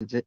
Is it?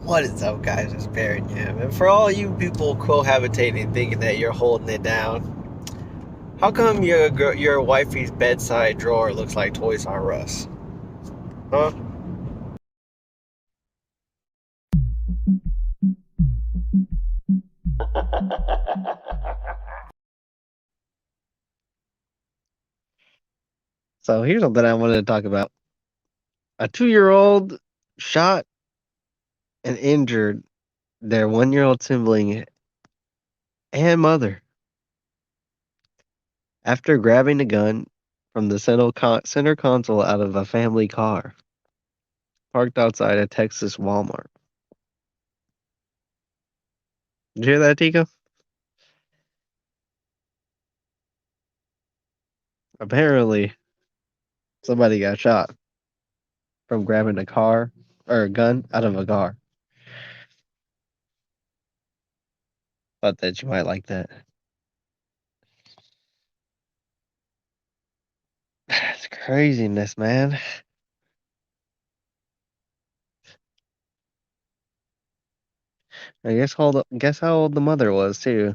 What is up, guys? It's Baron Yam. And for all you people cohabitating thinking that you're holding it down, how come your wifey's bedside drawer looks like Toys R Us? Huh? So here's something I wanted to talk about. A 2-year-old shot and injured their 1-year-old sibling and mother after grabbing a gun from the center console out of a family car parked outside a Texas Walmart. Did you hear that, Tico? Apparently, somebody got shot from grabbing a car or a gun out of a car. Thought that you might like that. It's craziness, man. Guess how old the mother was too.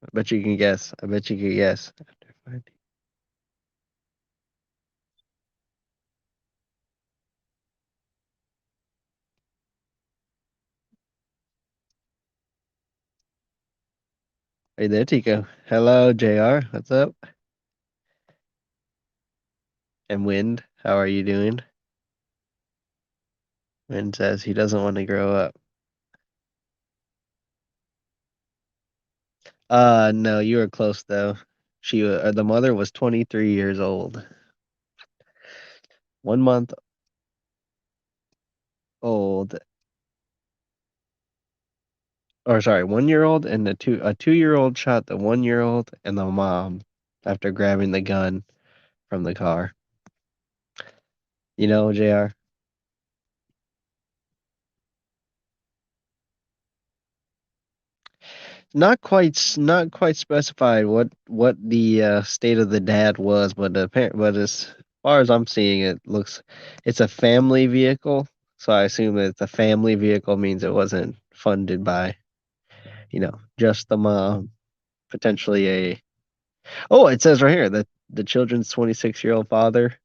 I bet you can guess. I bet you can guess. Hey there, Tico. Hello, JR. What's up? And Wind, how are you doing? Wind says he doesn't want to grow up. No, you were close though. The mother was 23 years old. 1 month old, or sorry, 1-year old and a 2-year old shot the 1-year old and the mom after grabbing the gun from the car. You know, JR? Not quite specified what the state of the dad was, but as far as I'm seeing it, looks it's a family vehicle. So I assume that the family vehicle means it wasn't funded by, just the mom. Potentially a Oh, it says right here that the children's 26-year-old father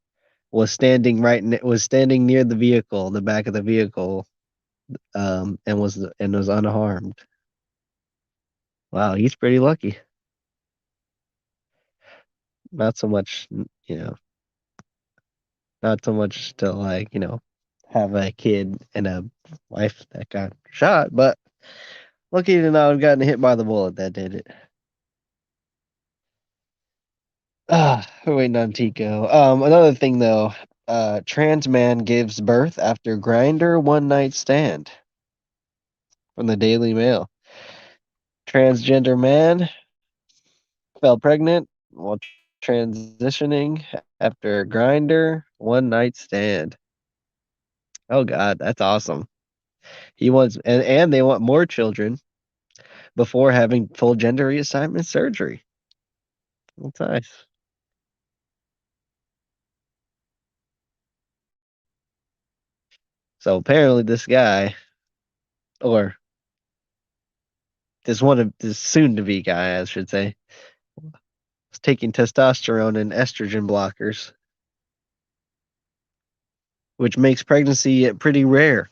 was standing near the vehicle, the back of the vehicle, and was unharmed. Wow, he's pretty lucky. Not so much, not so much to have a kid and a wife that got shot, but lucky to not have gotten hit by the bullet that did it. We're waiting on Tico. Another thing though, trans man gives birth after grinder one night stand from the Daily Mail. Transgender man fell pregnant while transitioning after grinder one night stand. Oh God, that's awesome. He wants and they want more children before having full gender reassignment surgery. That's nice. So apparently this guy, or this soon to be guy, I should say, is taking testosterone and estrogen blockers, which makes pregnancy pretty rare.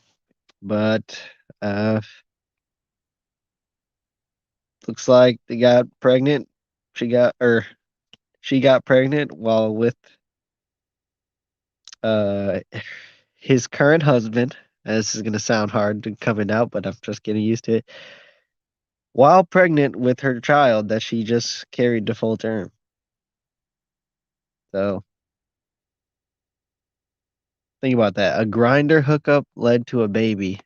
But uh looks like they got pregnant. She got pregnant while with uh his current husband. This is gonna sound hard to coming out, but I'm just getting used to it. While pregnant with her child that she just carried to full term. So Think about that. A grinder hookup led to a baby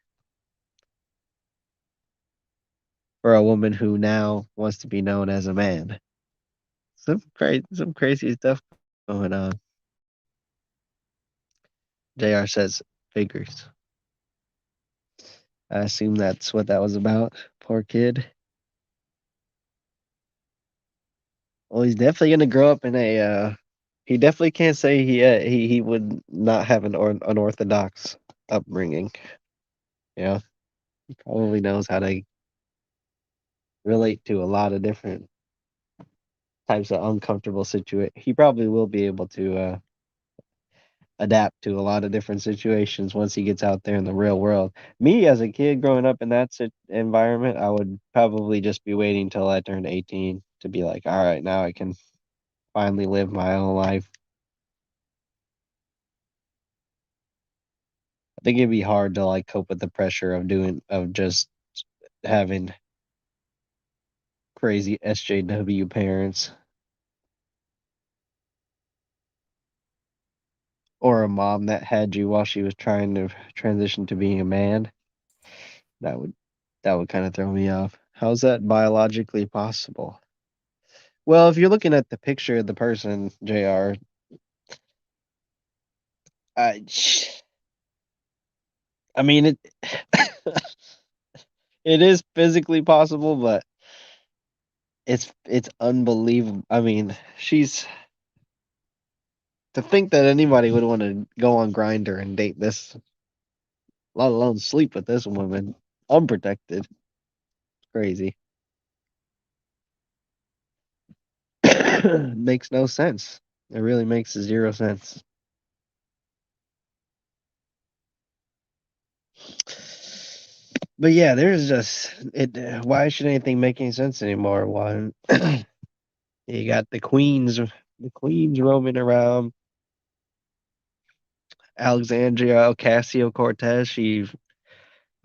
for a woman who now wants to be known as a man. Some crazy stuff going on. JR says figures. I assume that's what that was about. Poor kid. Well, he's definitely gonna grow up in a. He definitely can't say he would not have an unorthodox upbringing. Yeah, he probably knows how to relate to a lot of different types of uncomfortable situations. He probably will be able to adapt to a lot of different situations once he gets out there in the real world. Me as a kid growing up in that environment, I would probably just be waiting till I turned 18 to be like, all right, now I can finally live my own life. I think it'd be hard to like cope with the pressure of just having crazy SJW parents or a mom that had you while she was trying to transition to being a man. That would that would kind of throw me off. How's that biologically possible? Well, if you're looking at the picture of the person, JR, I I mean it it is physically possible, but it's unbelievable. I mean, she's to think that anybody would want to go on Grinder and date this, let alone sleep with this woman unprotected. Crazy. Makes no sense. It really makes zero sense. But yeah, there's just it. Why should anything make any sense anymore? Why you got the queens roaming around. Alexandria Ocasio Cortez. She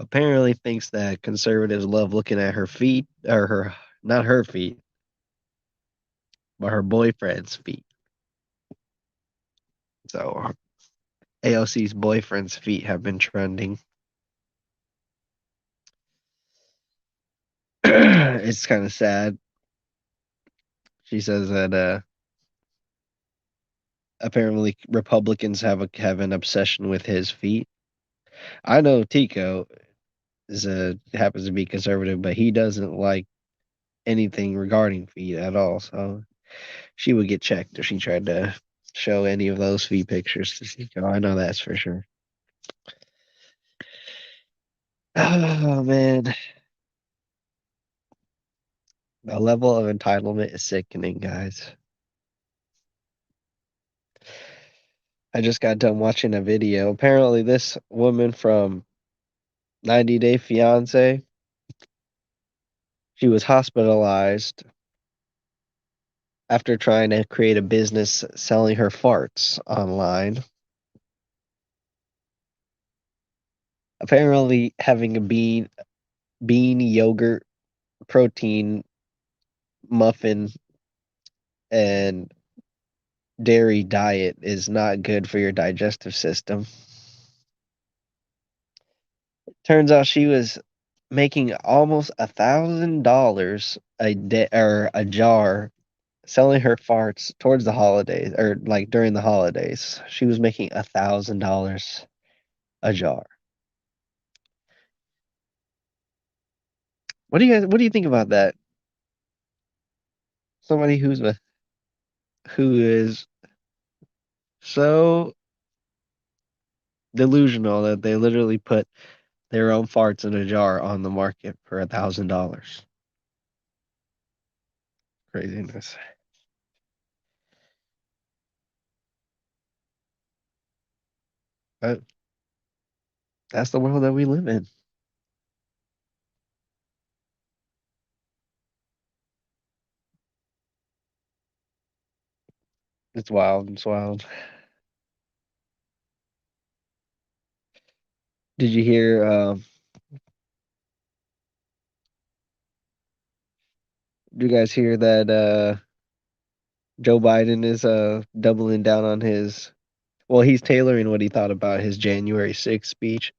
apparently thinks that conservatives love looking at her feet, or her not her feet, but her boyfriend's feet. So AOC's boyfriend's feet have been trending. It's kind of sad. She says that apparently Republicans have an obsession with his feet. I know Tico is happens to be conservative, but he doesn't like anything regarding feet at all. So she would get checked if she tried to show any of those feet pictures to Tico. I know that's for sure. Oh man, the level of entitlement is sickening, guys. I just got done watching a video. Apparently, this woman from 90 Day Fiance, she was hospitalized after trying to create a business selling her farts online. Apparently, having a bean yogurt protein muffin and dairy diet is not good for your digestive system. Turns out she was making almost $1,000 a day or a jar selling her farts towards the holidays or like during the holidays. She was making $1,000 a jar. What do you think about that? Somebody who is so delusional that they literally put their own farts in a jar on the market for $1,000. Craziness. But that's the world that we live in. It's wild. It's wild. Did you hear? Did you guys hear that Joe Biden is doubling down on his Well, he's tailoring what he thought about his January 6th speech.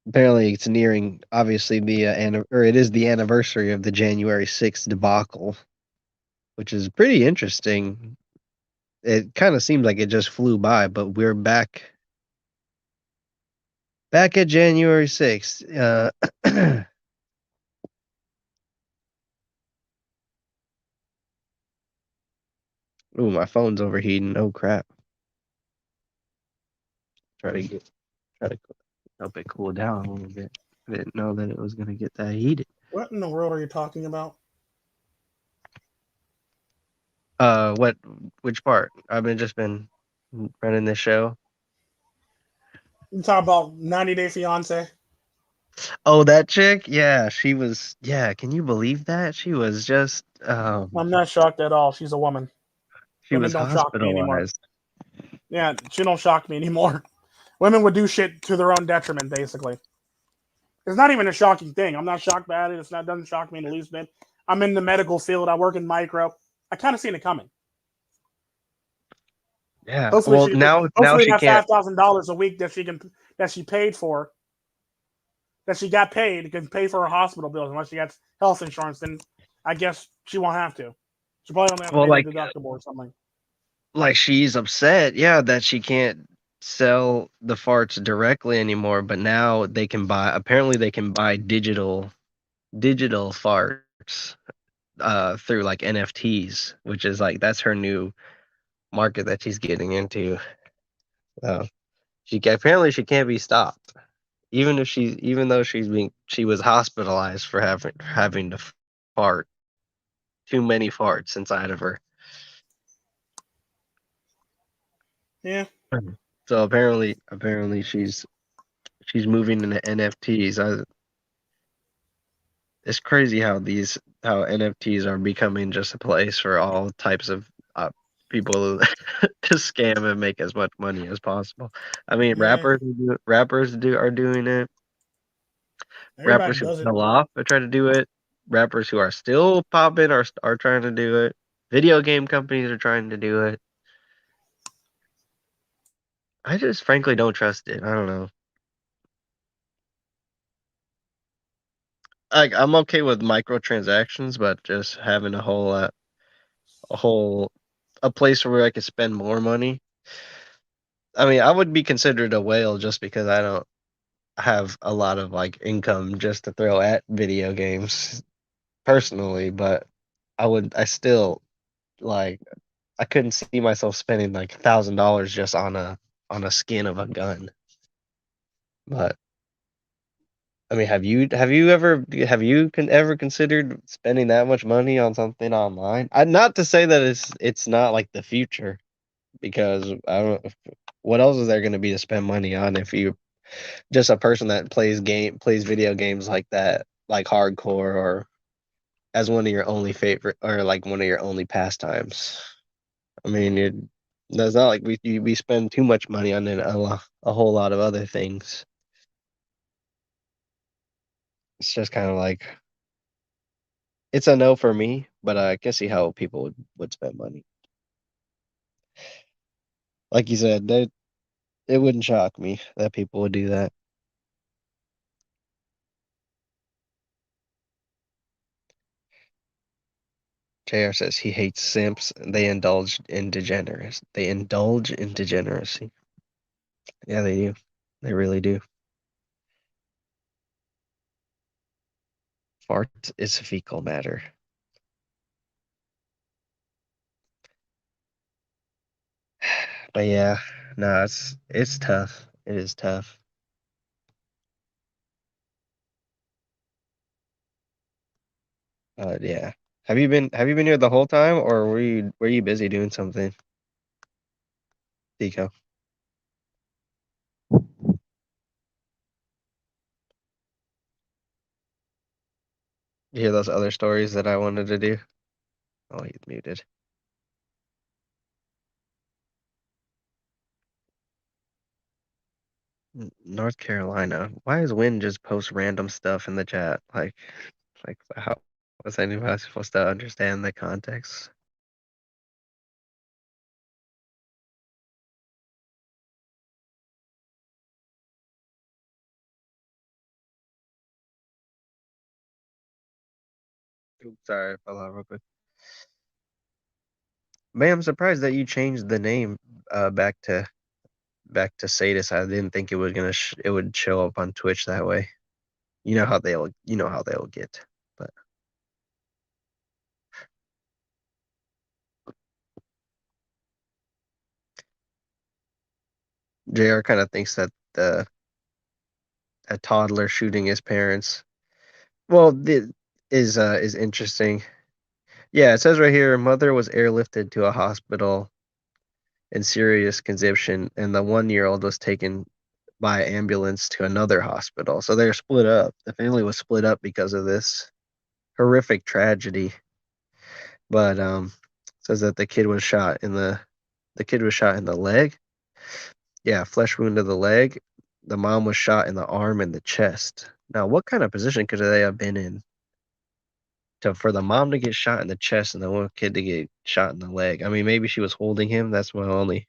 Apparently, it's nearing obviously the or it is the anniversary of the January 6th debacle, which is pretty interesting. It kind of seemed like it just flew by, but we're back at January 6th. Ooh, my phone's overheating. Oh crap! Try to get try to help it cool down a little bit. I didn't know that it was gonna get that heated. What in the world are you talking about? What? Which part? I've been just been running this show. You talk about 90 Day Fiance? Oh, that chick? Yeah, she was. Yeah, can you believe that? I'm not shocked at all. She's a woman. She Women was don't shock me anymore. hospitalized. Yeah, she don't shock me anymore. Women would do shit to their own detriment, basically. It's not even a shocking thing. I'm not shocked by it. It's not doesn't shock me in the least bit. I'm in the medical field. I work in micro. I kind of seen it coming. Yeah. Hopefully Well, she now hopefully she that can't. $5,000 a week that she paid for that she got paid can pay for her hospital bills unless she gets health insurance. Then I guess she won't have to. She probably don't have to Well, pay the deductible or something. like she's upset. Yeah, that she can't sell the farts directly anymore. But now they can buy. Apparently, they can buy digital farts through like NFTs, which is like that's her new market that she's getting into. So apparently she can't be stopped. Even though she was hospitalized for having to fart too many farts inside of her. Yeah, So apparently she's moving into NFTs. It's crazy how NFTs are becoming just a place for all types of people to scam and make as much money as possible. I mean, yeah. rappers are doing it. Everybody Rappers who does it. fell off are trying to do it. Rappers who are still popping are trying to do it. Video game companies are trying to do it. I just frankly don't trust it. I don't know. Like I'm okay with microtransactions, but just having a whole a place where I could spend more money. I mean, I would be considered a whale just because I don't have a lot of like income just to throw at video games personally, but I still like I couldn't see myself spending like $1,000 just on a skin of a gun. But I mean, have you ever considered spending that much money on something online? Not to say that it's not like the future because I don't. What else is there going to be to spend money on if you just a person that plays video games like that, like hardcore or as one of your only favorite or like one of your only pastimes? I mean, it's not like we spend too much money on a whole lot of other things. It's just kind of like it's a no for me, but I can see how people would spend money. Like you said, it wouldn't shock me that people would do that. JR says he hates simps. They indulge in degeneracy. Yeah, they do. They really do. Fart is fecal matter. But yeah, no, it's tough. It is tough. Yeah. Have you been here the whole time, or were you busy doing something, Tico? You hear those other stories that I wanted to do? Oh, he's muted. North Carolina. Why is Win just post random stuff in the chat? Like how? Was anybody supposed to understand the context? Oops, sorry, I fell out real quick. Man, I'm surprised that you changed the name back to Sadist. I didn't think it would show up on Twitch that way. You know how they'll get. But JR kind of thinks that a toddler shooting his parents, well, is interesting. Yeah, it says right here, mother was airlifted to a hospital in serious condition, and the 1-year-old was taken by ambulance to another hospital. So they're split up. The family was split up because of this horrific tragedy. But says that the kid was shot in the leg. Yeah, flesh wound to the leg. The mom was shot in the arm and the chest. Now, what kind of position could they have been in for the mom to get shot in the chest and the one kid to get shot in the leg? I mean, maybe she was holding him. That's my only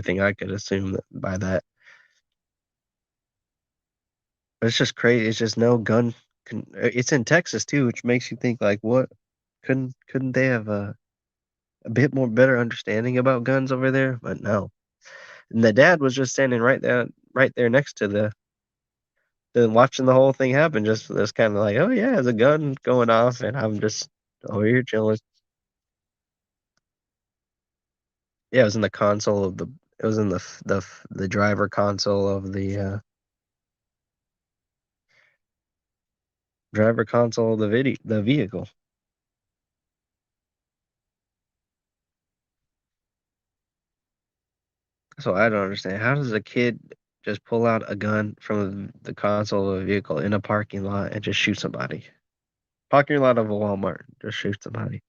thing I could assume by that. But it's just crazy. It's just no gun. It's in Texas too, which makes you think like, what couldn't they have a bit more better understanding about guns over there? But no. And the dad was just standing right there next to watching the whole thing happen. Just kind of like, oh yeah, there's a gun going off, and I'm just over here chilling. Yeah, it was in the console of the. It was in the driver console of the vehicle. So I don't understand. How does a kid just pull out a gun from the console of a vehicle in a parking lot and just shoot somebody? Parking lot of a Walmart, just shoot somebody.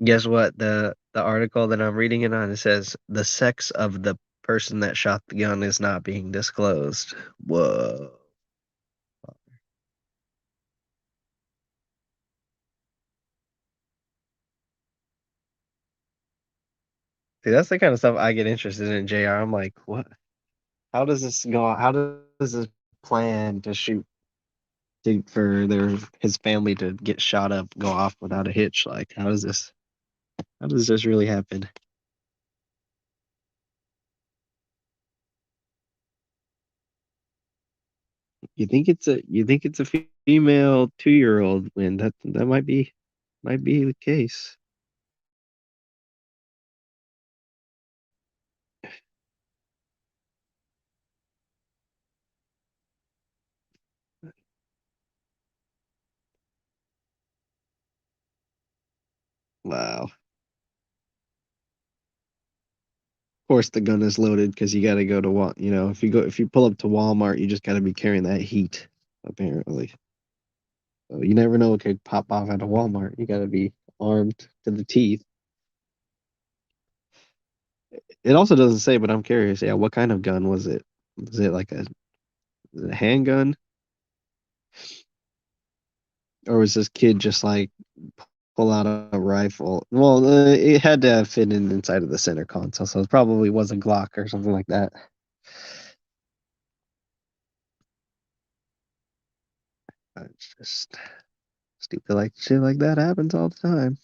Guess what? The article that I'm reading it on, it says the sex of the person that shot the gun is not being disclosed. Whoa. See, that's the kind of stuff I get interested in, JR. I'm like, what? How does this go? How does this plan to shoot for his family to get shot up go off without a hitch? Like, how does this really happen? You think it's a female 2-year-old when that might be the case. Wow. Of course, the gun is loaded because you got to go to if you pull up to Walmart, you just got to be carrying that heat, apparently. So you never know what could pop off at a Walmart. You got to be armed to the teeth. It also doesn't say, but I'm curious. Yeah, what kind of gun was it? Was it like a handgun, or was this kid just like pull out a rifle? Well, it had to have fit inside of the center console, so it probably was a Glock or something like that. It's just stupid, like shit like that happens all the time.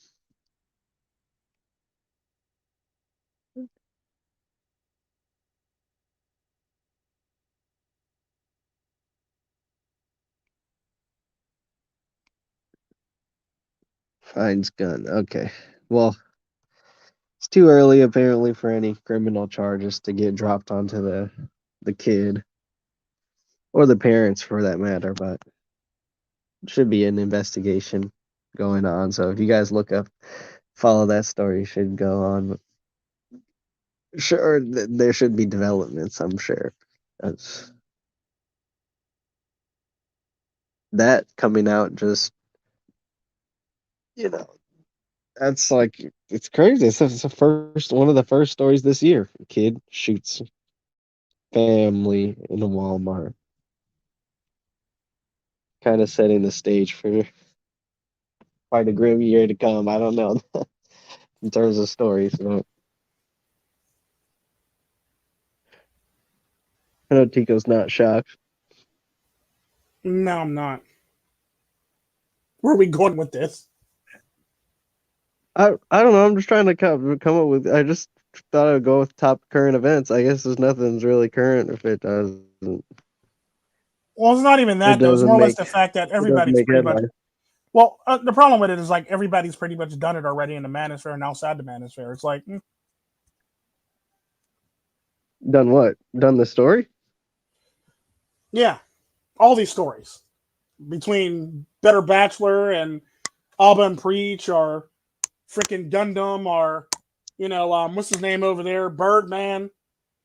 Finds gun. Okay. Well, it's too early apparently for any criminal charges to get dropped onto the kid or the parents for that matter, but should be an investigation going on. So if you guys follow that story, you should go on. Sure, there should be developments, I'm sure. That's that coming out just, That's like it's crazy. It's the first one of the first stories this year. A kid shoots family in a Walmart, kind of setting the stage for quite a grim year to come. I don't know in terms of stories. So I know Tico's not shocked. No, I'm not. Where are we going with this? I don't know. I'm just trying to come up with. I just thought I would go with top current events. I guess there's nothing's really current if it doesn't. Well, it's not even It that though. It's doesn't more or make less the fact that it doesn't everybody's make pretty much. headlines. Well, the problem with it is like everybody's pretty much done it already in the manosphere and outside the manosphere. It's like, Done what? Done the story? yeah, all these stories between Better Bachelor and Alba and Preach or freaking Gundam or what's his name over there, Birdman,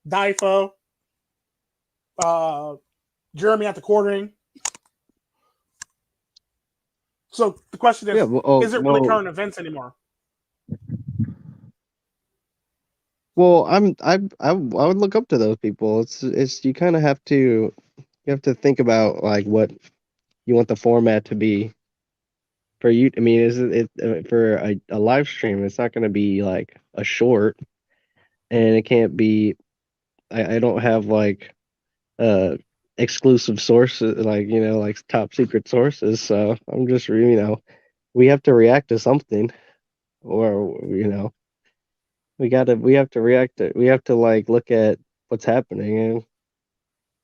Difo, uh, Jeremy at the quartering. So the question Yeah. is it really current events anymore? Well, I would look up to those people. It's you kind of have to you have to think about like what you want the format to be for you. I mean, is it for a live stream? It's not going to be like a short, and it can't be. I don't have like uh exclusive sources like like top secret sources. So I'm just we have to react to something, or we have to react to we have to like look at what's happening and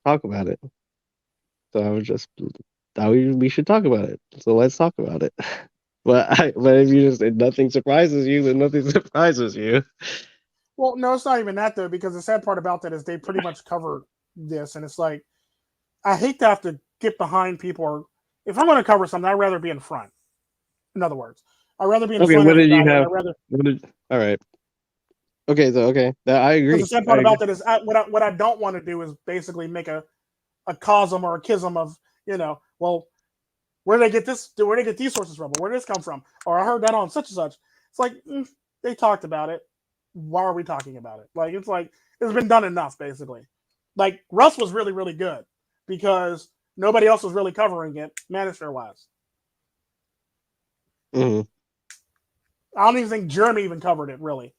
talk about it. So I was just thought we should talk about it. So let's talk about it. But if you just if nothing surprises you, then nothing surprises you. Well, no, it's not even that though, because the sad part about that is they pretty much cover this, and it's like I hate to have to get behind people. Or if I'm going to cover something, I'd rather be in front. In other words, I'd rather be in Okay, front of what did you everybody, and have? I'd rather What did all right. Okay, so okay. That I because the agree. sad I part agree. about that is what I don't want to do is basically make a cosm or a schism of well, where did they get this? Where did they get these sources from? Or where did this come from? Or I heard that on such and such. It's like they talked about it. Why are we talking about it? Like it's been done enough, basically. Like Russ was really really good because nobody else was really covering it, manosphere wise. Hmm. I don't even think Jeremy even covered it really.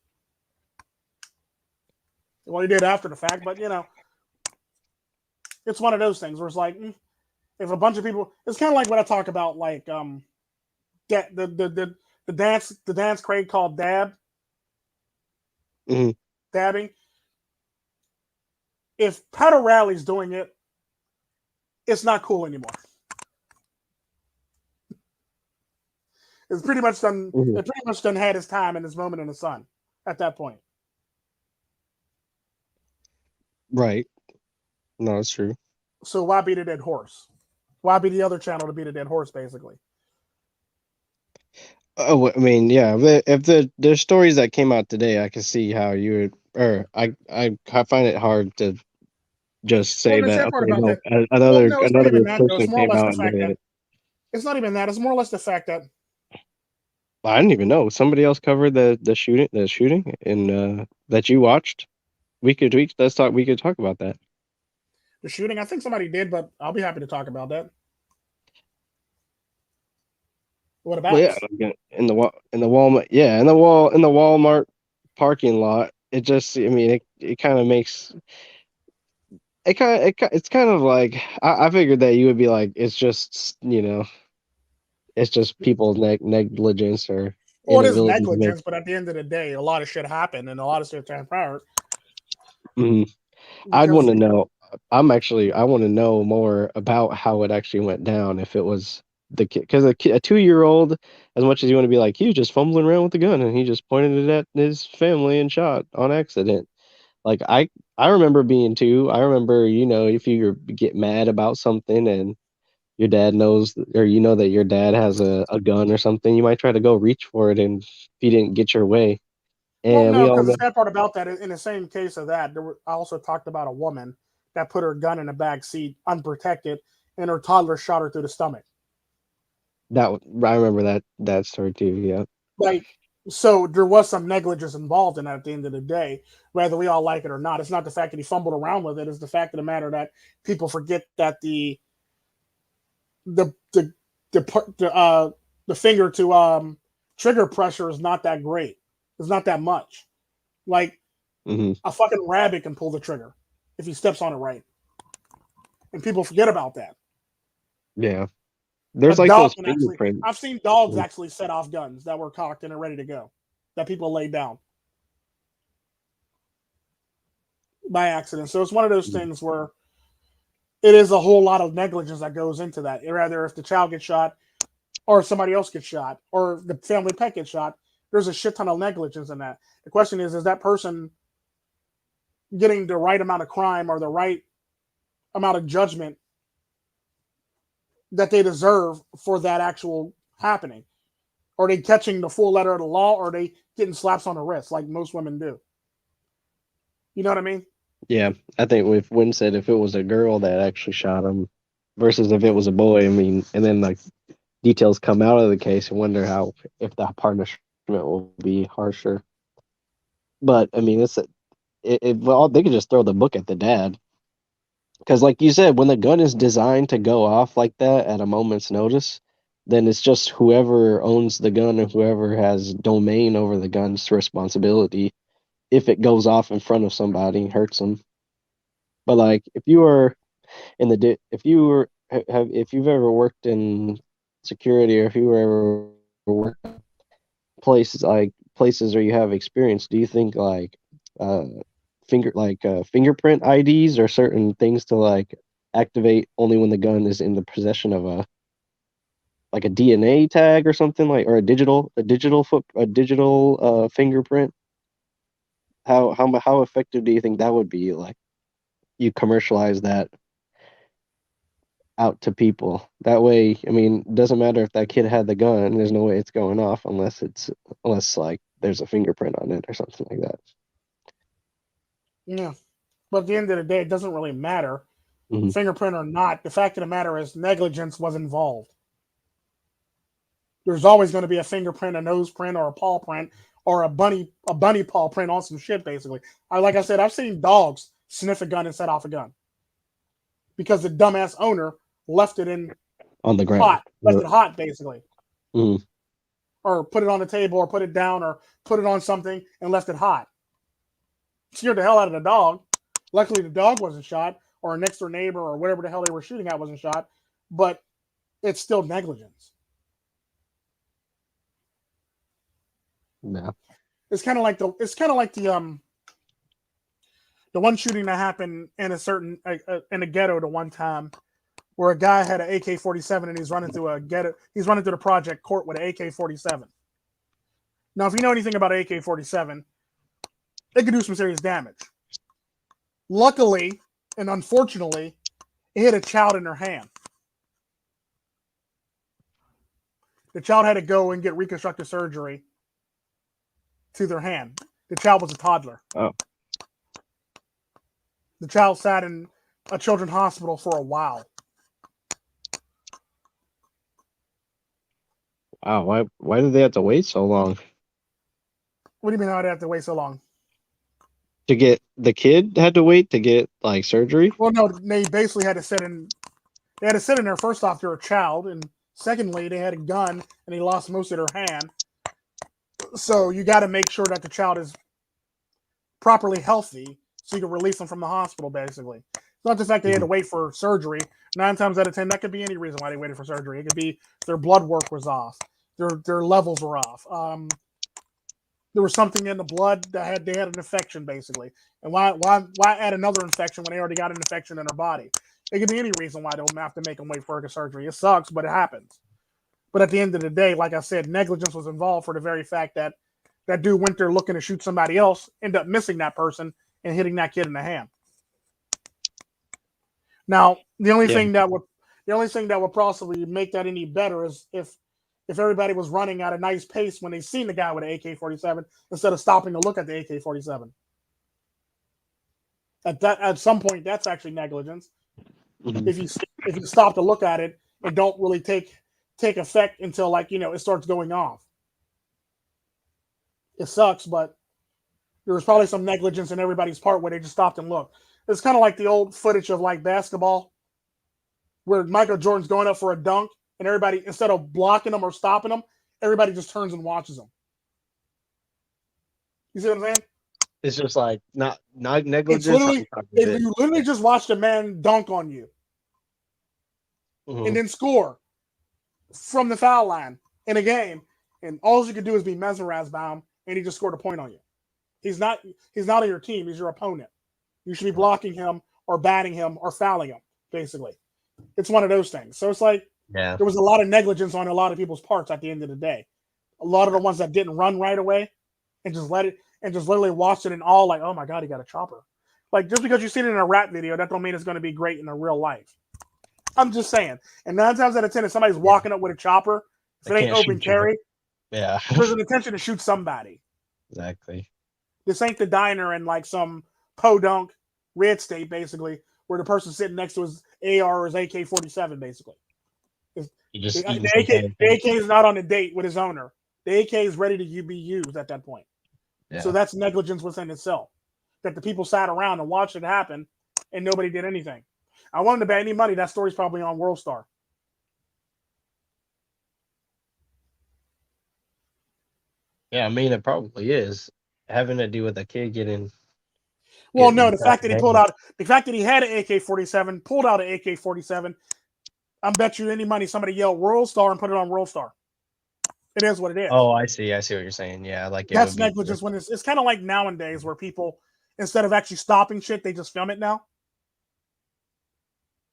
Well, he did after the fact, but it's one of those things where it's like if a bunch of people, it's kind of like what I talk about, like the dance craze called Hmm. dabbing. If Pat O'Reilly's doing it, it's not cool anymore. It's pretty much done. Hmm. It pretty much done had his time and his moment in the sun at that point. Right. No, it's true. So why beat a dead horse? Why be the other channel to beat a dead horse, basically? Oh, I mean, yeah. If there's stories that came out today, I can see how you would, or I find it hard to just Well, say the that. sad part Okay, about no, that. Well, another no, it's not another even that though. It's person more or came less the out and fact did that it. it's not even that. It's more or less the fact that I didn't even know somebody else covered the shooting and that you watched. Let's talk. We could talk about that. the shooting. I think somebody did, but I'll be happy to talk about that. What Well, about? yeah, like in the Walmart, yeah, in the Walmart parking lot. It just, I mean, it kind of makes it's kind of like I figured that you would be like it's just it's just people's negligence or Well, it is inability to make. negligence, but at the end of the day, a lot of shit happened and a lot of shit transpired Mhm. I'd want because to know. I want to know more about how it actually went down. If it was the kid, because a 2-year-old, as much as you want to be like he was just fumbling around with the gun and he just pointed it at his family and shot on accident. Like I remember being 2. I remember if you get mad about something and your dad knows or that your dad has a gun or something, you might try to go reach for it and if you didn't get your way. well, And we no, all because the know sad part about that is in the same case of that, I also talked about a woman that put her gun in the back seat unprotected, and her toddler shot her through the stomach. I remember that story too. Yeah. Like So there was some negligence involved in that at the end of the day, whether we all like it or not. It's not the fact that he fumbled around with it; it's the fact of the matter that people forget that the the the finger to trigger pressure is not that great. It's not that much. Like Hmm. a fucking rabbit can pull the trigger if he steps on it right, and people forget about that. Yeah. A There's like dog those can actually. fingerprints. I've seen dogs actually set off guns that were cocked and are ready to go, that people laid down by accident. So it's one of those things where it is a whole lot of negligence that goes into that. Rather, if the child gets shot, or somebody else gets shot, or the family pet gets shot, there's a shit ton of negligence in that. The question is that person getting the right amount of crime or the right amount of judgment that they deserve for that actual happening? Are they catching the full letter of the law, or are they getting slaps on the wrist like most women do? You know what I mean? Yeah, I think with Win said if it was a girl that actually shot him versus if it was a boy, I mean, and then like details come out of the case, and wonder how if that punishment will be harsher. But I mean, well, they could just throw the book at the dad because, like you said, when the gun is designed to go off like that at a moment's notice, then it's just whoever owns the gun or whoever has domain over the gun's responsibility if it goes off in front of somebody, hurts them. But like if you are if you were have if you've ever worked in security or if you ever worked places where you have experience, do you think like uh fingerprint IDs or certain things to like activate only when the gun is in the possession of a DNA tag or something like or a digital fingerprint? How effective do you think that would be? Like you commercialize that out to people. That way, I mean, it doesn't matter if that kid had the gun, there's no way it's going off unless like there's a fingerprint on it or something like that. Yeah. But at the end of the day, it doesn't really matter, Hmm. fingerprint or not. The fact of the matter is negligence was involved. There's always going to be a fingerprint, a nose print, or a paw print, or a bunny paw print on some shit. Basically, like I said, I've seen dogs sniff a gun and set off a gun because the dumbass owner left it in On the ground. hot, left it hot, basically, Hmm. or put it on the table, or put it down, or put it on something and left it hot. Scared the hell out of the dog. Luckily, the dog wasn't shot, or a next door neighbor, or whatever the hell they were shooting at wasn't shot. But it's still negligence. Yeah. It's kind of like the one shooting that happened in in a ghetto the one time where a guy had an AK-47 and he's running through a ghetto. He's running through the project court with an AK-47. Now, if you know anything about an AK-47, it could do some serious damage. Luckily and unfortunately, it hit a child in her hand. The child had to go and get reconstructive surgery to their hand. The child was a toddler. Oh, The child sat in a children's hospital for a while. wow. Why did they have to wait so long What do you mean I'd have to wait so long? to get the kid had to wait to get like surgery? Well, no, they basically had to sit in. They had to sit in there first off. They're a child, and secondly, they had a gun, and they lost most of their hand. So you got to make sure that the child is properly healthy, so you can release them from the hospital. Basically, it's not the fact they had to Hmm. wait for surgery. 9 times out of 10, that could be any reason why they waited for surgery. It could be their blood work was off, their levels were off. There was something in the blood that they had an infection basically. And why add another infection when they already got an infection in their body? It could be any reason why they'll have to make them wait for a surgery. It sucks, but it happens. But at the end of the day, like I said, negligence was involved for the very fact that that dude went there looking to shoot somebody else, ended up missing that person and hitting that kid in the hand. Now, Yeah. the only thing that would possibly make that any better is if everybody was running at a nice pace when they seen the guy with an AK-47 instead of stopping to look at the AK-47. At some point, that's actually negligence. Hmm. If you stop to look at it and don't really take effect until, like, it starts going off. It sucks, but there was probably some negligence in everybody's part where they just stopped and looked. It's kind of like the old footage of like basketball where Michael Jordan's going up for a dunk and everybody, instead of blocking him or stopping him, everybody just turns and watches him. You see what I'm saying? It's just like not It's negligence. How literally, you talking if bit? you literally Yeah. just watched a man dunk on you and Hmm. then score from the foul line in a game, and all you could do is be mesmerized by him, and he just scored a point on you. He's not he's not on your team. He's your opponent. You should be blocking him or batting him or fouling him. Basically, it's one of those things. So it's like Yeah. there was a lot of negligence on a lot of people's parts at the end of the day. A lot of the ones that didn't run right away and just let it and just literally watched it and all like, oh my god, he got a chopper. Like just because you see it in a rap video, that don't mean it's going to be great in a real life. I'm just saying. And 9 times out of 10, if somebody's Yeah. walking up with a chopper, if They it ain't can't open shoot you. carry, Yeah. there's an intention to shoot somebody. Exactly. This ain't the diner in like some podunk red state, basically, where the person sitting next to his AR or his AK-47, basically. You just The eating some The pancakes. AK is not on a date with his owner. The AK is ready to be used at that point. So Yeah. that's negligence within itself. That the people sat around and watched it happen and nobody did anything. I wanted to bet any money that story's probably on World Star. Yeah. I mean, it probably is having to do with a kid Well, no, getting the shot fact in that he the pulled head. out, the fact that he had an AK-47, pulled out an AK-47, I bet you any money somebody yelled World Star and put it on World Star. It is what it is. Oh, I see. I see what you're saying. Yeah, like it That's would be. negligence when it's kind of like nowadays where people, instead of actually stopping shit, they just film it now.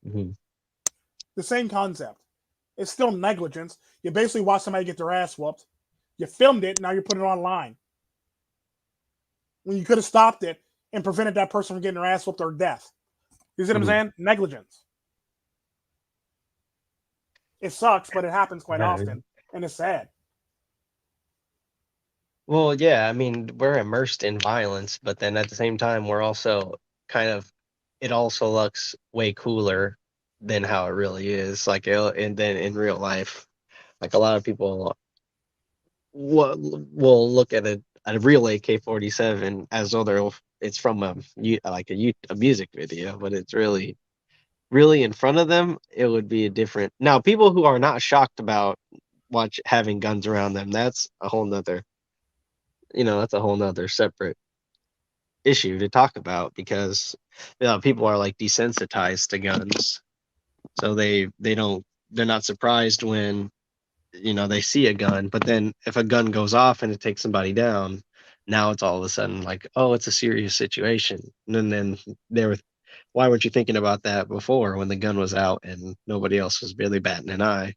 Mhm. The same concept. It's still negligence. You basically watch somebody get their ass whooped. You filmed it, now you're putting it online. When you could have stopped it and prevented that person from getting their ass whooped or death. You see what I'm Mhm. saying? Negligence. It sucks, but it happens quite Yeah. often, and it's sad. Well, yeah, I mean, we're immersed in violence, but then at the same time, we're also kind of, it also looks way cooler than how it really is. Like, and then in real life, like a lot of people will look at a real AK-47 as though it's from a music video, but it's really in front of them, it would be a different. Now, people who are not shocked about having guns around them, that's a whole nother separate issue to talk about because people are like desensitized to guns, so they're not surprised when they see a gun, but then if a gun goes off and it takes somebody down, now it's all of a sudden like, oh, it's a serious situation. And then they were, why weren't you thinking about that before when the gun was out and nobody else was really batting an eye?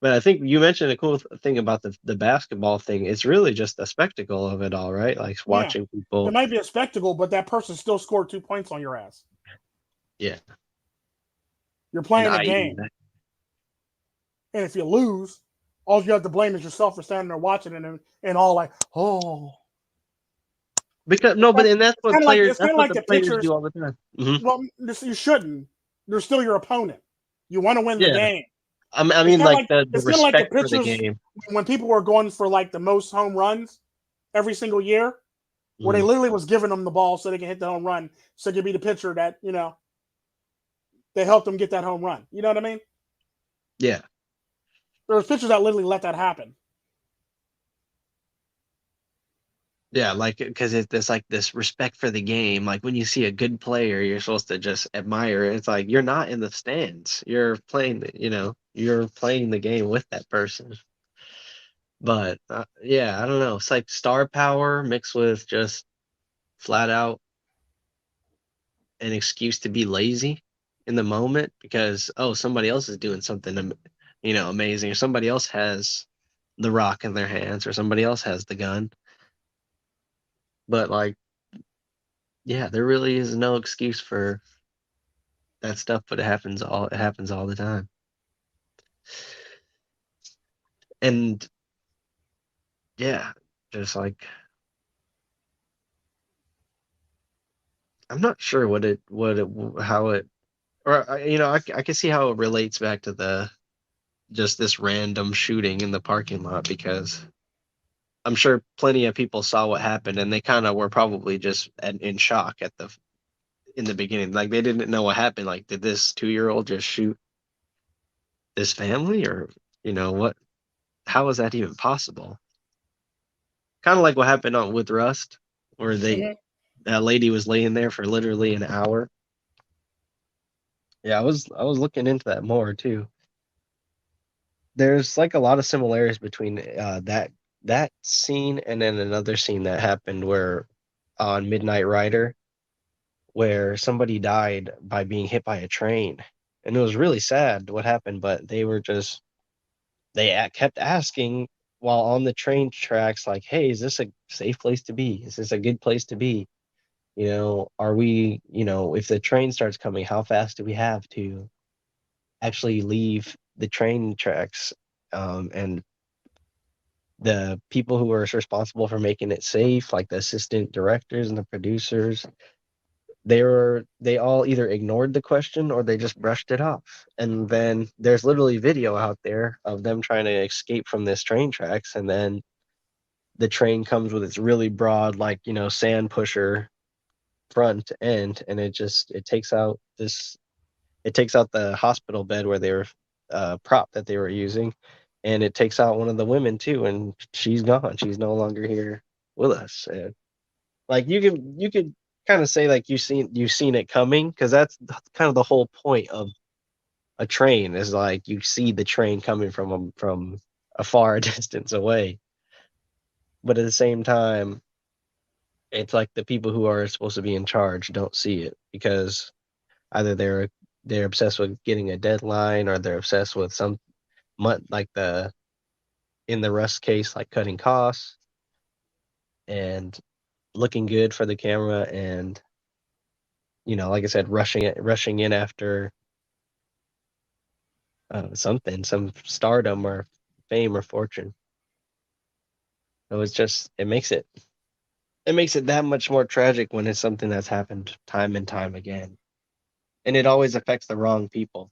But I think you mentioned a cool thing about the basketball thing. It's really just the spectacle of it all, right? Like Yeah. watching It people. might be a spectacle, but that person still scored 2 points on your ass. Yeah. You're And playing a I.e. game. And if you lose, all you have to blame is yourself for standing there watching it and all like, oh. Because no, but and It's kind that's of what like the the players pitchers. do all the time. Hmm. Well, you shouldn't. They're still your opponent. You want to win the Yeah. game. I mean like the It's kind of like the respect for the pitchers game. when people were going for like the most home runs every single year, where they Hmm. literally was giving them the ball so they can hit the home run, so it could be the pitcher that they helped them get that home run. You know what I mean? Yeah. There was pitchers that literally let that happen. Yeah, like because it's like this respect for the game. Like when you see a good player, you're supposed to just admire it. It's like you're not in the stands. You're playing the game with that person. But yeah, I don't know. It's like star power mixed with just flat out an excuse to be lazy in the moment because somebody else is doing something amazing, or somebody else has the rock in their hands, or somebody else has the gun. But like, yeah, there really is no excuse for that stuff, but it happens all the time. And yeah, just like I'm not sure how it, or I can see how it relates back to the just this random shooting in the parking lot because I'm sure plenty of people saw what happened, and they kind of were probably just in shock at the in the beginning. Like they didn't know what happened. Like, did this 2-year-old just shoot this family, or what? How is that even possible? Kind of like what happened with Rust, where Mhm. that lady was laying there for literally an hour. Yeah, I was looking into that more too. There's like a lot of similarities between that scene and then another scene that happened where on Midnight Rider, where somebody died by being hit by a train, and it was really sad what happened. But kept asking while on the train tracks, like, "Hey, is this a safe place to be? Is this a good place to be? Are we, if the train starts coming, how fast do we have to actually leave the train tracks?" And the people who were responsible for making it safe, like the assistant directors and the producers, they all either ignored the question or they just brushed it off. And then there's literally video out there of them trying to escape from this train tracks, and then the train comes with its really broad, like, sand pusher front end, and it takes out the hospital bed where they were prop that they were using, and it takes out one of the women too, and she's gone. She's no longer here with us. And like you could kind of say like you've seen it coming, because that's kind of the whole point of a train, is like you see the train coming from a far distance away. But at the same time, it's like the people who are supposed to be in charge don't see it, because either they're obsessed with getting a deadline, or they're obsessed with some like the in the Rust case, like cutting costs and looking good for the camera, and like I said, rushing in after some stardom or fame or fortune. So it makes it that much more tragic when it's something that's happened time and time again, and it always affects the wrong people.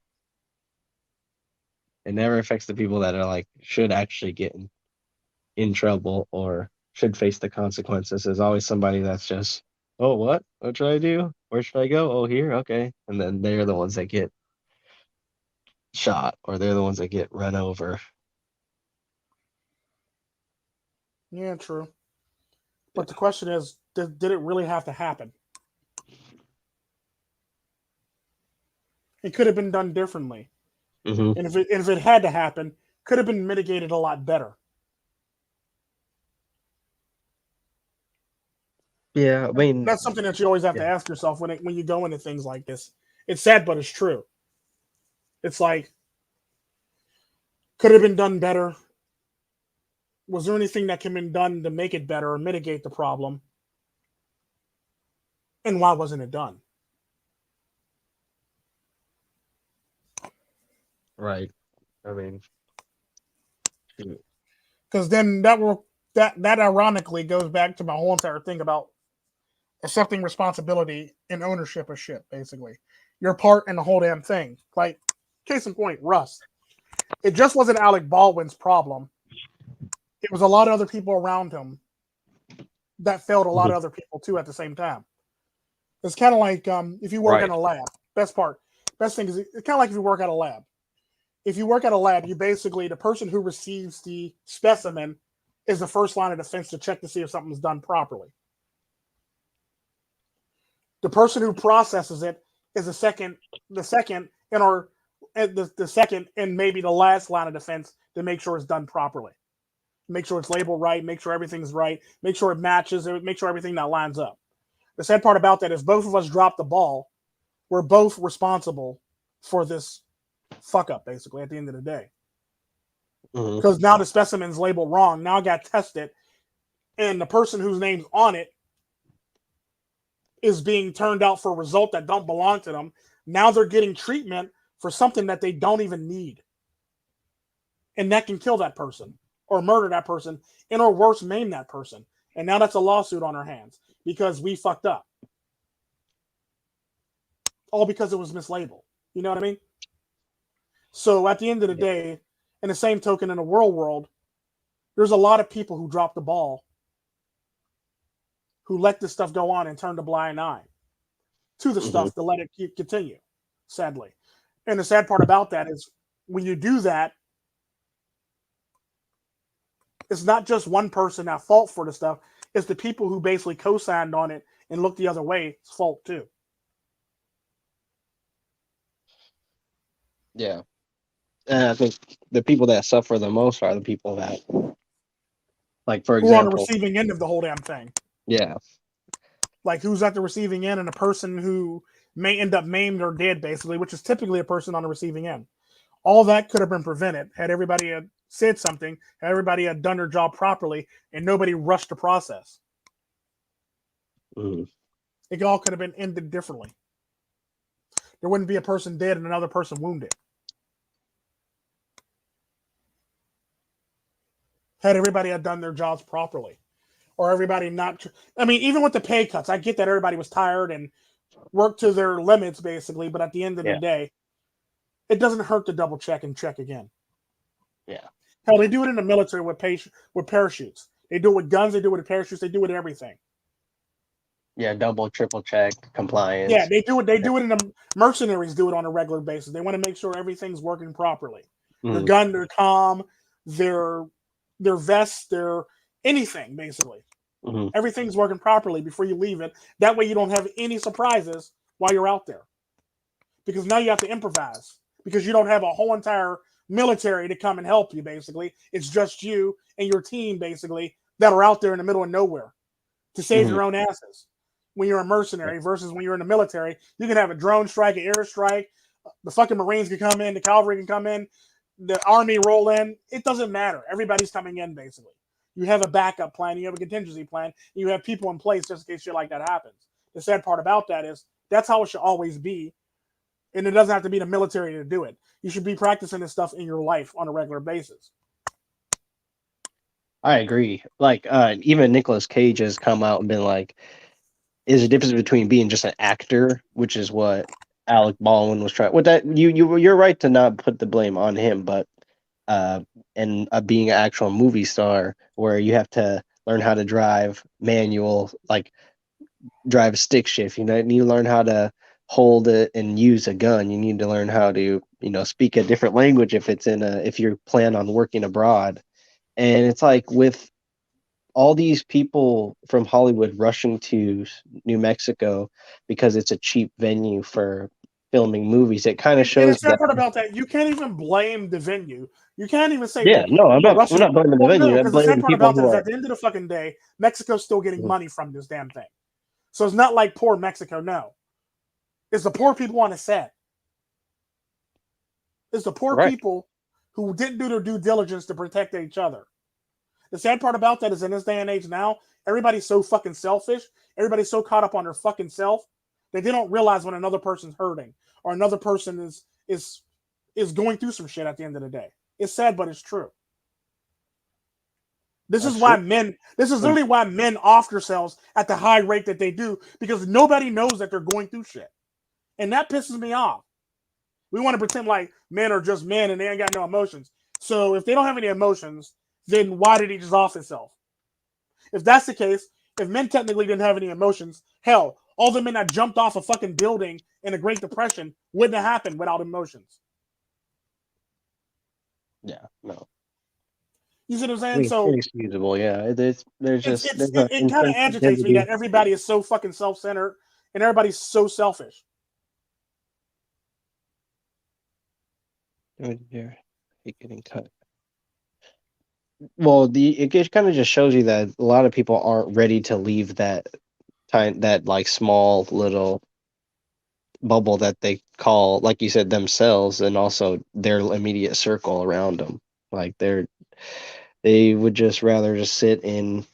It never affects the people that are like should actually get in trouble or should face the consequences. There's always somebody that's just, oh, what should I do? Where should I go? Oh, here, okay. And then they're the ones that get shot, or they're the ones that get run over. Yeah, true. But the question is, did it really have to happen? It could have been done differently, Hmm. and if it had to happen, could have been mitigated a lot better. Yeah, I mean, That's something that you always have to yeah. ask yourself when you go into things like this. It's sad, but it's true. It's like, could have been done better. Was there anything that can be done to make it better or mitigate the problem? And why wasn't it done? Right. I mean, shoot. Because then that ironically goes back to my whole entire thing about accepting responsibility and ownership of shit. Basically, your part in the whole damn thing. Like, case in point, Rust. It just wasn't Alec Baldwin's problem. It was a lot of other people around him that failed a lot Mhm. of other people too at the same time. It's kind of like if you work in Right. a lab. Best thing is it's kind of like if you work at a lab. If you work at a lab, you basically the person who receives the specimen is the first line of defense to check to see if something's done properly. The person who processes it is the second, and or the second and maybe the last line of defense to make sure it's done properly. Make sure it's labeled right, make sure everything's right, make sure it matches, make sure everything that lines up. The sad part about that is both of us dropped the ball. We're both responsible for this fuck up, basically, at the end of the day. Hmm. Because now the specimen's labeled wrong. Now I got tested, and the person whose name's on it is being turned out for a result that don't belong to them. Now they're getting treatment for something that they don't even need. And that can kill that person or murder that person and or worse, maim that person. And now that's a lawsuit on our hands because we fucked up. All because it was mislabeled. You know what I mean? So at the end of the Yeah. day, in the same token, in the world, There's a lot of people who drop the ball, who let this stuff go on and turn a blind eye to the Hmm. stuff to let it keep continue. Sadly, and the sad part about that is when you do that, it's not just one person at fault for the stuff. It's the people who basically co-signed on it and looked the other way. It's fault too. Yeah. And I think the people that suffer the most are the people that, like, for Who are on the example, receiving end of the whole damn thing? yeah, Like who's at the receiving end and a person who may end up maimed or dead, basically, which is typically a person on the receiving end. All that could have been prevented had everybody had said something, had everybody had done their job properly, and nobody rushed the process. mm, It all could have been ended differently. There wouldn't be a person dead and another person wounded. Had everybody had done their jobs properly. Or everybody not. I mean, even with the pay cuts, I get that everybody was tired and worked to their limits, basically, but at the end of the yeah, day, it doesn't hurt to double check and check again. yeah, Hell, they do it in the military with parachutes. They do it with guns. They do it with parachutes. They do it with everything. yeah. Double, triple check Yeah, compliance. they do it. They do it in the mercenaries. Do it on a regular basis. They want to make sure everything's working properly. Their Mm, gun, their comm, their their vest, their anything basically. hmm. Everything's working properly before you leave it. That way, you don't have any surprises while you're out there. Because now you have to improvise because you don't have a whole entire military to come and help you. Basically, it's just you and your team basically that are out there in the middle of nowhere to save Hmm. your own asses. When you're a Yeah, mercenary versus when you're in the military, you can have a drone strike, an air strike. The fucking Marines can come in, the cavalry can come in, the army roll in. It doesn't matter. Everybody's coming in basically. You have a backup plan, you have a contingency plan, and you have people in place just in case shit like that happens. The sad part about that is that's how it should always be, and it doesn't have to be the military to do it. You should be practicing this stuff in your life on a regular basis. I agree. Like, even Nicolas Cage has come out and been like, "Is a difference between being just an actor, which is what Alec Baldwin was trying." With that, you're right to not put the blame on him, but uh, and being an actual movie star, where you have to learn how to drive manual, like drive a stick shift. You know, you need to learn how to hold it and use a gun. You need to learn how to, speak a different language if it's in a if you plan on working abroad. And it's like with all these people from Hollywood rushing to New Mexico because it's a cheap venue for filming movies. It kind of And the shows sad that. part about that, you can't even blame the venue. You can't even say Yeah, that no, I'm you're not. I'm rushing. not blaming the Well, no, venue. I'm because the blaming sad the part people about who that is are. at the end of the fucking day, Mexico's still getting money from this damn thing. So it's not like poor Mexico. No, it's the poor people on the set. It's the poor Right. people who didn't do their due diligence to protect each other. The sad part about that is in this day and age now, everybody's so fucking selfish. Everybody's so caught up on their fucking self that they don't realize when another person's hurting or another person is going through some shit at the end of the day. It's sad, but it's true. This is That's why true. men. This is Um, literally why men off themselves at the high rate that they do because nobody knows that they're going through shit, and that pisses me off. We want to pretend like men are just men and they ain't got no emotions. So if they don't have any emotions, then why did he just off himself? If that's the case, if men technically didn't have any emotions, hell, all the men that jumped off a fucking building in the Great Depression wouldn't have happened without emotions. yeah, no. You see what I'm I saying? mean, it's So inexcusable. Yeah, there's it's just it's there's it, an it kind of agitates me insensitivity. that everybody is so fucking self-centered and everybody's so selfish. Oh, yeah, hate getting cut. Well, it kind of just shows you that a lot of people aren't ready to leave that like small little bubble that they call, like you said, themselves, and also their immediate circle around them. Like they would just rather just sit in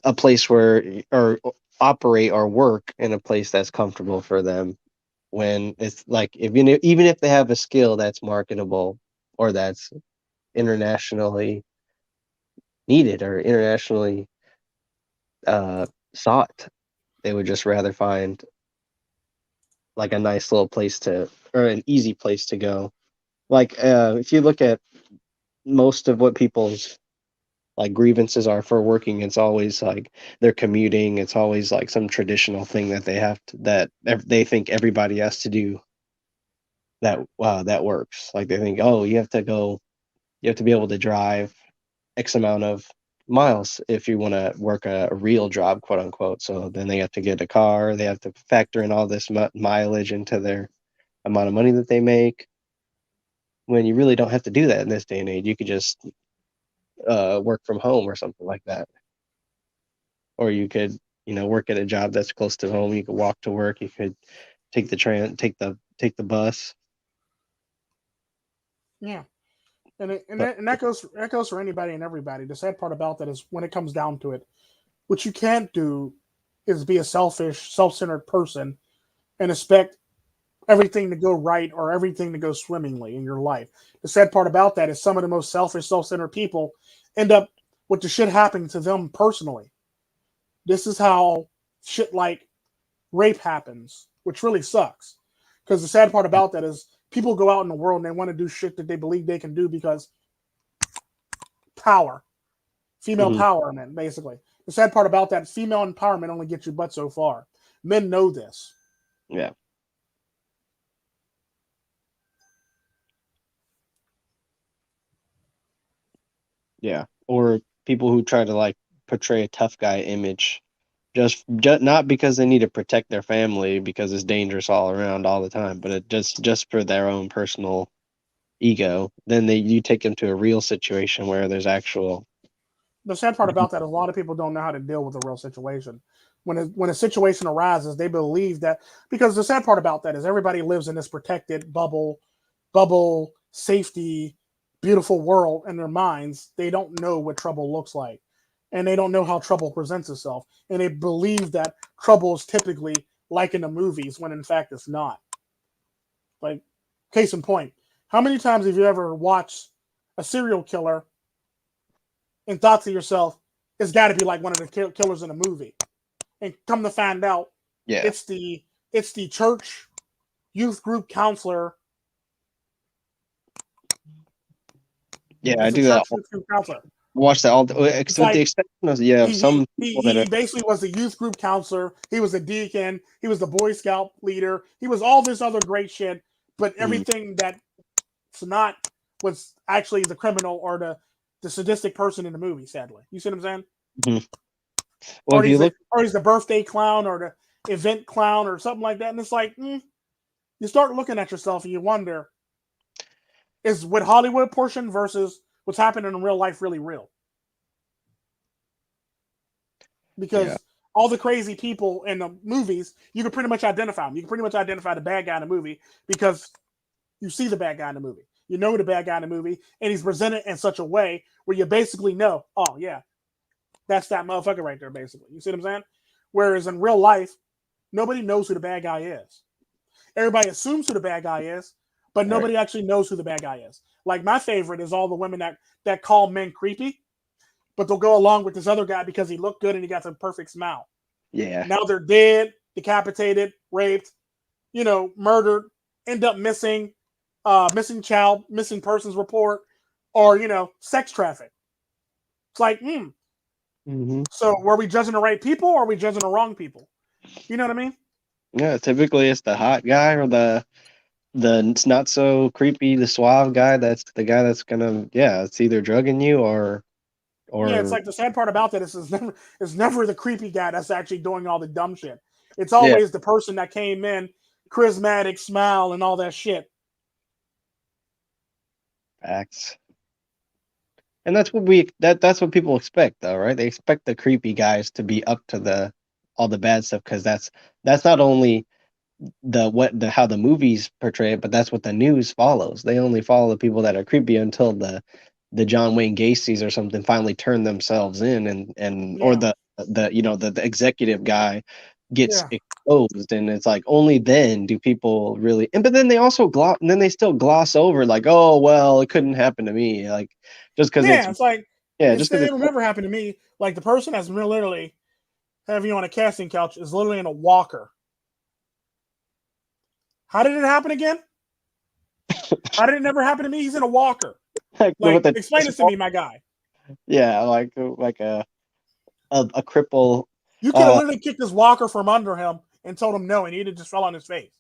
a place where or operate or work in a place that's comfortable for them. When it's like even if they have a skill that's marketable or that's internationally needed or internationally uh, sought, they would just rather find like a nice little place to or an easy place to go. Like if you look at most of what people's like grievances are for working. It's always like they're commuting. It's always like some traditional thing that they have to, they think everybody has to do that works. Like they think, oh, you have to be able to drive X amount of miles if you want to work a real job, quote unquote. So then they have to get a car. They have to factor in all this mileage into their amount of money that they make. When you really don't have to do that in this day and age, you could just work from home or something like that, or you could work at a job that's close to home. You could walk to work. You could take the train, take the bus. Yeah. And But that goes for anybody and everybody. The sad part about that is when it comes down to it, what you can't do is be a selfish, self-centered person and expect everything to go right or everything to go swimmingly in your life. The sad part about that is some of the most selfish, self-centered people end up with the shit happening to them personally. This is how shit like rape happens, which really sucks. Because the sad part about that is people go out in the world and they want to do shit that they believe they can do because power, female mhm, empowerment, basically. The sad part about that, female empowerment only gets you but so far. Men know this. yeah, yeah, or people who try to like portray a tough guy image just not because they need to protect their family because it's dangerous all around all the time, but it just for their own personal ego. Then you take them to a real situation where there's actual. The sad part about that is a lot of people don't know how to deal with a real situation. When a situation arises, they believe that because the sad part about that is everybody lives in this protected bubble safety, beautiful world in their minds. They don't know what trouble looks like, and they don't know how trouble presents itself, and they believe that trouble is typically like in the movies when in fact it's not. Like case in point, how many times have you ever watched a serial killer and thought to yourself, it's got to be like one of the killers in a movie, and come to find out, Yeah, it's the church youth group counselor. yeah, I It's a do that. church youth group counselor. Watch that all It's with the like exception of, yeah, of some people that he are. basically was the youth group counselor. He was a deacon. He was the Boy Scout leader. He was all this other great shit. But Mhm, everything that's not was actually the criminal or the sadistic person in the movie. Sadly, you see what I'm saying? mhm. Well, if you look, Or he's the birthday clown or the event clown or something like that. And it's like you start looking at yourself and you wonder, is what Hollywood portion versus what's happening in real life really real? yeah, Because all the crazy people in the movies, you can pretty much identify them. You can pretty much identify the bad guy in the movie because you see the bad guy in the movie. You know the bad guy in the movie, and he's presented in such a way where you basically know, oh yeah, that's that motherfucker right there. Basically, you see what I'm saying? Whereas in real life, nobody knows who the bad guy is. Everybody assumes who the bad guy is, but all right, nobody actually knows who the bad guy is. Like my favorite is all the women that call men creepy, but they'll go along with this other guy because he looked good and he got a perfect smile. yeah, Now they're dead, decapitated, raped, murdered, end up missing, missing child, missing persons report, or sex traffic. It's like, hmm, so were we judging the right people or are we judging the wrong people? You know what I mean? yeah. Typically, it's the hot guy or the it's not so creepy, the suave guy. That's the guy that's gonna, yeah. It's either drugging you Yeah, it's or like the sad part about that is it's never the creepy guy that's actually doing all the dumb shit. It's yeah, always the person that came in, charismatic, smile, and all that shit. facts. And that's what that's what people expect though, right? They expect the creepy guys to be up to the all the bad stuff because that's not only the how the movies portray it, but that's what the news follows. They only follow the people that are creepy until the John Wayne Gacy's or something finally turn themselves in and or Yeah, the executive guy gets yeah, exposed, and it's like only then do people really. And but then they also gloss and then they still gloss over like, oh well, it couldn't happen to me, like just because it's, yeah. It's like yeah, just because it'll it's, never happen to me. Like the person that's literally having you on a casting couch is literally in a walker. How did it happen again? How did it never happen to me? He's in a walker. like with Like, the explain this to me, my guy. Yeah, like a cripple. You could have Uh, literally kicked his walker from under him and told him no, and he'd have just fell on his face.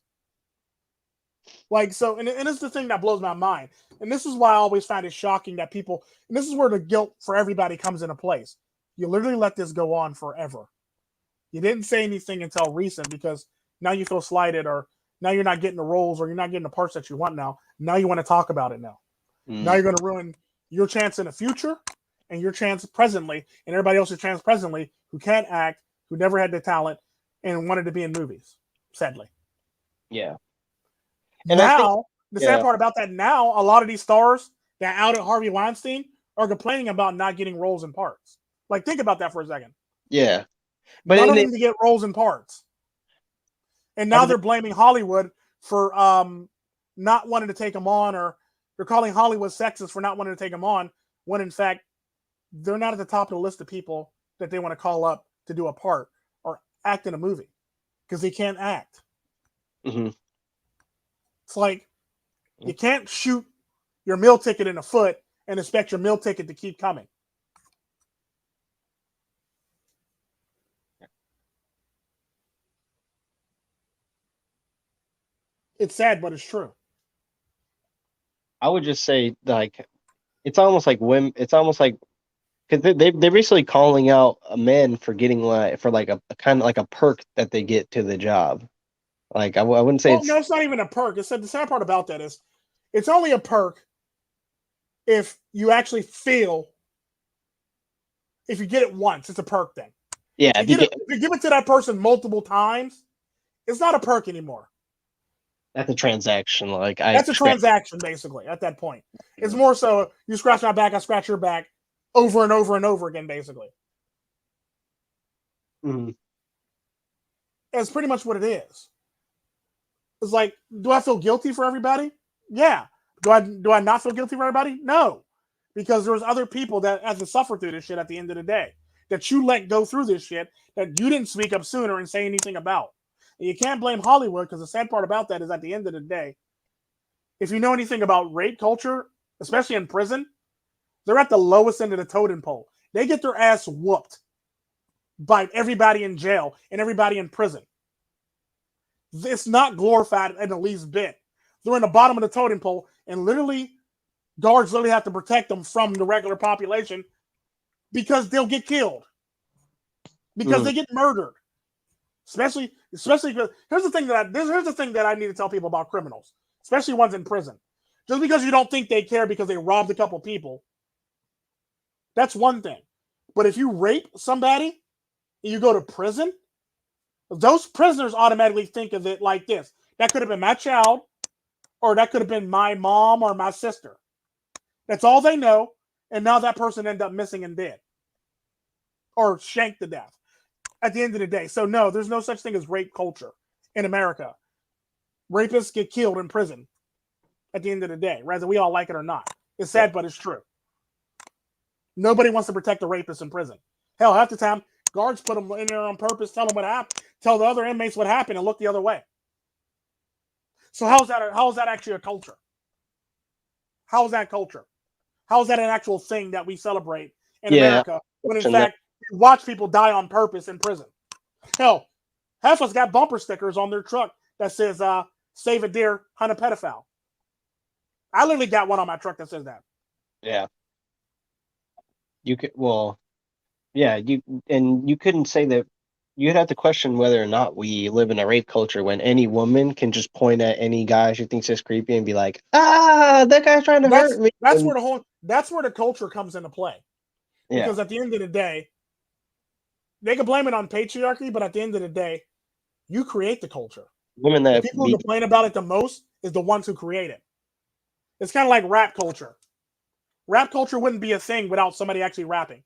Like so, and it's the thing that blows my mind. And this is why I always find it shocking that people. And this is where the guilt for everybody comes into place. You literally let this go on forever. You didn't say anything until recent because now you feel slighted, or now you're not getting the roles, or you're not getting the parts that you want now. Now you want to talk about it now. Now mm, you're going to ruin your chance in the future and your chance presently, and everybody else's chance presently who can't act, who never had the talent, and wanted to be in movies. Sadly, yeah, and I think now the sad yeah, part about that, now a lot of these stars that outed Harvey Weinstein are complaining about not getting roles and parts. Like, think about that for a second. yeah, but None in of it, them to get roles and parts, and I now think, they're blaming Hollywood for not wanting to take them on, or they're calling Hollywood sexist for not wanting to take them on, when in fact they're not at the top of the list of people that they want to call up to do a part or act in a movie because they can't act. mhm. It's like you can't shoot your meal ticket in the foot and expect your meal ticket to keep coming. It's sad, but it's true. I would just say like it's almost like women. It's almost like because they're recently calling out men for getting like for like a kind of like a perk that they get to the job. Like I wouldn't say Well, it's no, it's not even a perk. It's the sad part about that is it's only a perk if you actually feel, if you get it once, it's a perk then. yeah. If you If you get it, get if you give it to that person multiple times, it's not a perk anymore. that's a transaction. Like I That's a scratch. transaction, basically, at that point. It's more so you scratch my back, I scratch your back over and over and over again, basically. Mhm. That's pretty much what it is. It's like, do I feel guilty for everybody? Yeah. Do I not feel guilty for everybody? No. Because there was other people that had to suffer through this shit at the end of the day. That you let go through this shit that you didn't speak up sooner and say anything about. And you can't blame Hollywood, because the sad part about that is at the end of the day, if you know anything about rape culture, especially in prison, they're at the lowest end of the totem pole. They get their ass whooped by everybody in jail and everybody in prison. It's not glorified in the least bit. They're in the bottom of the totem pole, and literally, guards literally have to protect them from the regular population because they'll get killed, because Mhm. they get murdered. Especially because here's the thing that I need to tell people about criminals, especially ones in prison. Just because you don't think they care because they robbed a couple people, that's one thing. But if you rape somebody and you go to prison, those prisoners automatically think of it like this: that could have been my child, or that could have been my mom or my sister. That's all they know, and now that person ended up missing and dead, or shanked to death at the end of the day. So no, there's no such thing as rape culture in America. Rapists get killed in prison at the end of the day, whether we all like it or not. It's Yeah. sad, but it's true. Nobody wants to protect a rapist in prison. Hell, half the time, guards put them in there on purpose, tell them what happened, tell the other inmates what happened, and look the other way. So how is that actually a culture? How is that culture? How is that an actual thing that we celebrate in Yeah. America when in Question that. fact you watch people die on purpose in prison? Hell, half of us got bumper stickers on their truck that says "Save a deer, hunt a pedophile." I literally got one on my truck that says that. Yeah. You could well. Yeah. You couldn't say that. You'd have to question whether or not we live in a rape culture when any woman can just point at any guy she thinks is creepy and be like, "Ah, that guy's trying to hurt me." And That's where the culture comes into play. yeah, Because at the end of the day, they can blame it on patriarchy, but at the end of the day, you create the culture. women The that people who be complain about it the most is the ones who create it. It's kind of like rap culture. Rap culture wouldn't be a thing without somebody actually rapping.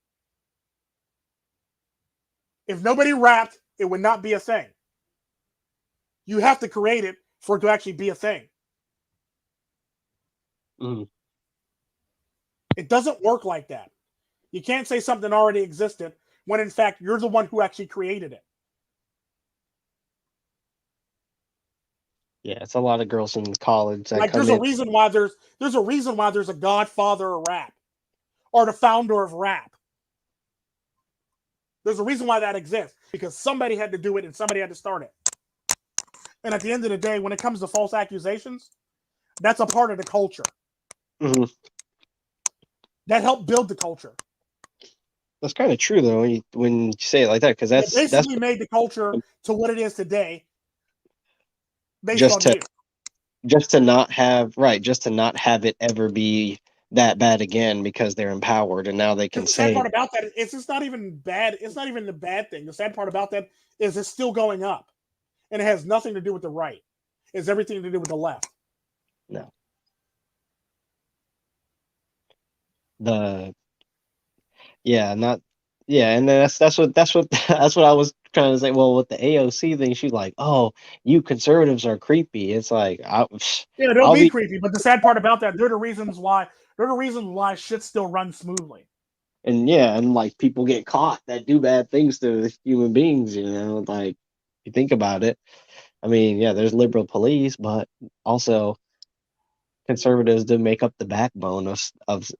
If nobody rapped, it would not be a thing. You have to create it for it to actually be a thing. mm, It doesn't work like that. You can't say something already existed when in fact you're the one who actually created it. yeah, it's a lot of girls in college that Like come in. there's a reason why there's a Godfather rap, or the founder of rap. There's a reason why that exists, because somebody had to do it and somebody had to start it. And at the end of the day, when it comes to false accusations, that's a part of the culture. Mhm. That helped build the culture. That's kind of true though when you say it like that, because It that's basically made the culture to what it is today based just on to you. just to not have it ever be that bad again because they're empowered and now they can Because the sad say, part about that is it's not even bad. It's not even the bad thing. The sad part about that is it's still going up. And it has nothing to do with the right. It's everything to do with the left. no, the yeah, not yeah, and then that's what that's what I was trying to say. Well, with the AOC thing, she's like, "Oh, you conservatives are creepy." It's like Yeah, they'll I'll be be creepy, but the sad part about that, they're the reasons why shit still runs smoothly. and yeah, and like people get caught that do bad things to human beings, like you think about it. I mean, yeah, there's liberal police, but also conservatives to make up the backbone of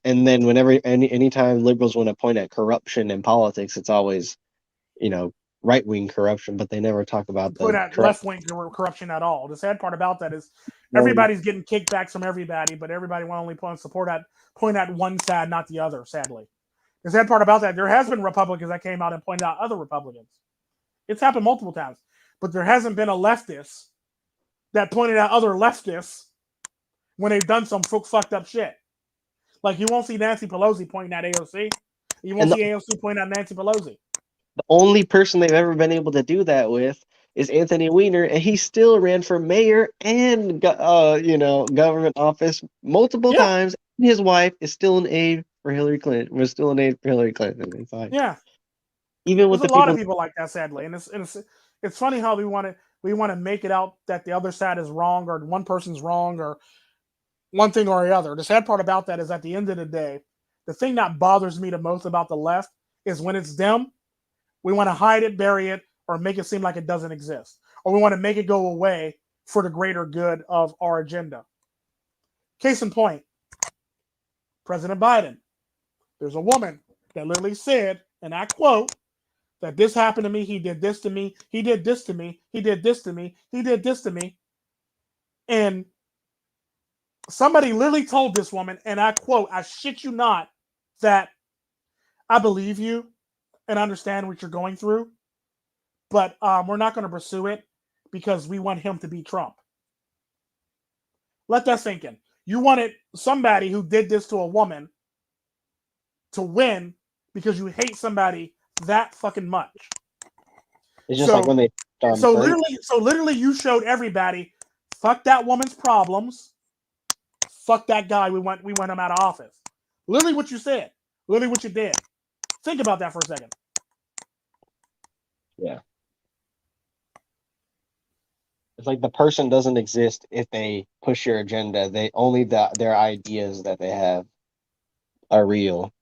and then whenever anytime liberals want to point at corruption in politics, it's always, you know, right wing corruption, but they never talk about Put the at corrupt left wing corruption at all. The sad part about that is one. everybody's getting kickbacks from everybody, but everybody want only point at one side, not the other. Sadly, the sad part about that, there has been Republicans that came out and pointed out other Republicans. It's happened multiple times, but there hasn't been a leftist that pointed out other leftists when they've done some fucked up shit. Like you won't see Nancy Pelosi pointing at AOC. You won't And see AOC pointing at Nancy Pelosi. the only person they've ever been able to do that with is Anthony Weiner, and he still ran for mayor and government office multiple Yeah, times. His wife is still an aide for Hillary Clinton. Was still an aide for Hillary Clinton. It's like yeah. even with There's a the lot of people, people like that, sadly, and it's funny how we want to make it out that the other side is wrong or one person's wrong or one thing or the other. The sad part about that is at the end of the day, the thing that bothers me the most about the left is when it's them, we want to hide it, bury it, or make it seem like it doesn't exist, or we want to make it go away for the greater good of our agenda. Case in point, President Biden. There's a woman that literally said, and I quote, that this happened to me, he did this to me, he did this to me, he did this to me, he did this to me. And somebody literally told this woman, and I quote, I shit you not, that I believe you and understand what you're going through, but we're not going to pursue it because we want him to be Trump. Let that sink in. You wanted somebody who did this to a woman to win because you hate somebody that fucking much. it's just like So when they so Bernie. literally you showed everybody, fuck that woman's problems, fuck that guy, we want him out of office. Literally what you said. Literally what you did. Think about that for a second. Yeah, it's like the person doesn't exist if they push your agenda. They only their ideas that they have are real.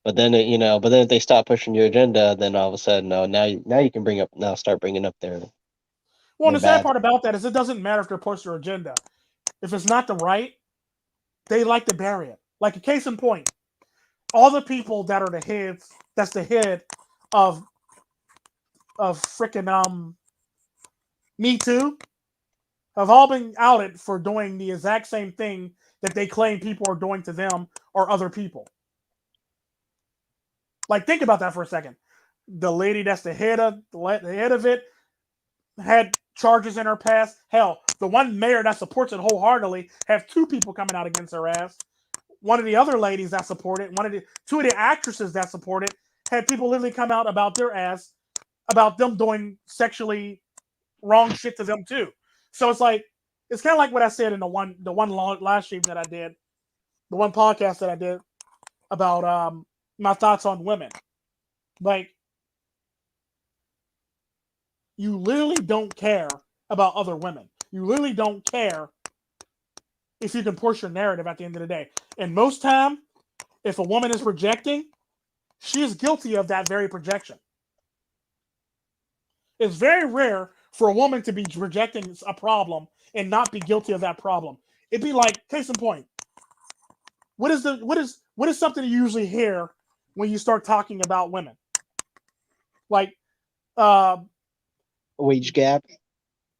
But then but then if they stop pushing your agenda, then all of a sudden, no, now you can start bringing up Well, and their the sad bad. part about that is it doesn't matter if they're pushing their agenda. If it's not the right, they like to bury it. Like a case in point, all the people that are the heads, that's the head of freaking Me Too, have all been outed for doing the exact same thing that they claim people are doing to them or other people. Like, think about that for a second. The lady that's the head of it had charges in her past. Hell, the one mayor that supports it wholeheartedly have two people coming out against her ass. One of the other ladies that support it, two of the actresses that support it, had people literally come out about their ass, about them doing sexually wrong shit to them too. So it's kind of like what I said in the one last stream that I did, the one podcast that I did about my thoughts on women. Like, you literally don't care about other women. You literally don't care if you can push your narrative at the end of the day. And most time, if a woman is projecting, she is guilty of that very projection. It's very rare for a woman to be projecting a problem and not be guilty of that problem. It'd be like, case in point, what is something you usually hear when you start talking about women? Like, uh, Wage gap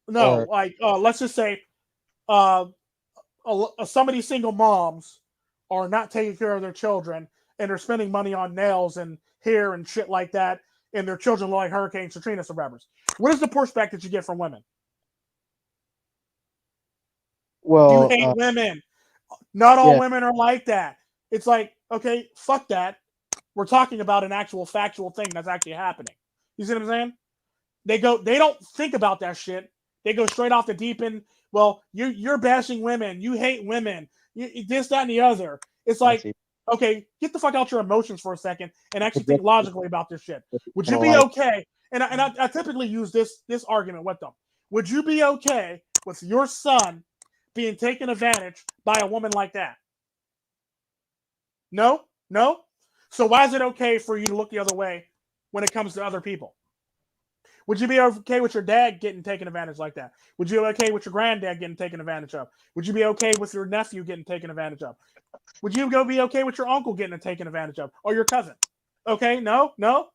no, or like let's just say uh, some of these single moms are not taking care of their children and they're spending money on nails and hair and shit like that, and their children look like Hurricane Katrina survivors. What is the pushback that you get from women? You well, hate women. Not all yeah, women are like that. It's like, okay, fuck that. We're talking about an actual factual thing that's actually happening. You see what I'm saying? They don't think about that shit. They go straight off the deep end. Well, you're bashing women. You hate women. This, that, and the other. It's I like, see. okay, get the fuck out your emotions for a second and actually think Kind logically about this shit. Would you of be like, okay? And I typically use this argument with them. Would you be okay with your son being taken advantage by a woman like that? No, no. So why is it okay for you to look the other way when it comes to other people? Would you be okay with your dad getting taken advantage like that? Would you be okay with your granddad getting taken advantage of? Would you be okay with your nephew getting taken advantage of? Would you go be okay with your uncle getting taken advantage of or your cousin? Okay, no, no.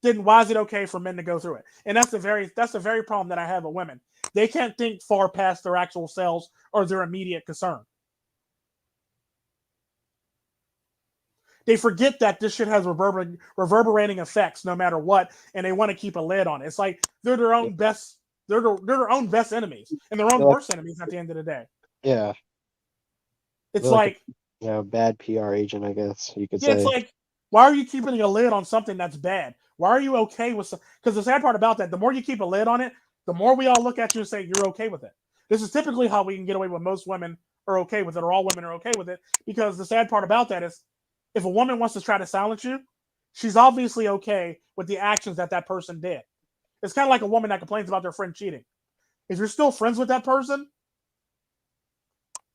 Then why is it okay for men to go through it? And that's the very problem that I have with women. They can't think far past their actual selves or their immediate concern. They forget that this shit has reverberating effects no matter what, and they want to keep a lid on it. It's like they're their yeah, own best. They're their own best enemies and their own they're like, worst enemies at the end of the day. yeah, It's they're like a like, bad PR agent, I guess you could yeah, it's say. like, why are you keeping a lid on something that's bad? Why are you okay with? Because the sad part about that, the more you keep a lid on it, the more we all look at you and say you're okay with it. This is typically how we can get away with most women are okay with it, or all women are okay with it. Because the sad part about that is, if a woman wants to try to silence you, she's obviously okay with the actions that that person did. It's kind of like a woman that complains about their friend cheating. If you're still friends with that person,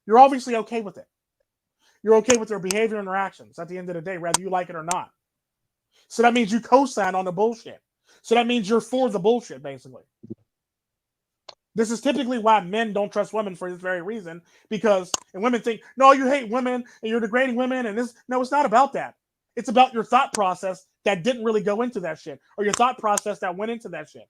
you're obviously okay with it. You're okay with their behavior and their actions at the end of the day, whether you like it or not. So that means you co-sign on the bullshit. So that means you're for the bullshit, basically. This is typically why men don't trust women for this very reason, because and women think, no, you hate women and you're degrading women, and this no, it's not about that. It's about your thought process that didn't really go into that shit, or your thought process that went into that shit.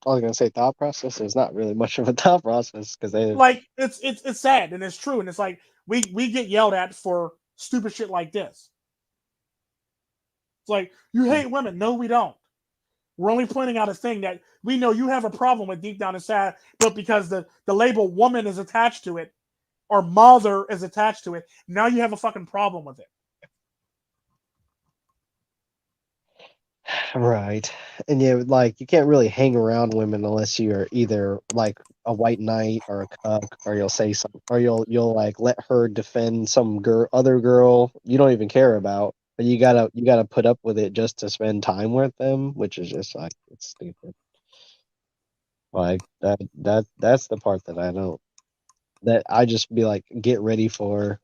I was gonna say thought process is not really much of a thought process because they, Like it's sad and it's true, and it's like we get yelled at for stupid shit like this. It's like you hate women. No, we don't. We're only pointing out a thing that we know you have a problem with deep down inside, but because the label woman is attached to it or mother is attached to it, now you have a fucking problem with it. right, and yeah, like you can't really hang around women unless you're either like a white knight or a cuck, or you'll say some, or you'll like let her defend some other girl you don't even care about, but you gotta put up with it just to spend time with them, which is just like it's stupid. Like that's the part that I don't, that I just be like get ready for,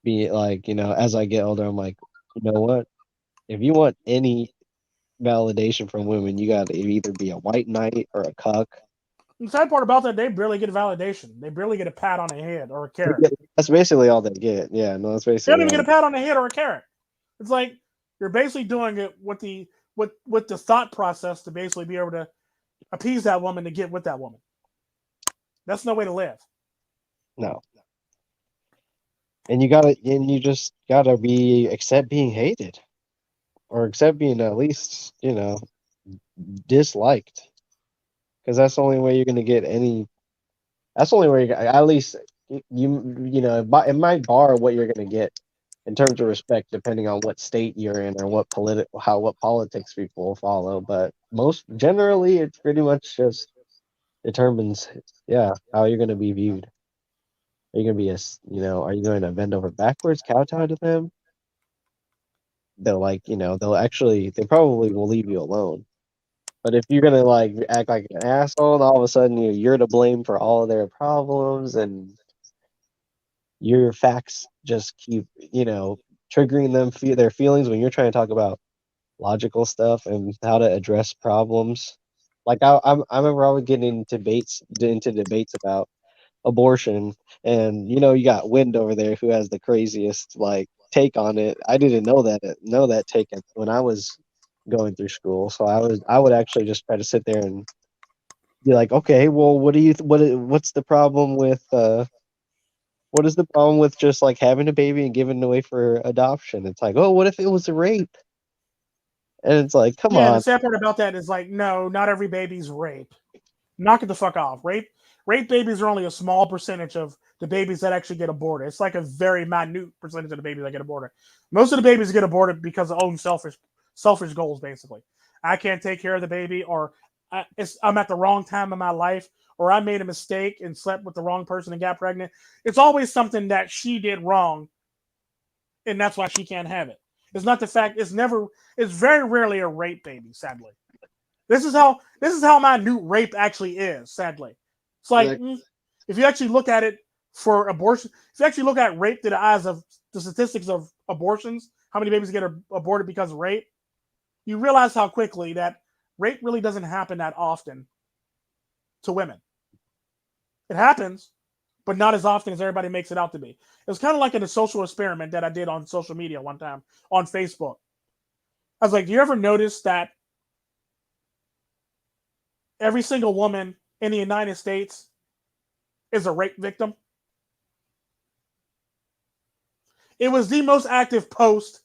be like, as I get older, I'm like, you know what? If you want any validation from women, you got to either be a white knight or a cuck. The sad part about that, they barely get validation. They barely get a pat on the head or a carrot. That's basically all they get. Yeah, no, that's They don't basically even all get a they. pat on the head or a carrot. It's like you're basically doing it with the thought process to basically be able to appease that woman to get with that woman. That's no way to live. No, and you just gotta be accept being hated, or accept being at least disliked, because that's the only way you're gonna get any. That's the only way at least it might bar what you're gonna get in terms of respect, depending on what state you're in or what politics people will follow. But most generally, it's pretty much just determines, yeah, how you're going to be viewed. Are you going to be are you going to bend over backwards, kowtow to them? They'll they probably will leave you alone. But if you're gonna like act like an asshole, and all of a sudden you're to blame for all of their problems, and your facts just keep triggering their feelings when you're trying to talk about logical stuff and how to address problems. Like I remember I would get into debates about abortion, and you got Wind over there who has the craziest like take on it. I didn't know that take when I was going through school, so I would actually just try to sit there and be like, okay, well, what's the problem with what is the problem with just like having a baby and giving it away for adoption? It's like, oh, what if it was a rape? And it's like, come Yeah, and the on. sad part about that is like, no, not every baby's rape. Knock it the fuck off. Rape babies are only a small percentage of the babies that actually get aborted. It's like a very minute percentage of the babies that get aborted. Most of the babies get aborted because of own selfish goals, basically. I can't take care of the baby, or I'm at the wrong time in my life, or I made a mistake and slept with the wrong person and got pregnant. It's always something that she did wrong, and that's why she can't have it. It's not the fact. It's very rarely a rape baby, sadly. This is how minute rape actually is. Sadly, it's like Like, if you actually look at it for abortion, if you actually look at rape through the eyes of the statistics of abortions, how many babies get aborted because of rape, you realize how quickly that rape really doesn't happen that often to women. It happens, but not as often as everybody makes it out to be. It was kind of like in a social experiment that I did on social media one time on Facebook. I was like, do you ever notice that every single woman in the United States is a rape victim? It was the most active post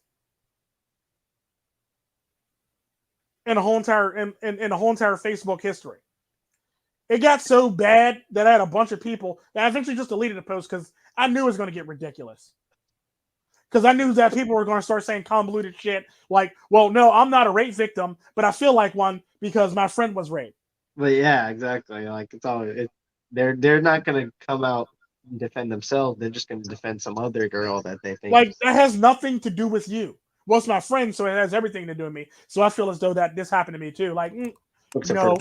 in the whole entire Facebook history. It got so bad that I had a bunch of people that I eventually just deleted the post because I knew it was going to get ridiculous. Because I knew that people were going to start saying convoluted shit like, well, no, I'm not a rape victim, but I feel like one because my friend was raped. but yeah, exactly. Like it's all they're not gonna come out and defend themselves. They're just gonna defend some other girl that they think Like, is that has nothing to do with you. Well, it's my friend, so it has everything to do with me. So I feel as though that this happened to me too. Like, looks for no,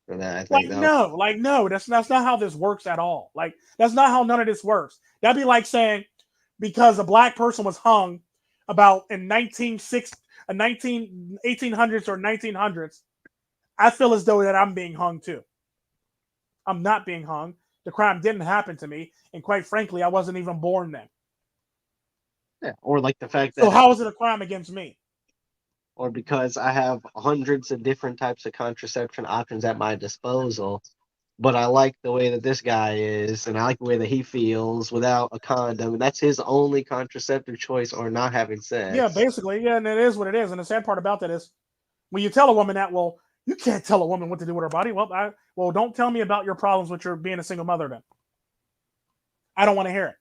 that. I like think though. no, like no, that's not how this works at all. Like that's not how none of this works. That'd be like saying because a black person was hung about in 1800s or 1900s, I feel as though that I'm being hung too. I'm not being hung. The crime didn't happen to me, and quite frankly, I wasn't even born then. Yeah, or like the fact So that, how is it a crime against me? or because I have hundreds of different types of contraception options at my disposal, but I like the way that this guy is, and I like the way that he feels without a condom, and that's his only contraceptive choice, or not having Yeah, sex. basically, yeah, and it is what it is. And the sad part about that is when you tell a woman that, well, you can't tell a woman what to do with her body. Well, don't tell me about your problems with your being a single mother. Then I don't want to hear it.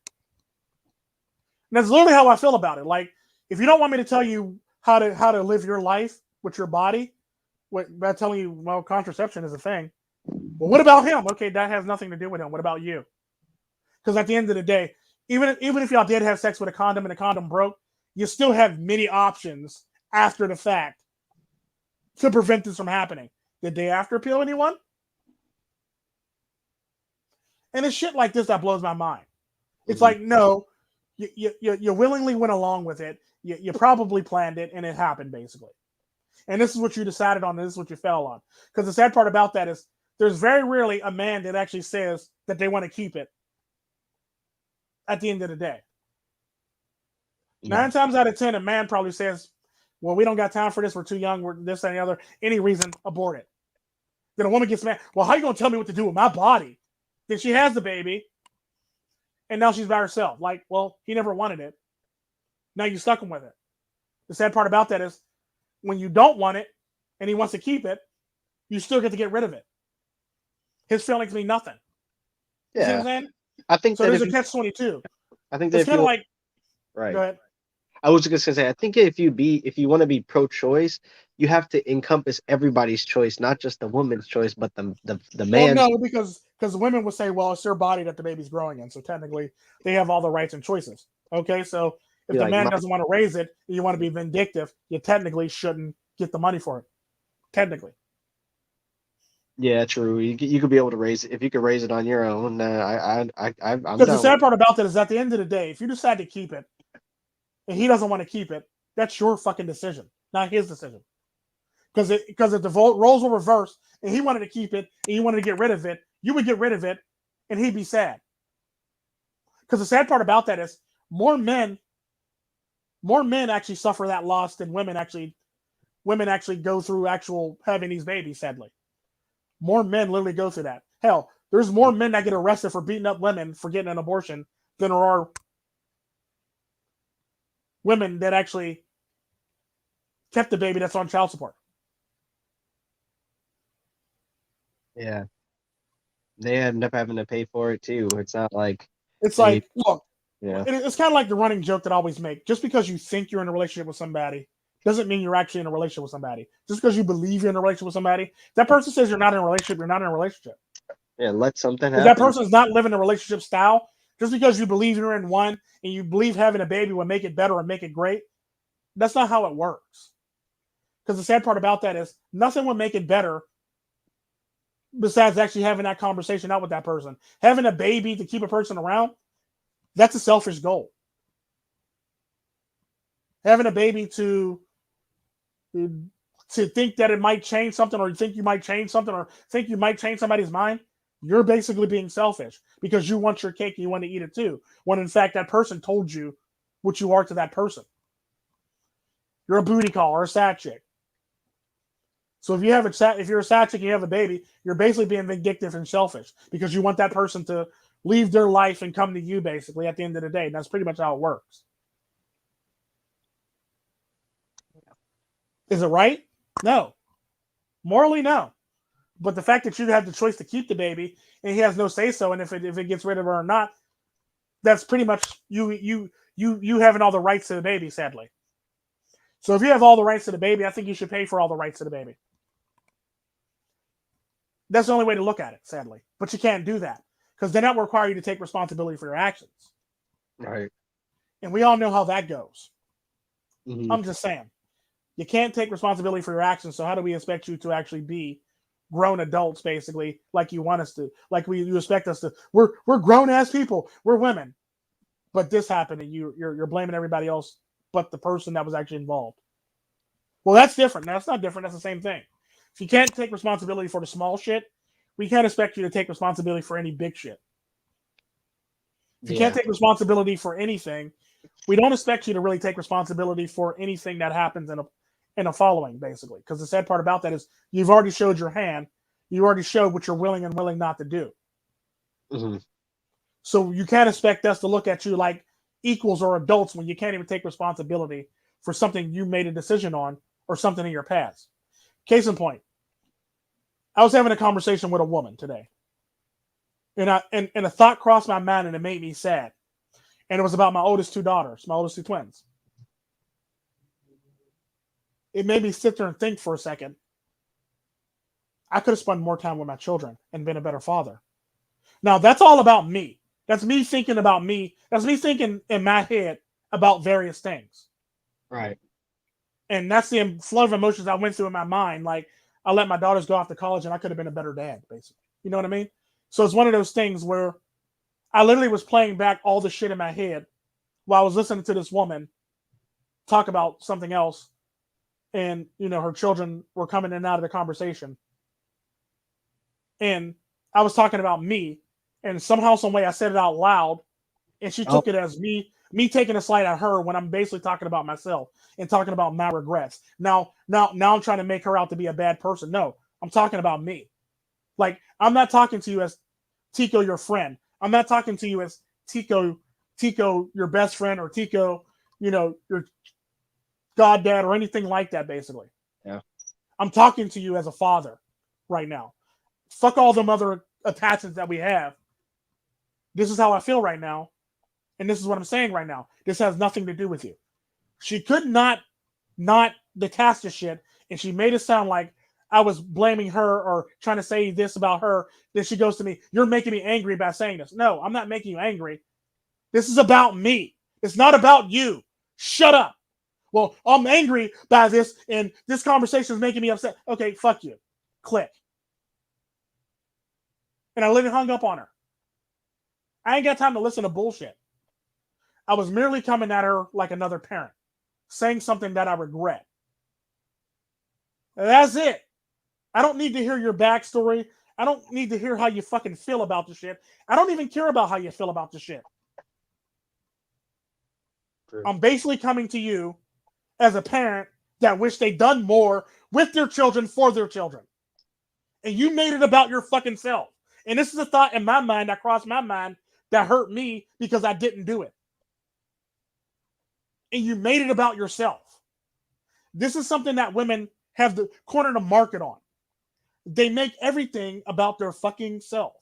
And that's literally how I feel about it. Like, if you don't want me to tell you how to live your life with your body, by telling you, well, contraception is a thing. Well, what about him? Okay, that has nothing to do with him. What about you? Because at the end of the day, even if y'all did have sex with a condom and the condom broke, you still have many options after the fact to prevent this from happening. Did they after pill anyone? And it's shit like this that blows my mind. It's Mhm. like, no, you willingly went along with it. You probably planned it, and it happened basically. And this is what you decided on. And this is what you fell on. Because the sad part about that is there's very rarely a man that actually says that they want to keep it at the end of the day. Yeah, 9 times out of 10, a man probably says, well, we don't got time for this. We're too young. We're this and the other. Any reason, abort it. Then a woman gets mad. Well, how you going to tell me what to do with my body? Then she has the baby, and now she's by herself. Like, well, he never wanted it. Now you stuck him with it. The sad part about that is when you don't want it and he wants to keep it, you still get to get rid of it. His feelings mean nothing. You see what I'm yeah. saying? I think So that there's if a you, catch 22. I think that It's if kind of you, like, go right. ahead. I was just gonna say, I think if you want to be pro-choice, you have to encompass everybody's choice, not just the woman's choice, but the Well, man's. no, because women would say, well, it's their body that the baby's growing in, so technically they have all the rights and choices. Okay, so if Be the like, man doesn't want to raise it, and you want to be vindictive, you technically shouldn't get the money for it. Technically, yeah, true. You could be able to raise it if you could raise it on your own. I'm because the down with. sad part about that is at the end of the day, if you decide to keep it and he doesn't want to keep it, that's your fucking decision, not his decision. Because if the roles were reversed and he wanted to keep it and you wanted to get rid of it, you would get rid of it, and he'd be sad. Because the sad part about that is more men, more men actually suffer that loss than women actually go through actual having these babies. Sadly, more men literally go through that. Hell, there's more men that get arrested for beating up women for getting an abortion than there are women that actually kept the baby that's on child support. Yeah, they end up having to pay for it too. It's not like It's they, like, look, yeah, it's kind of like the running joke that I always make. Just because you think you're in a relationship with somebody doesn't mean you're actually in a relationship with somebody. Just because you believe you're in a relationship with somebody, that person says you're not in a relationship, you're not in a relationship. yeah. Let something If that happen. person is not living a relationship style, just because you believe you're in one and you believe having a baby will make it better and make it great, that's not how it works. Because the sad part about that is nothing will make it better besides actually having that conversation out with that person. Having a baby to keep a person around, that's a selfish goal. Having a baby to think that it might change something, or you think you might change something, or think you might change somebody's mind, you're basically being selfish because you want your cake and you want to eat it too. When in fact that person told you what you are to that person. You're a booty call or a sad chick. So if you're a sad chick and you have a baby, you're basically being vindictive and selfish because you want that person to leave their life and come to you basically at the end of the day. And that's pretty much how it works. Is it right? No. Morally, no. But the fact that you have the choice to keep the baby and he has no say so, and if it gets rid of her or not, that's pretty much you having all the rights to the baby. Sadly, so if you have all the rights to the baby, I think you should pay for all the rights to the baby. That's the only way to look at it. Sadly, but you can't do that because then that will require you to take responsibility for your actions, Right. and we all know how that goes. Hmm. I'm just saying, you can't take responsibility for your actions. So how do we expect you to actually be grown adults, basically, like you want us to, like you expect us to? We're grown ass people. We're women, but this happened, and you're blaming everybody else but the person that was actually involved. Well, that's different. That's not different. That's the same thing. If you can't take responsibility for the small shit, we can't expect you to take responsibility for any big shit. If you can't Yeah. take responsibility for anything, we don't expect you to really take responsibility for anything that happens in a following, basically. Because the sad part about that is you've already showed your hand. You already showed what you're willing and willing not to do. Hmm. So you can't expect us to look at you like equals or adults when you can't even take responsibility for something you made a decision on or something in your past. Case in point, I was having a conversation with a woman today, and a thought crossed my mind and it made me sad. And it was about my oldest two daughters, my oldest two twins. It made me sit there and think for a second. I could have spent more time with my children and been a better father. Now that's all about me. That's me thinking about me. That's me thinking in my head about various things. Right. And that's the flood of emotions I went through in my mind. Like I let my daughters go off to college, and I could have been a better dad, basically. You know what I mean? So it's one of those things where I literally was playing back all the shit in my head while I was listening to this woman talk about something else, and her children were coming in and out of the conversation, and I was talking about me, and somehow, some way, I said it out loud, and she Oh, took it as me taking a slight at her when I'm basically talking about myself and talking about my regrets. Now I'm trying to make her out to be a bad person. No, I'm talking about me. Like I'm not talking to you as Tico, your friend. I'm not talking to you as Tico, your best friend, or Tico, your goddad, or anything like that. Basically, yeah. I'm talking to you as a father right now. Fuck all them other attachments that we have. This is how I feel right now, and this is what I'm saying right now. This has nothing to do with you. She could not detach the shit, and she made it sound like I was blaming her or trying to say this about her. Then she goes to me, "You're making me angry by saying this." No, I'm not making you angry. This is about me. It's not about you. Shut up. Well, I'm angry by this, and this conversation is making me upset. Okay, fuck you. Click. And I literally hung up on her. I ain't got time to listen to bullshit. I was merely coming at her like another parent, saying something that I regret. That's it. I don't need to hear your backstory. I don't need to hear how you fucking feel about the shit. I don't even care about how you feel about the shit. I'm basically coming to you as a parent that wish they'd done more with their children for their children. And you made it about your fucking self. And this is a thought in my mind that crossed my mind that hurt me because I didn't do it. And you made it about yourself. This is something that women have the corner the market on. They make everything about their fucking self.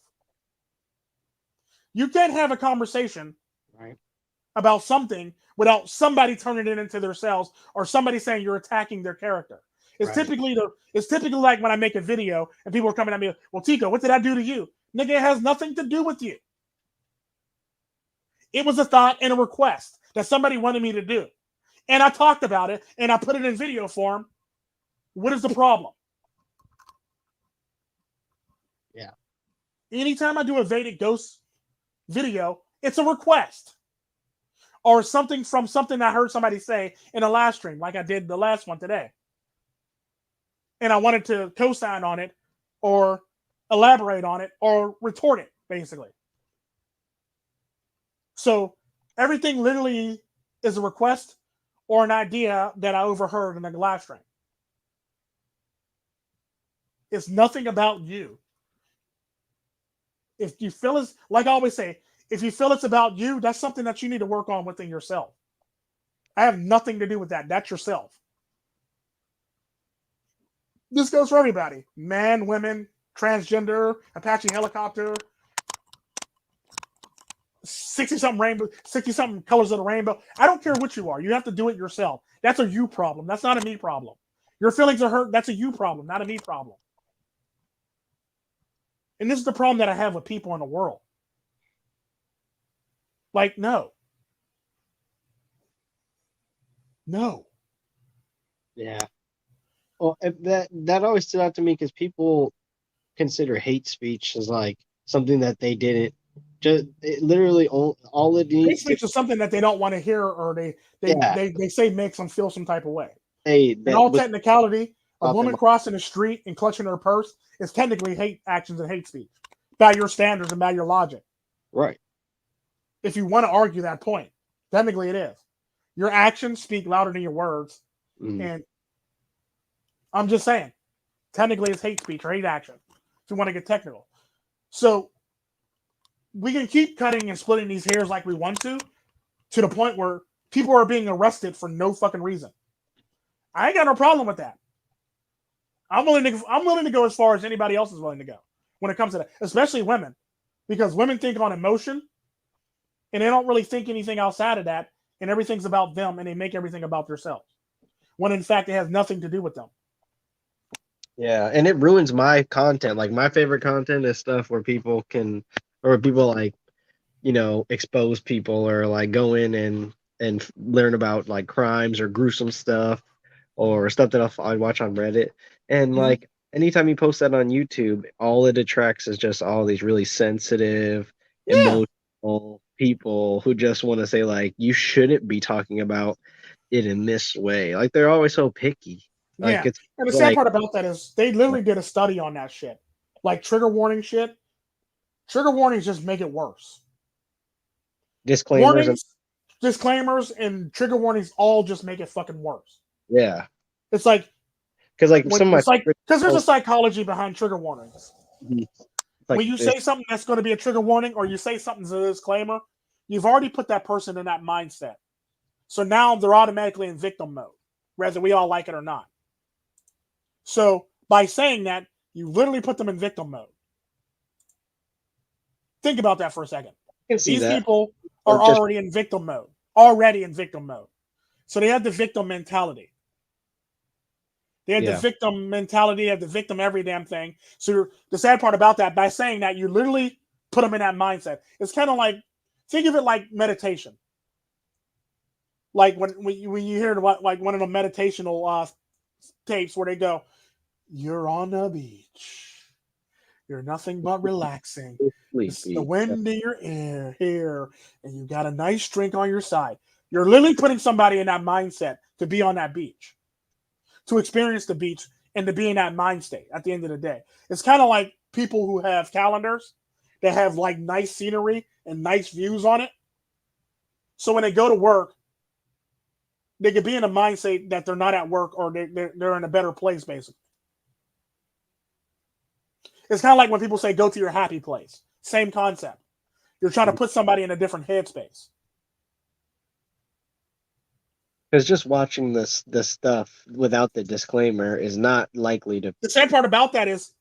You can't have a conversation Right. about something without somebody turning it into themselves or somebody saying you're attacking their character. Right. It's typically like when I make a video and people are coming at me, well, Tico, what did I do to you? Nigga, it has nothing to do with you. It was a thought and a request that somebody wanted me to do. And I talked about it and I put it in video form. What is the problem? Yeah. Anytime I do a Vedic Ghost video, it's a request. Or something from something I heard somebody say in a live stream, like I did the last one today. And I wanted to co-sign on it or elaborate on it or retort it, basically. So everything literally is a request or an idea that I overheard in a live stream. It's nothing about you. If you feel it's, like I always say, if you feel it's about you, that's something that you need to work on within yourself. I have nothing to do with that. That's yourself. This goes for everybody. Man, women, transgender, Apache helicopter, 60-something rainbow, 60-something colors of the rainbow. I don't care what you are. You have to do it yourself. That's a you problem. That's not a me problem. Your feelings are hurt. That's a you problem, not a me problem. And this is the problem that I have with people in the world. Like, no. No. Yeah. Well, that always stood out to me because people consider hate speech as like something that they didn't. Just literally all it Hate needs to. speech is something that they don't want to hear or Yeah. they say makes them feel some type of way. Hey, In that all was technicality, a about them. woman crossing the street and clutching her purse is technically hate actions and hate speech by your standards and by your logic. Right. If you want to argue that point, technically it is. Your actions speak louder than your words. Mm. And I'm just saying, technically it's hate speech or hate action if you want to get technical. So we can keep cutting and splitting these hairs like we want to the point where people are being arrested for no fucking reason. I ain't got no problem with that. I'm willing to go as far as anybody else is willing to go when it comes to that, especially women, because women think on emotion and they don't really think anything outside of that, and everything's about them, and they make everything about themselves when in fact it has nothing to do with them. Yeah, and it ruins my content. Like my favorite content is stuff where people can, or people like, expose people or like go in and learn about like crimes or gruesome stuff or stuff that I watch on Reddit. And Mm-hmm. like anytime you post that on YouTube, all it attracts is just all these really sensitive, Yeah, emotional people who just want to say like you shouldn't be talking about it in this way. Like they're always so picky. Like yeah. it's And the sad like part about that is they literally did a study on that shit, like trigger warning shit. Trigger warnings just make it worse. disclaimers and Warnings, disclaimers, and trigger warnings all just make it fucking worse. yeah. It's like Because like when some of my it's like favorite because there's a posts, psychology behind trigger warnings. like When you this, say something that's going to be a trigger warning or you say something's a disclaimer, you've already put that person in that mindset. So now they're automatically in victim mode, whether we all like it or not. So by saying that, you literally put them in victim mode. Think about that for a second. I can see These that, people or are just already in victim mode, already in victim mode. So they have the victim mentality. They had the yeah, victim mentality, they had the victim every damn thing. So the sad part about that, by saying that, you literally put them in that mindset. It's kind of like, think of it like meditation. Like when you hear like one of the meditational tapes where they go, "You're on the beach. You're nothing but relaxing. It's the sleepy. wind in your ear here, and you got a nice drink on your side." You're literally putting somebody in that mindset to be on that beach, to experience the beach, and to be in that mind state at the end of the day. It's kind of like people who have calendars that have like nice scenery and nice views on it. So when they go to work, They could be in a mindset that they're not at work or they're in a better place, basically. It's kind of like when people say go to your happy place. Same concept. You're trying to put somebody in a different headspace. Because just watching this stuff without the disclaimer is not likely to, The sad part about that is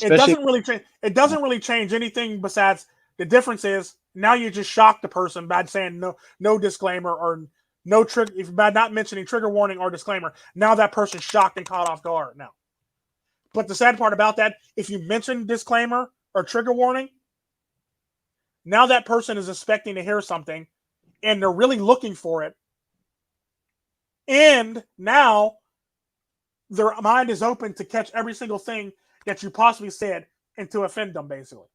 it especially. doesn't really change. It doesn't really change anything besides the difference is now you just shock the person by saying no disclaimer or no trigger by not mentioning trigger warning or disclaimer. Now that person's shocked and caught off guard now. But the sad part about that, if you mention disclaimer or trigger warning, now that person is expecting to hear something and they're really looking for it. And now their mind is open to catch every single thing that you possibly said and to offend them, basically.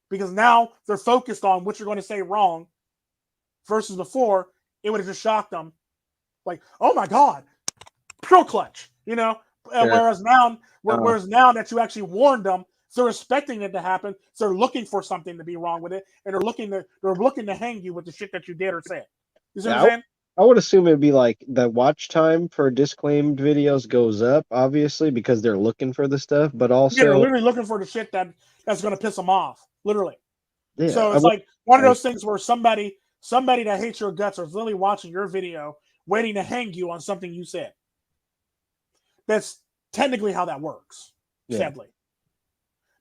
Because now they're focused on what you're going to say wrong versus before, it would have just shocked them. Like, oh my God, pro clutch, you know? Sure. Whereas now, Uh, whereas now that you actually warned them, they're expecting it to happen. So they're looking for something to be wrong with it, and they're looking to hang you with the shit that you did or said. You see what I'm yeah, saying? I would assume it'd be like the watch time for disclaimed videos goes up, obviously, because they're looking for the stuff, but Yeah, they're also, literally looking for the shit that's going to piss them off, literally. yeah, So I it's would like one of like, those things where somebody that hates your guts is literally watching your video, waiting to hang you on something you said. That's technically how that works. yeah, Sadly,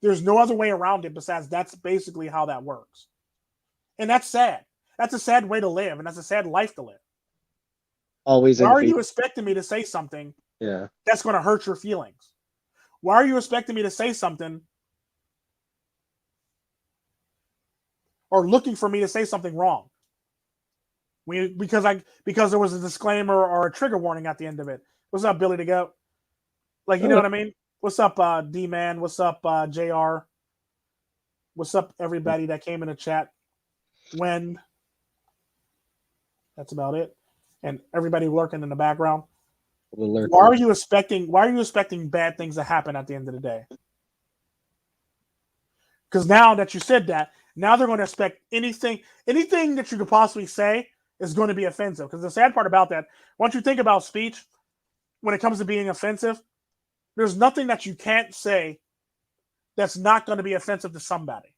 there's no other way around it besides that's basically how that works, and that's sad. That's a sad way to live, and that's a sad life to live. always Why in are fear. you expecting me to say something Yeah, that's going to hurt your feelings? Why are you expecting me to say something or looking for me to say something wrong? Because there was a disclaimer or a trigger warning at the end of it. What's up, Billy to go? Like, you know Uh, what I mean? What's up, D Man? What's up, JR? What's up, everybody that came in the chat? When that's about it, and everybody lurking in the background. we'll lurk Why in are the. you expecting? Why are you expecting bad things to happen at the end of the day? Because now that you said that, now they're going to expect anything that you could possibly say is going to be offensive. Because the sad part about that, once you think about speech, when it comes to being offensive, there's nothing that you can't say that's not going to be offensive to somebody.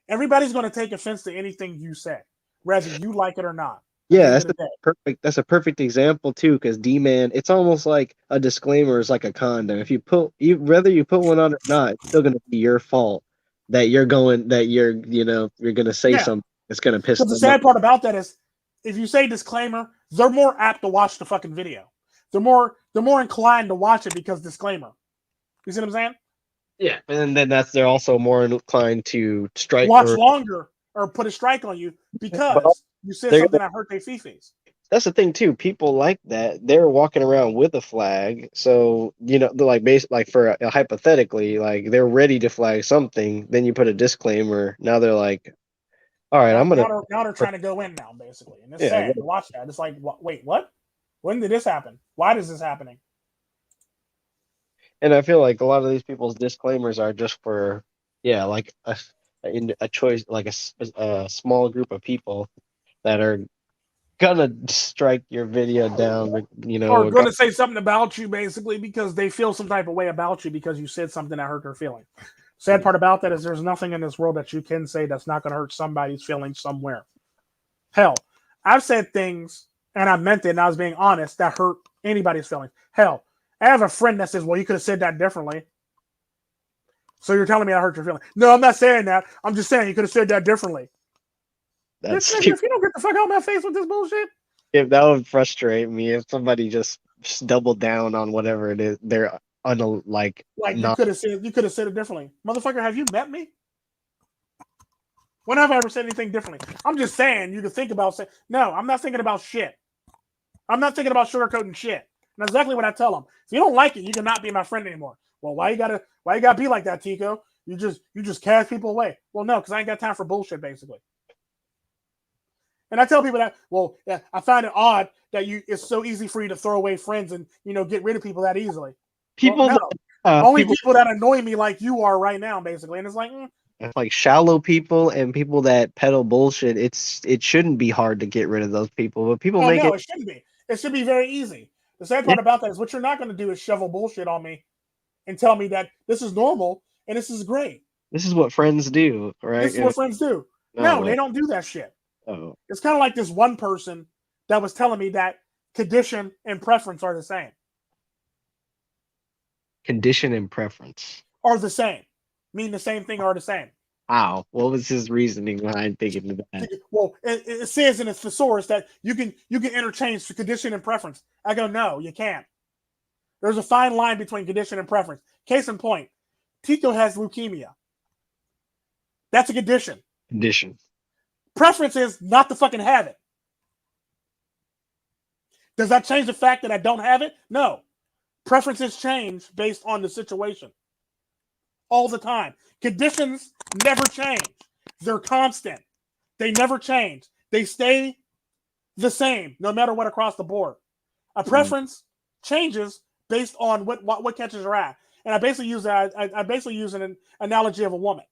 Everybody's going to take offense to anything you say, whether you like it or not. At the Yeah, end that's of the the day, perfect. That's a perfect example too, because D-man, it's almost like a disclaimer is like a condom. If whether you put one on or not, it's still gonna be your fault that you're gonna say yeah. something that's gonna piss Because the them off. sad part about that is, if you say disclaimer, they're more apt to watch the fucking video. They're more inclined to watch it because disclaimer. You see what I'm saying? Yeah, and then they're also more inclined to strike Watch or, longer or put a strike on you but because you said they're something that hurt their fifis. that's the thing too. People like that. They're walking around with a flag, so they're like like for hypothetically, like they're ready to flag something. Then you put a disclaimer. Now they're like, all right, Now, I'm gonna, now, they're, now they're trying to go in now, basically, and it's yeah, sad to watch that. It's like, wait, what? When did this happen? Why is this happening? and I feel like a lot of these people's disclaimers are just for, yeah, like a choice, like a small group of people that are gonna strike your video down, Or going to say something about you, basically, because they feel some type of way about you because you said something that hurt their feelings. Sad part about that is there's nothing in this world that you can say that's not going to hurt somebody's feelings somewhere. Hell, I've said things and I meant it and I was being honest that hurt anybody's feelings. Hell, I have a friend that says, well, you could have said that differently. So you're telling me I hurt your feelings. No, I'm not saying that. I'm just saying you could have said that differently. Bitch, That's nigga, if you don't get the fuck out of my face with this bullshit. if that would frustrate me if somebody just doubled down on whatever it is they're like Like not. you could have said it differently. Motherfucker, have you met me? When have I ever said anything differently? I'm just saying you could think about saying, no, I'm not thinking about shit. I'm not thinking about sugarcoating shit. And that's exactly what I tell them. If you don't like it, you cannot be my friend anymore. Well, why you gotta be like that, Tico? You just cast people away. Well, no, because I ain't got time for bullshit, basically. And I tell people that, well, yeah, I find it odd that it's so easy for you to throw away friends and get rid of people that easily. Well, People no. Only people people that annoy me like you are right now, basically. And it's like, like shallow people and people that peddle bullshit, it shouldn't be hard to get rid of those people, but people oh make no, it. it shouldn't be. It should be very easy. The sad Yeah, part about that is what you're not going to do is shovel bullshit on me and tell me that this is normal and this is great. this is what friends do, This right? is what friends do. No No, they way. don't do that shit. Oh, It's kind of like this one person that was telling me that condition and preference are the same. condition and preference. Are the same. Mean the same thing are the same. How? What was his reasoning behind thinking of that? Well, it says in its thesaurus that you can interchange condition and preference. I go, no, you can't. There's a fine line between condition and preference. Case in point, Tico has leukemia. That's a condition. Condition. Preference is not to fucking have it. Does that change the fact that I don't have it? No. Preferences change based on the situation. All the time. Conditions never change. They're constant. They never change. They stay the same no matter what across the board. A preference changes based on what catches your eye. And I basically use an analogy of a woman.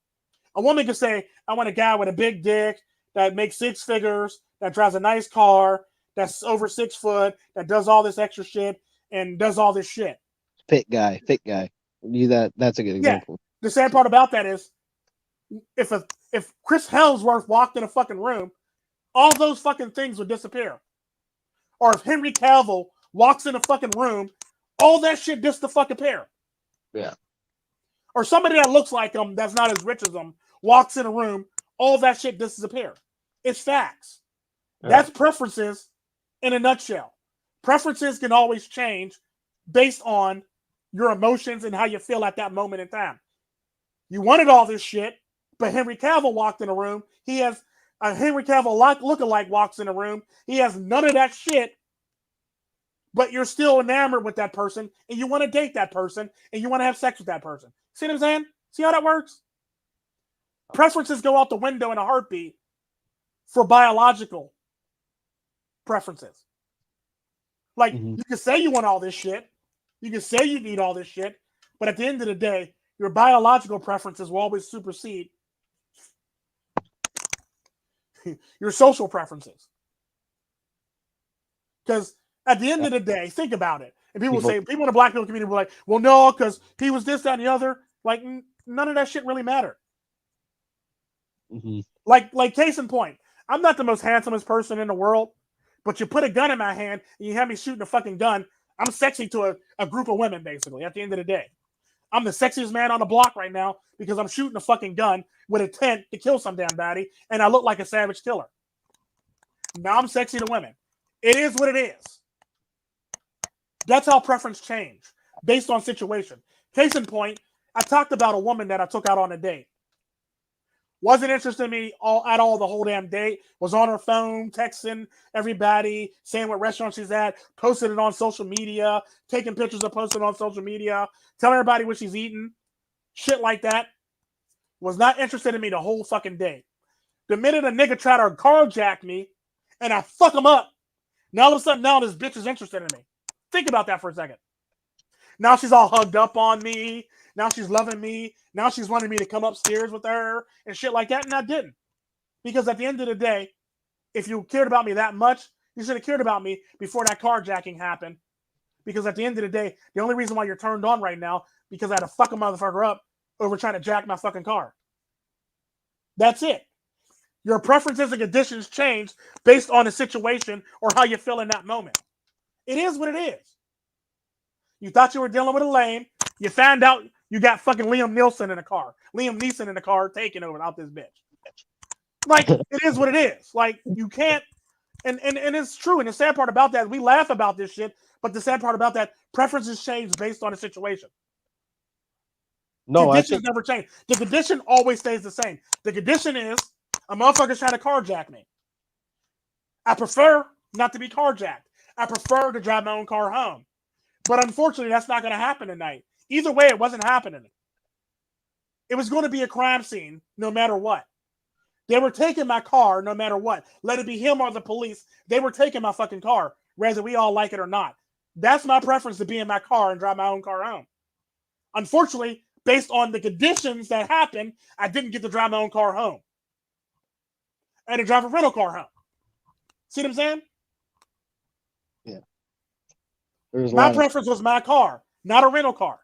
A woman could say, I want a guy with a big dick that makes six figures, that drives a nice car, that's over 6 foot, that does all this extra shit and does all this shit. Fit guy. Fit guy. You that's a good Yeah. example. The sad part about that is if Chris Hemsworth walked in a fucking room, all those fucking things would disappear. Or if Henry Cavill walks in a fucking room, all that shit just to fucking appear. Yeah. Or somebody that looks like him, that's not as rich as him, walks in a room, all that shit disappear. It's facts. That's preferences in a nutshell. Preferences can always change based on your emotions and how you feel at that moment in time. You wanted all this shit, but Henry Cavill walked in a room. He has a Henry Cavill lookalike walks in a room. He has none of that shit, but you're still enamored with that person and you want to date that person and you want to have sex with that person. See what I'm saying? See how that works? Preferences go out the window in a heartbeat for biological preferences. Like, you can say you want all this shit. You can say you need all this shit. But at the end of the day, your biological preferences will always supersede your social preferences. Because at the end of the day, think about it. And people in the black people community will be like, well, no, because he was this, that, and the other. Like, none of that shit really mattered. Mm-hmm. Like case in point, I'm not the most handsomest person in the world, but you put a gun in my hand and you have me shooting a fucking gun. I'm sexy to a group of women, basically, at the end of the day. I'm the sexiest man on the block right now because I'm shooting a fucking gun with intent to kill some damn baddie, and I look like a savage killer. Now I'm sexy to women. It is what it is. That's how preference change based on situation. Case in point, I talked about a woman that I took out on a date. Wasn't interested in me at all the whole damn date. Was on her phone, texting everybody, saying what restaurant she's at, posted it on social media, taking pictures of posting on social media, telling everybody what she's eating, shit like that. Was not interested in me the whole fucking day. The minute a nigga tried to carjack me and I fuck him up, now all of a sudden now this bitch is interested in me. Think about that for a second. Now she's all hugged up on me. Now she's loving me. Now she's wanting me to come upstairs with her and shit like that. And I didn't. Because at the end of the day, if you cared about me that much, you should have cared about me before that carjacking happened. Because at the end of the day, the only reason why you're turned on right now, because I had to fuck a motherfucker up over trying to jack my fucking car. That's it. Your preferences and conditions change based on the situation or how you feel in that moment. It is what it is. You thought you were dealing with a lame. You found out you got fucking Liam Neeson in the car. Liam Neeson in the car taking over out this bitch. Like, it is what it is. Like, you can't, and it's true. And the sad part about that, we laugh about this shit, but the sad part about that, preferences change based on the situation. No, conditions never change. The condition always stays the same. The condition is a motherfucker's trying to carjack me. I prefer not to be carjacked. I prefer to drive my own car home. But unfortunately, that's not going to happen tonight. Either way, it wasn't happening. It was going to be a crime scene no matter what. They were taking my car no matter what. Let it be him or the police. They were taking my fucking car, whether we all like it or not. That's my preference, to be in my car and drive my own car home. Unfortunately, based on the conditions that happened, I didn't get to drive my own car home. I had to drive a rental car home. See what I'm saying? Yeah. There's a My lot of preference was my car, not a rental car.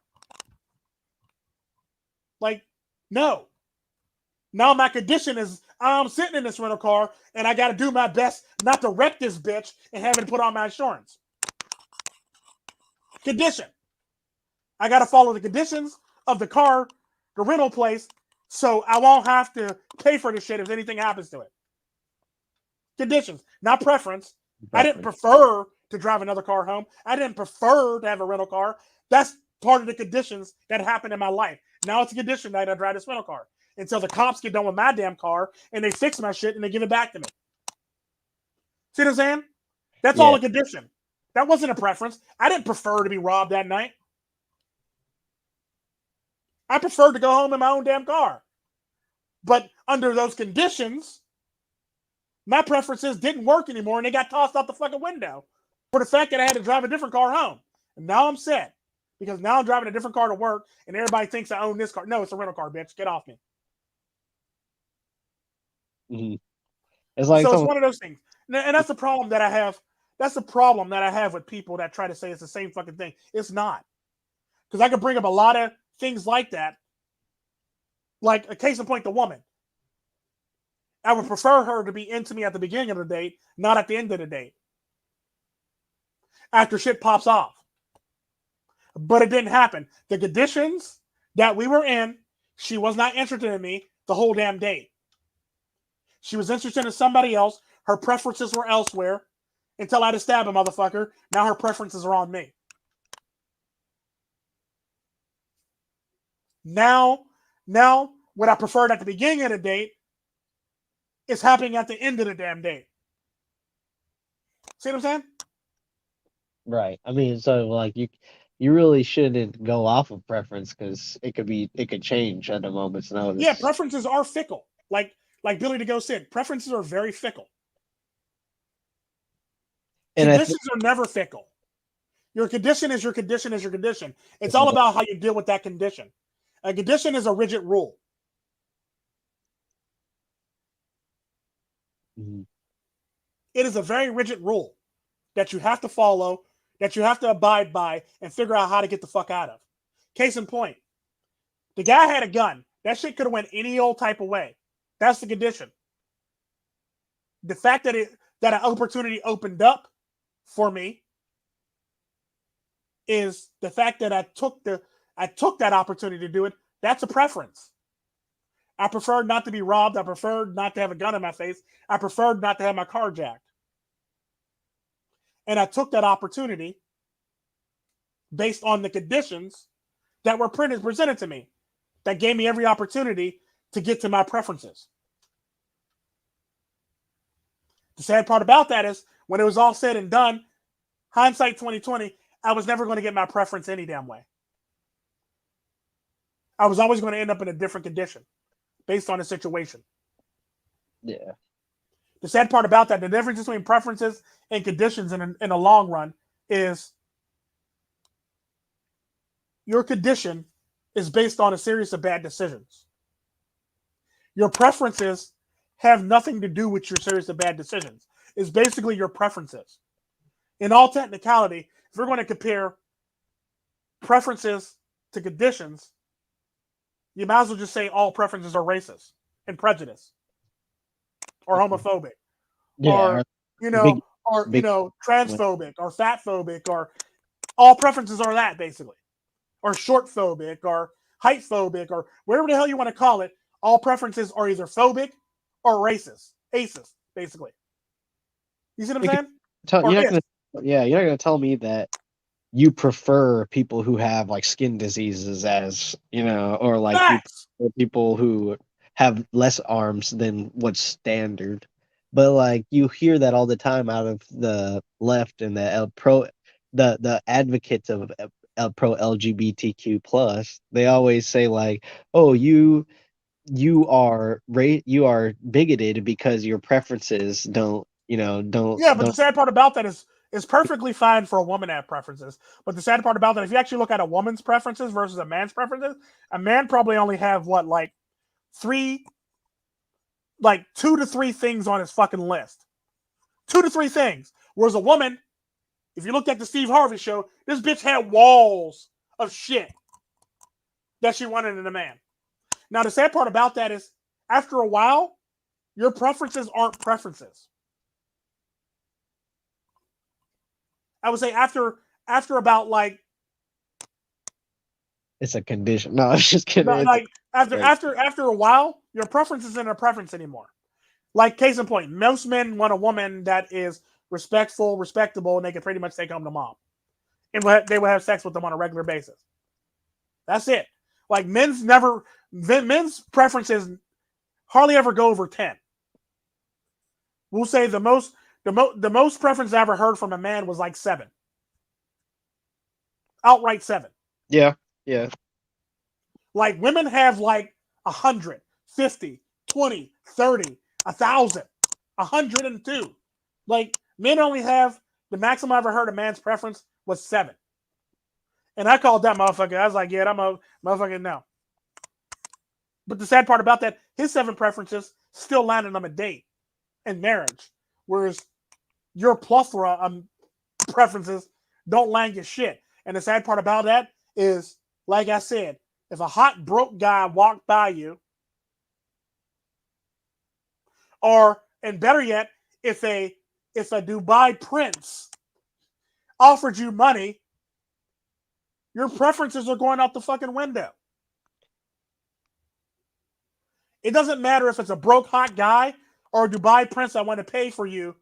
Like, no. Now my condition is I'm sitting in this rental car and I got to do my best not to wreck this bitch and have it put on my insurance. Condition. I got to follow the conditions of the car, the rental place, so I won't have to pay for the shit if anything happens to it. Conditions, not preference. I didn't preference. prefer to drive another car home. I didn't prefer to have a rental car. That's part of the conditions that happened in my life. Now it's a condition that I drive this rental car until the cops get done with my damn car and they fix my shit and they give it back to me. See what I'm saying? That's all Yeah. a condition. That wasn't a preference. I didn't prefer to be robbed that night. I preferred to go home in my own damn car. But under those conditions, my preferences didn't work anymore and they got tossed out the fucking window for the fact that I had to drive a different car home. And now I'm sad because now I'm driving a different car to work and everybody thinks I own this car. No, it's a rental car, bitch. Get off me. Mm-hmm. It's like So it's someone. one of those things. And that's the problem that I have. That's the problem that I have with people that try to say it's the same fucking thing. It's not. Because I could bring up a lot of things like that. Like a case in point, the woman. I would prefer her to be into me at the beginning of the date, not at the end of the date. After shit pops off. But it didn't happen. The conditions that we were in, she was not interested in me the whole damn date. She was interested in somebody else. Her preferences were elsewhere until I had to stab a motherfucker. Now her preferences are on me. Now what I preferred at the beginning of the date is happening at the end of the damn date. See what I'm saying? Right. I mean, so like you really shouldn't go off of preference because it could change at a moment's Yeah, notice. preferences are fickle. Like Billy to Go said, preferences are very fickle. And I think Conditions are never fickle. Your condition is your condition is your condition. It's all about how you deal with that condition. A condition is a rigid rule. Mhm. It is a very rigid rule that you have to follow, that you have to abide by, and figure out how to get the fuck out of. Case in point, the guy had a gun. That shit could have went any old type of way. That's the condition. The fact that that an opportunity opened up for me is the fact that I took that opportunity to do it. That's a preference. I preferred not to be robbed. I preferred not to have a gun in my face. I preferred not to have my car jacked. And I took that opportunity based on the conditions that were presented to me that gave me every opportunity to get to my preferences. The sad part about that is when it was all said and done, hindsight 2020, I was never going to get my preference any damn way. I was always going to end up in a different condition based on the situation. Yeah. The sad part about that, the difference between preferences and conditions in the long run is your condition is based on a series of bad decisions. Your preferences have nothing to do with your series of bad decisions. It's basically your preferences. In all technicality, if we're going to compare preferences to conditions, you might as well just say all preferences are racist and prejudice or homophobic Yeah. or you Big know or big. transphobic or fat phobic or all preferences are that basically or short phobic or height phobic or whatever the hell you want to call it. All preferences are either phobic or racist, aces basically. You see what I'm saying? Or You're not is gonna. Yeah, you're not gonna tell me that you prefer people who have like skin diseases as or like you facts. prefer people who have less arms than what's standard. But like you hear that all the time out of the left and the advocates of pro LGBTQ plus. They always say like, oh, you are bigoted because your preferences Yeah, but the don't. sad part about that is it's perfectly fine for a woman to have preferences. But the sad part about that, if you actually look at a woman's preferences versus a man's preferences, a man probably only have what three, like 2 to 3 things on his fucking list. 2 to 3 things. Whereas a woman, If you looked at the Steve Harvey show, this bitch had walls of shit that she wanted in a man. Now, the sad part about that is, after a while, your preferences aren't preferences. I would say after about like It's a condition. No, I'm just kidding. It's like after like, after after a while, your preference isn't a preference anymore. Like case in point, most men want a woman that is respectful, respectable, and they can pretty much take home to mom, and they will have sex with them on a regular basis. That's it. Like men's preferences hardly ever go over 10. We'll say the most preference I ever heard from a man was like 7, outright 7. yeah, yeah. Like women have like 100, 50, 20, 30, 1,000, 102. Like men only have the maximum I ever heard a man's preference was 7. And I called that motherfucker. I was like, yeah, I'm a motherfucker now. But the sad part about that, his 7 preferences still landed on a date and marriage. Whereas your plethora of preferences don't land your shit. And the sad part about that is, like I said, if a hot broke guy walked by you, or and better yet, if a Dubai prince offered you money, your preferences are going out the fucking window. It doesn't matter if it's a broke hot guy or a Dubai prince that want to pay for you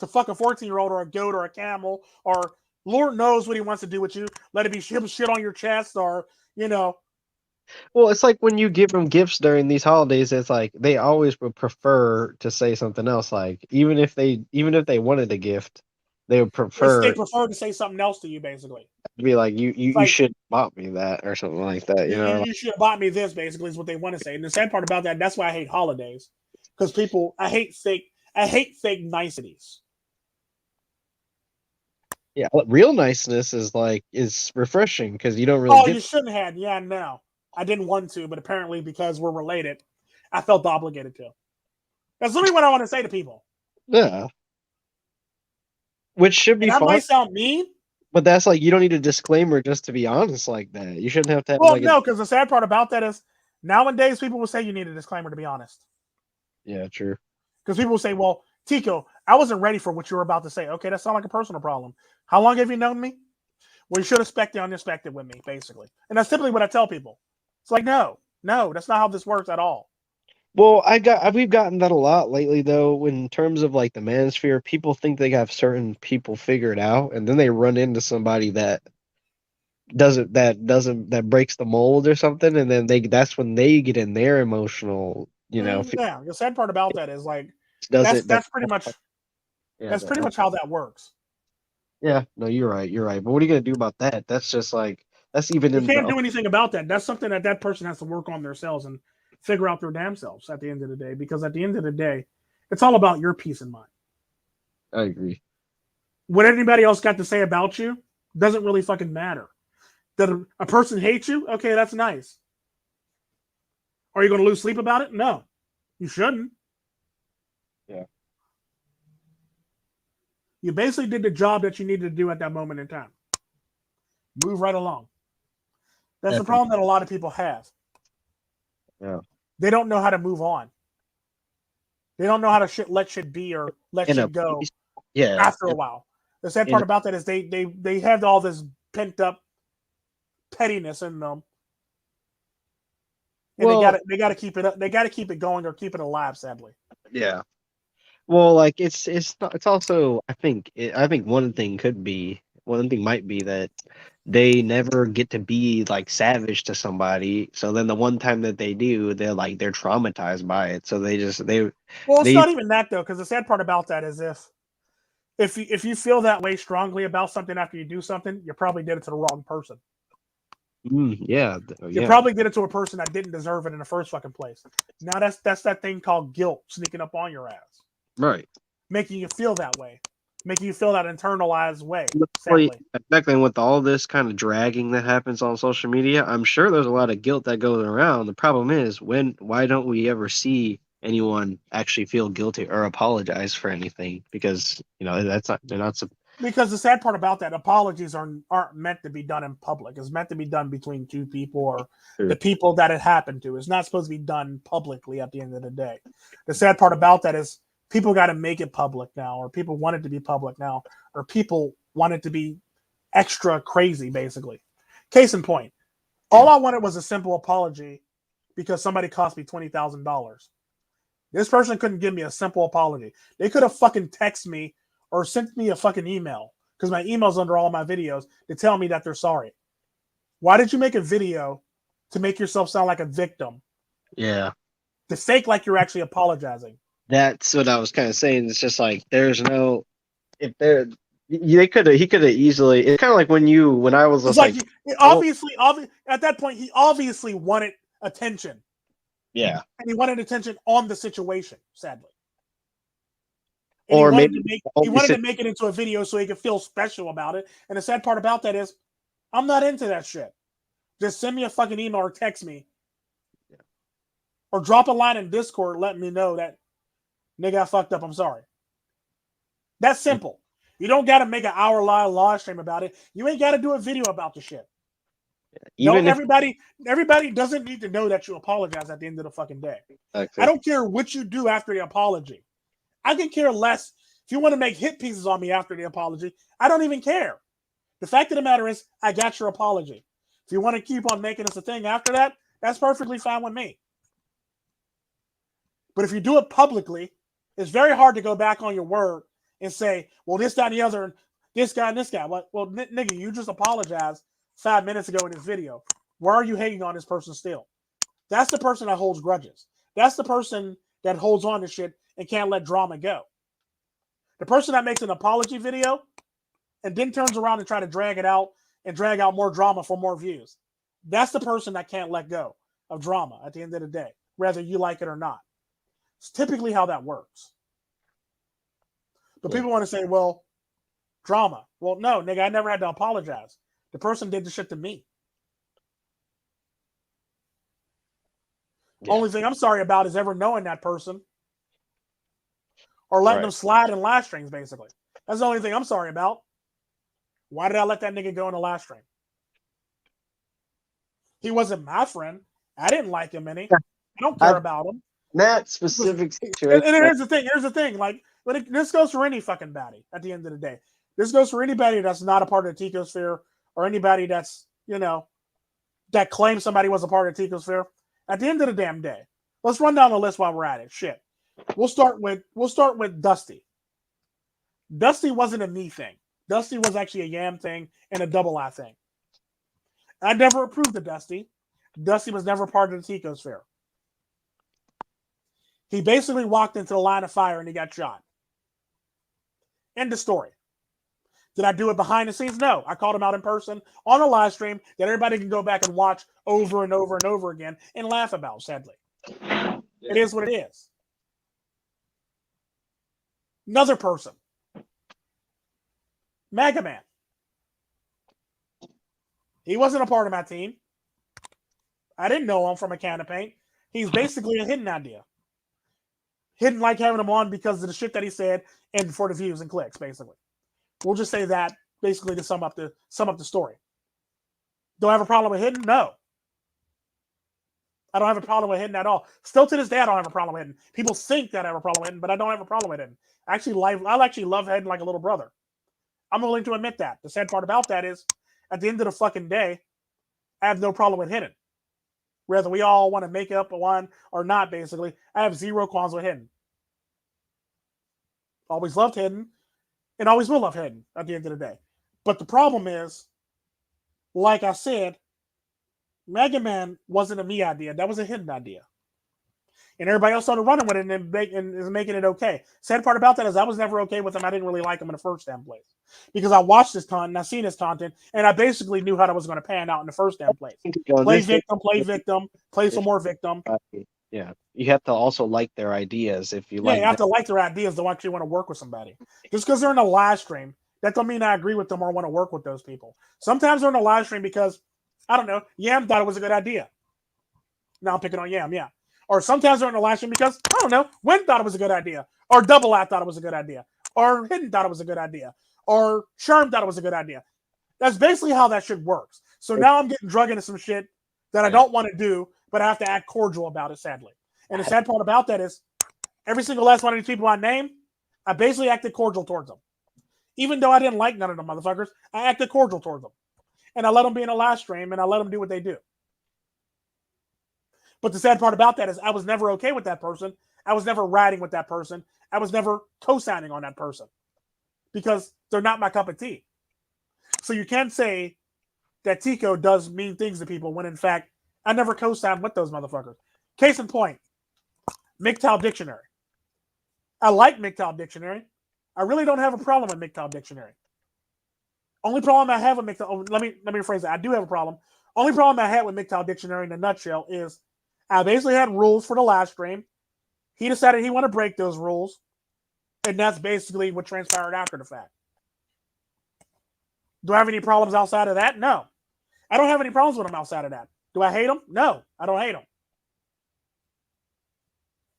to fuck a 14-year-old or a goat or a camel, or Lord knows what he wants to do with you. Let it be shit on your chest, or Well, it's like when you give them gifts during these holidays, it's like they always would prefer to say something else. Like even if they wanted a gift, they would they prefer prefer to say something else to you. Basically, to be like, you you it's you like should bought me that or something like that. You know? you should have bought me this. Basically, is what they want to say. And the sad part about that, that's why I hate holidays, because I hate fake niceties. Yeah, real niceness is refreshing because you don't really Oh, get. you shouldn't have. Yeah, no, I didn't want to, but apparently because we're related, I felt obligated to. That's literally what I want to say to people. Yeah, which should And be that fine. might sound mean. But that's like you don't need a disclaimer just to be honest like that. You shouldn't have to have Well, like a no, because the sad part about that is nowadays people will say you need a disclaimer to be honest. yeah, true. Because people will say, well, Tico, I wasn't ready for what you were about to say. Okay, that sounds like a personal problem. How long have you known me? Well, you should expect the unexpected with me, basically. And that's typically what I tell people. It's like, no, that's not how this works at all. Well, we've gotten that a lot lately though. In terms of like the manosphere, people think they have certain people figured out, and then they run into somebody that breaks the mold or something, and then that's when they get in their emotional, Yeah, the sad part about that is like does it that yeah, that's pretty much how that works. yeah, no, you're right, you're right. But what are you gonna do about that? That's just like that's even You in can't the do anything about that. That's something that person has to work on themselves and figure out their damn selves at the end of the day. Because at the end of the day, it's all about your peace of mind. I agree. What anybody else got to say about you doesn't really fucking matter. That a person hates you, okay, that's nice. Are you going to lose sleep about it? No, you shouldn't. Yeah, You basically did the job that you needed to do at that moment in time. Move right along. That's the definitely. problem that a lot of people have. Yeah. They don't know how to move on. They don't know how to let shit be or let In a shit go peace, yeah, after a while. The sad in part about that is they have all this pent up pettiness in them, and well, they got to keep it up. They got to keep it going or keep it alive. Sadly, yeah. Well, like it's also I think one thing might be that they never get to be like savage to somebody. So then the one time that they do, they're traumatized by it. So well, it's they not even that though, because the sad part about that is if you feel that way strongly about something after you do something, you probably did it to the wrong person. yeah, You yeah, probably did it to a person that didn't deserve it in the first fucking place. Now that's that thing called guilt sneaking up on your ass, right. making you feel that way, making you feel that internalized way. Well, Sadly, back then with all this kind of dragging that happens on social media, I'm sure there's a lot of guilt that goes around. The problem is why don't we ever see anyone actually feel guilty or apologize for anything? Because that's not they're not. Because the sad part about that, apologies aren't meant to be done in public. It's meant to be done between two people or the people that it happened to. It's not supposed to be done publicly at the end of the day. The sad part about that is people got to make it public now, or people want it to be public now, or people want it to be extra crazy, basically. Case in point, all I wanted was a simple apology because somebody cost me $20,000. This person couldn't give me a simple apology. They could have fucking texted me or sent me a fucking email, because my email's under all my videos, to tell me that they're sorry. Why did you make a video to make yourself sound like a victim? Yeah. To fake like you're actually apologizing. That's what I was kind of saying. It's just like there's no if there he could have easily. It's kind of like when I was It's just like like, obviously at that point he obviously wanted attention. yeah, And he wanted attention on the situation, sadly. And or maybe he wanted to make it into a video so he could feel special about it. And the sad part about that is I'm not into that shit. Just send me a fucking email or text me. Or drop a line in Discord letting me know that, nigga, I fucked up. I'm sorry. That's simple. You don't got to make an hour-long live stream about it. You ain't got to do a video about the shit. even if everybody doesn't need to know that you apologize at the end of the fucking day. exactly. I don't care what you do after the apology. I can care less if you want to make hit pieces on me after the apology. I don't even care. The fact of the matter is, I got your apology. If you want to keep on making this a thing after that, that's perfectly fine with me. But if you do it publicly, it's very hard to go back on your word and say, well, this, that, and the other, this guy and this guy. Well, nigga, you just apologized 5 minutes ago in this video. Why are you hating on this person still? That's the person that holds grudges. That's the person that holds on to shit and can't let drama go. The person that makes an apology video and then turns around and try to drag it out and drag out more drama for more views. That's the person that can't let go of drama at the end of the day, whether you like it or not. It's typically how that works. But people want to say, well, drama. Well, no, nigga, I never had to apologize. The person did the shit to me. Yeah. Only thing I'm sorry about is ever knowing that person or letting them slide in live streams, basically. That's the only thing I'm sorry about. Why did I let that nigga go in the live stream? He wasn't my friend. I didn't like him any. I don't care about him. That specific situation. And here's the thing. Here's the thing. Like, this goes for any fucking baddie at the end of the day. This goes for anybody that's not a part of the Ticosphere or anybody that's, that claims somebody was a part of the Ticosphere. At the end of the damn day, let's run down the list while we're at it. Shit. We'll start with Dusty. Dusty wasn't a me thing. Dusty was actually a Yam thing and a Double I thing. I never approved of Dusty. Dusty was never part of the Ticosphere. He basically walked into the line of fire and he got shot. End of story. Did I do it behind the scenes? No. I called him out in person on a live stream that everybody can go back and watch over and over and over again and laugh about, sadly. Yeah. It is what it is. Another person. Mega Man. He wasn't a part of my team. I didn't know him from a can of paint. He's basically a hidden idea. Hidden like having him on because of the shit that he said and for the views and clicks, basically. We'll just say that basically to sum up the story. Do I have a problem with Hidden? No. I don't have a problem with Hidden at all. Still to this day, I don't have a problem with Hidden. People think that I have a problem with Hidden, but I don't have a problem with Hidden. I actually love Hidden like a little brother. I'm willing to admit that. The sad part about that is, at the end of the fucking day, I have no problem with Hidden. Whether we all want to make up one or not, basically, I have zero qualms with Hidden. Always loved Hidden. And always will love Hidden at the end of the day. But the problem is, like I said, Mega Man wasn't a me idea. That was a Hidden idea. And everybody else started running with it and is making it okay. Sad part about that is I was never okay with him. I didn't really like him in the first damn place. Because I watched his content, I seen his content, and I basically knew how that was going to pan out in the first damn place. Play victim, play some more victim. Yeah, you have to also like their ideas if you you have to like their ideas to actually want to work with somebody. Just because they're in a live stream, that don't mean I agree with them or want to work with those people. Sometimes they're in a live stream because, I don't know, Yam thought it was a good idea. Now I'm picking on Yam, yeah. Or sometimes they're in a live stream because, I don't know, Wen thought it was a good idea. Or Double I thought it was a good idea. Or Hidden thought it was a good idea. or Sherm thought it was a good idea. That's basically how that shit works. So now I'm getting drug into some shit that I don't want to do, but I have to act cordial about it, sadly. And the sad part about that is every single last one of these people I named, I basically acted cordial towards them. Even though I didn't like none of them motherfuckers, I acted cordial towards them. And I let them be in a live stream and I let them do what they do. But the sad part about that is I was never okay with that person. I was never riding with that person. I was never co-signing on that person because they're not my cup of tea. So you can't say that Tico does mean things to people when in fact I never co-signed with those motherfuckers. Case in point, MGTOW Dictionary. I like MGTOW Dictionary. I really don't have a problem with MGTOW Dictionary. Only problem I have with MGTOW, let me rephrase that. I do have a problem. Only problem I had with MGTOW Dictionary in a nutshell is I basically had rules for the live stream. He decided he wanted to break those rules, and that's basically what transpired after the fact. Do I have any problems outside of that? No. I don't have any problems with him outside of that. Do I hate him? No, I don't hate him.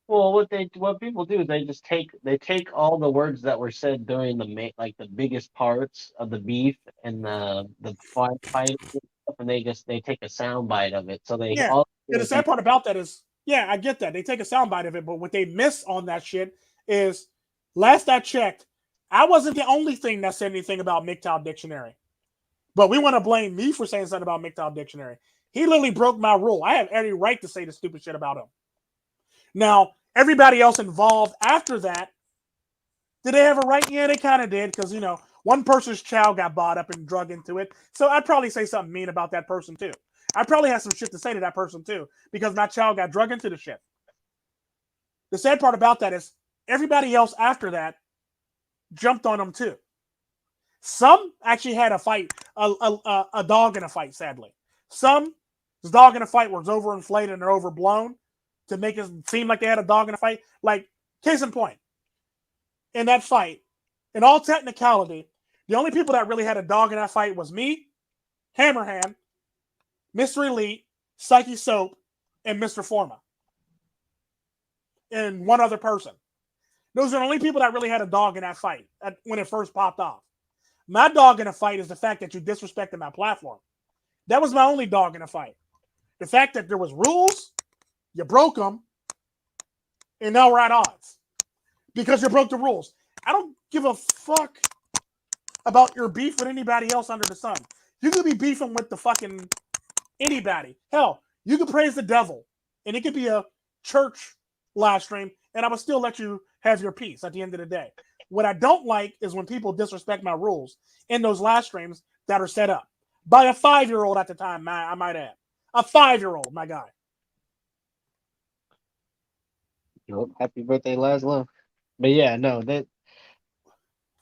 Well, what people do is they take all the words that were said during like the biggest parts of the beef and the fight and stuff, and they take a sound bite of it. So they Yeah. all And the sad part about that is, yeah, I get that. They take a soundbite of it, but what they miss on that shit is last I checked, I wasn't the only thing that said anything about MGTOW Dictionary. But we want to blame me for saying something about MGTOW Dictionary. He literally broke my rule. I have every right to say the stupid shit about him. Now, everybody else involved after that, did they have a right? Yeah, they kind of did because, one person's child got bought up and drug into it. So I'd probably say something mean about that person too. I probably have some shit to say to that person too because my child got drug into the shit. The sad part about that is everybody else after that jumped on them too. Some actually had a fight, a dog in a fight, sadly. Some, the dog in a fight was overinflated and overblown to make it seem like they had a dog in a fight. Like, case in point, in that fight, in all technicality, the only people that really had a dog in that fight was me, Hammerhand, Mr. Elite, Psyche Soap, and Mr. Forma. And one other person. Those are the only people that really had a dog in that fight when it first popped off. My dog in a fight is the fact that you disrespected my platform. That was my only dog in a fight. The fact that there was rules, you broke them, and now we're at odds because you broke the rules. I don't give a fuck about your beef with anybody else under the sun. You could be beefing with the fucking anybody. Hell, you could praise the devil, and it could be a church live stream, and I would still let you have your peace at the end of the day. What I don't like is when people disrespect my rules in those live streams that are set up by a 5-year-old at the time, I might add. A 5-year-old, my guy. happy birthday, Laszlo. But yeah, no, that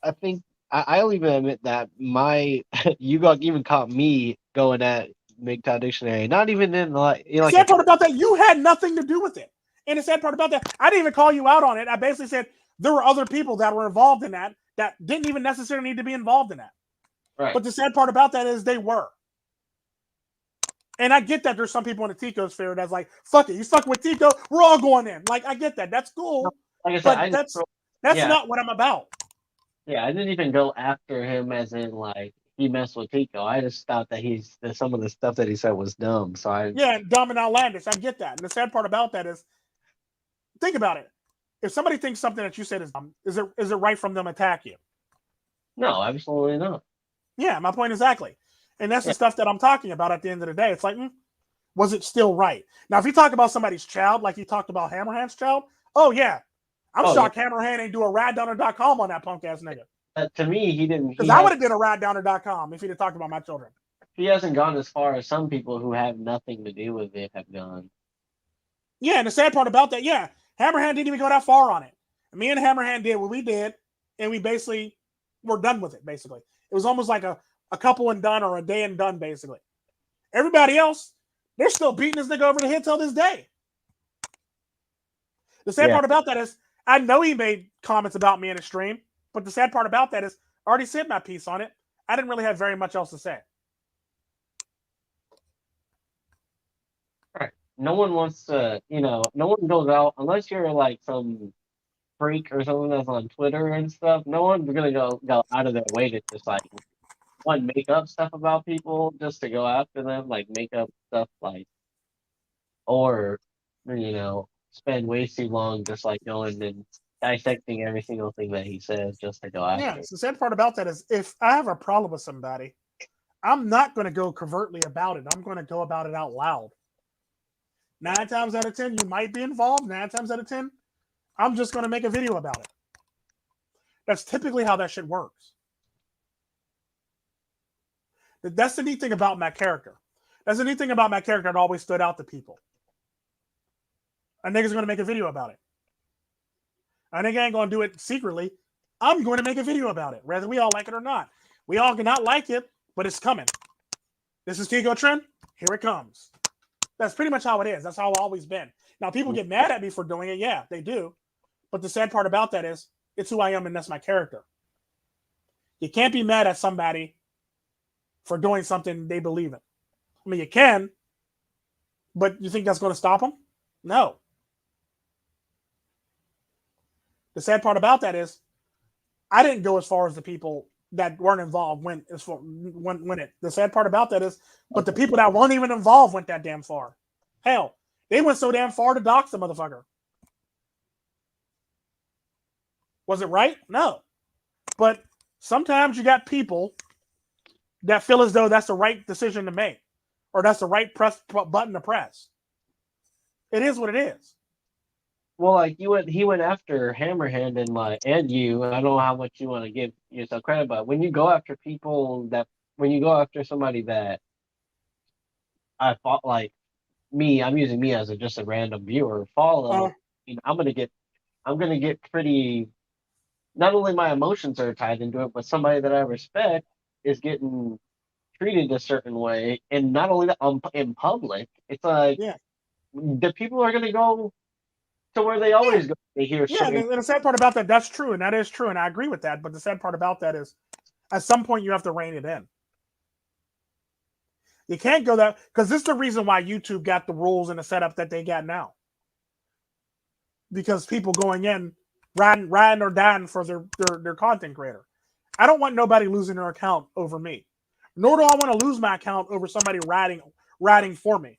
I think I'll even admit that my you got even caught me going at MGTOW Dictionary. Not even in The like a sad part about that, you had nothing to do with it. And the sad part about that, I didn't even call you out on it. I basically said there were other people that were involved in that didn't even necessarily need to be involved in that. right. But the sad part about that is they were. And I get that there's some people in the Tico sphere that's like, fuck it, you fucking with Tico, we're all going in. Like, I get that. That's No, cool. like I said, But that's yeah, not what I'm about. yeah. I didn't even go after him as in like he messed with Tico. I just thought that some of the stuff that he said was dumb. So I Yeah, dumb and outlandish. I get that. And the sad part about that is, think about it. If somebody thinks something that you said is dumb, is it right from them to attack you? no, absolutely not. Yeah, my point exactly. And that's the Yeah. stuff that I'm talking about at the end of the day. It's like, was it still right? Now, if you talk about somebody's child, like you talked about Hammerhand's child, oh, yeah. I'm Oh yeah. shocked Hammerhand ain't do a raddowner.com on that punk ass nigga. To me, he didn't. Because I would have did a raddowner.com if he'd have talked about my children. He hasn't gone as far as some people who have nothing to do with it have gone. Yeah, and the sad part about that, yeah, Hammerhand didn't even go that far on it. Me and Hammerhand did what we did, and we basically were done with it, basically. It was almost like a couple and done or a day and done, basically. Everybody else, they're still beating this nigga over the head till this day. The sad Yeah. part about that is I know he made comments about me in a stream, but the sad part about that is I already said my piece on it. I didn't really have very much else to say. Right. No one wants to, no one goes out unless you're like some freak or something that's on Twitter and stuff, no one's gonna go out of their way to just like one make up stuff about people just to go after them, like make up stuff like or spend way too long just like going and dissecting every single thing that he says just to go Yeah. after. So the sad part about that is if I have a problem with somebody, I'm not going to go covertly about it. I'm going to go about it out loud. 9 times out of 10, you might be involved. 9 times out of 10, I'm just going to make a video about it. That's typically how that shit works. That's the neat thing about my character. That's the neat thing about my character that always stood out to people. A nigga's going to make a video about it. A nigga ain't going to do it secretly. I'm going to make a video about it, whether we all like it or not. We all cannot like it, but it's coming. This is Tico Trend. Here it comes. That's pretty much how it is. That's how it's always been. Now, people get mad at me for doing it. Yeah, they do. But the sad part about that is it's who I am and that's my character. You can't be mad at somebody for doing something they believe in. I mean, you can, but you think that's going to stop them? No. The sad part about that is I didn't go as far as the people that weren't involved went as far went it. The sad part about that is, but the people that weren't even involved went that damn far. Hell, they went so damn far to dox the motherfucker. Was it right? No. But sometimes you got people that feel as though that's the right decision to make, or that's the right button to press. It is what it is. Well, like he went after Hammerhand and you. I don't know how much you want to give yourself credit, but when you go after when you go after somebody that I fought like me, I'm using me as just a random viewer Uh, follow. I'm gonna get pretty. Not only my emotions are tied into it, but somebody that I respect is getting treated a certain way, and not only that, in public, it's like yeah, the people are gonna go to where they yeah, always go. They hear yeah. And certain. the sad part about that, that's true, and that is true, and I agree with that. But the sad part about that is, at some point, you have to rein it in. You can't go that because this is the reason why YouTube got the rules and the setup that they got now. Because people going in riding or dying for their content creator. I don't want nobody losing their account over me. Nor do I want to lose my account over somebody riding for me.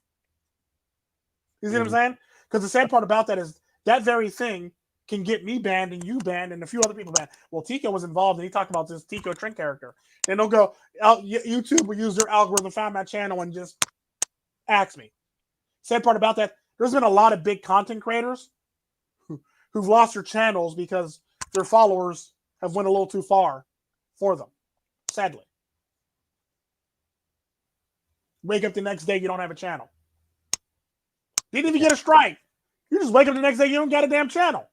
You see what I'm Mhm. saying? Because the sad part about that is that very thing can get me banned and you banned and a few other people banned. Well, Tico was involved and he talked about this Tico Trent character. Then they'll go, YouTube will use their algorithm, find my channel, and just ask me. Sad part about that, there's been a lot of big content creators who've lost their channels because their followers have went a little too far for them. Sadly. Wake up the next day, you don't have a channel. Didn't even get a strike. You just wake up the next day, you don't got a damn channel.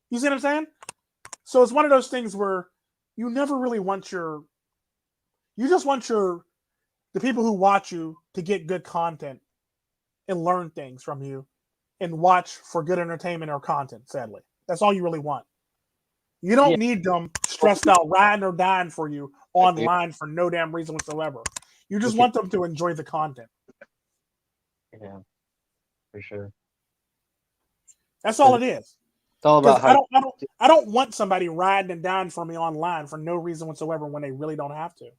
You see what I'm saying? So it's one of those things where you never really want you just want the people who watch you to get good content and learn things from you and watch for good entertainment or content, sadly. That's all you really want. You Yeah, don't need them stressed out, riding or dying for you online for no damn reason whatsoever. You just want them to enjoy the content. yeah, for sure. That's all Because it is. it's all Because about how. I don't want somebody riding and dying for me online for no reason whatsoever when they really don't have to.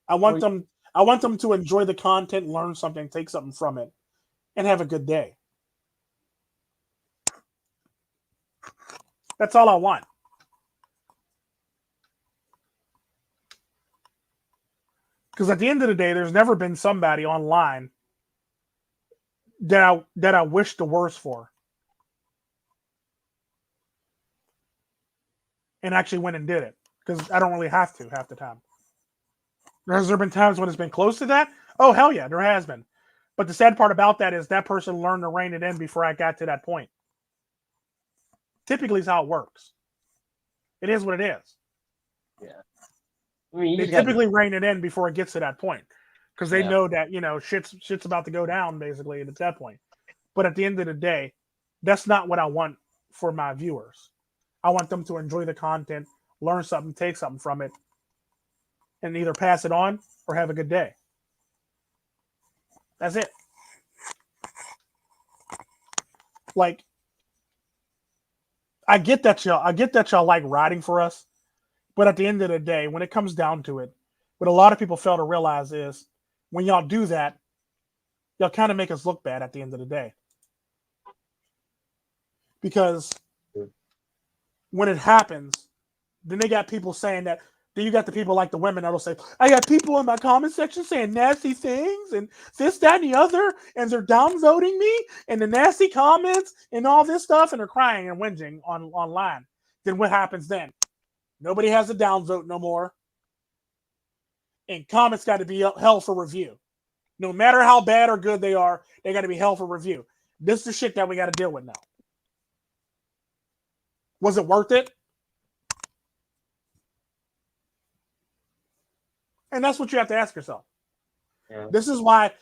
I want Well, them I want them to enjoy the content, learn something, take something from it, and have a good day. That's all I want. Because at the end of the day, there's never been somebody online that I wish the worst for and actually went and did it. Because I don't really have to half the time. Has there been times when it's been close to that? Oh hell yeah, there has been. But the sad part about that is that person learned to rein it in before I got to that point. Typically is how it works. It is what it is. yeah. I mean, you They just got to. typically rein it in before it gets to that point. Because they Yeah, know that, shit's about to go down basically at that point. But at the end of the day, that's not what I want for my viewers. I want them to enjoy the content, learn something, take something from it, and either pass it on or have a good day. That's it. Like, I get that y'all like riding for us, but at the end of the day, when it comes down to it, what a lot of people fail to realize is when y'all do that, y'all kind of make us look bad at the end of the day. Because when it happens, then they got people saying that. Then you got the people like the women that'll say, I got people in my comment section saying nasty things and this, that, and the other, and they're downvoting me and the nasty comments and all this stuff, and they're crying and whinging online. Then what happens then? Nobody has a downvote no more. And comments got to be held for review. No matter how bad or good they are, they got to be held for review. This is the shit that we got to deal with now. Was it worth it? And that's what you have to ask yourself. Yeah. This is why,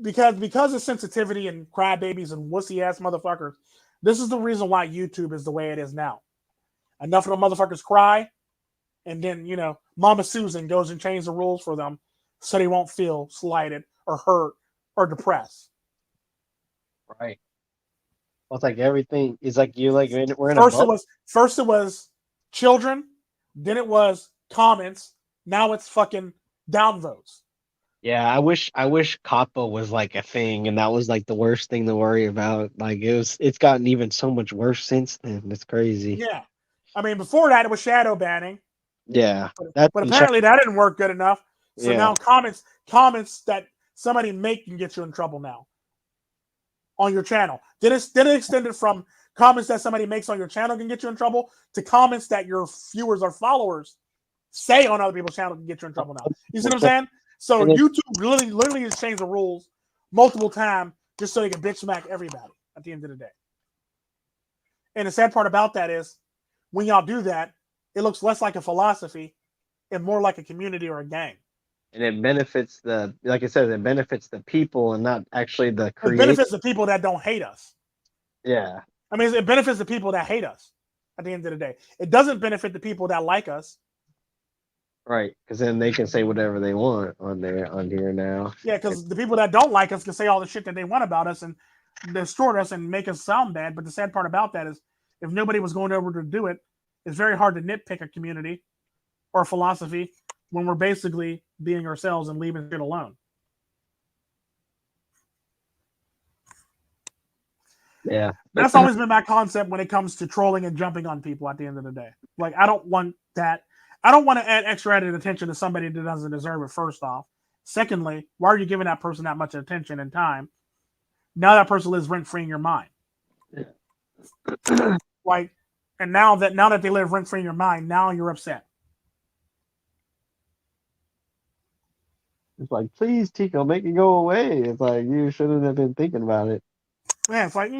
because of sensitivity and crybabies and wussy ass motherfuckers, this is the reason why YouTube is the way it is now. Enough of the motherfuckers cry, and then Mama Susan goes and changes the rules for them so they won't feel slighted or hurt or depressed. Right. Well, it's like everything is like we're in a First bubble. it was children, then it was comments, now it's fucking downvotes. Yeah, I wish Kappa was like a thing, and that was like the worst thing to worry about. Like it's gotten even so much worse since then. It's crazy. Yeah. I mean, before that it was shadow banning, Yeah, but apparently that didn't work good enough. So yeah, now comments that somebody make can get you in trouble now on your channel. Then it extended from comments that somebody makes on your channel can get you in trouble to comments that your viewers or followers say on other people's channel can get you in trouble now. You see what I'm saying? So and YouTube literally has changed the rules multiple times just so they can bitch smack everybody at the end of the day. And the sad part about that is when y'all do that, it looks less like a philosophy and more like a community or a gang. it benefits like I said, it benefits the people and not actually the It creator. benefits the people that don't hate us. Yeah, I mean, it benefits the people that hate us at the end of the day. It doesn't benefit the people that like us. right. Because then they can say whatever they want on here now. Yeah, because the people that don't like us can say all the shit that they want about us and distort us and make us sound bad. But the sad part about that is if nobody was going over to do it, it's very hard to nitpick a community or philosophy when we're basically being ourselves and leaving shit alone. Yeah, That's always been my concept when it comes to trolling and jumping on people at the end of the day. Like, I don't want that. I don't want to add extra added attention to somebody that doesn't deserve it, first off. Secondly, why are you giving that person that much attention and time? Now that person lives rent free in your mind. Like, and now that they live rent free in your mind, now you're upset. it's like, please, Tico, make it go away. It's like you shouldn't have been thinking about it. Yeah, it's like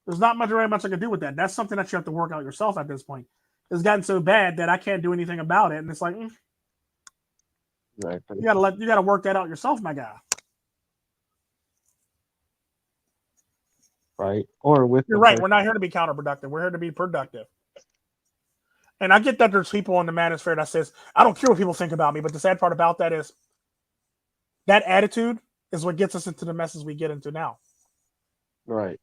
there's not very much I can do with that. That's something that you have to work out yourself at this point. It's gotten so bad that I can't do anything about it, and it's like Exactly. you gotta work that out yourself, my guy. Right. Or with You're the right. person. We're not here to be counterproductive. We're here to be productive. And I get that there's people on the manosphere that says, I don't care what people think about me. But the sad part about that is that attitude is what gets us into the messes we get into now. Right.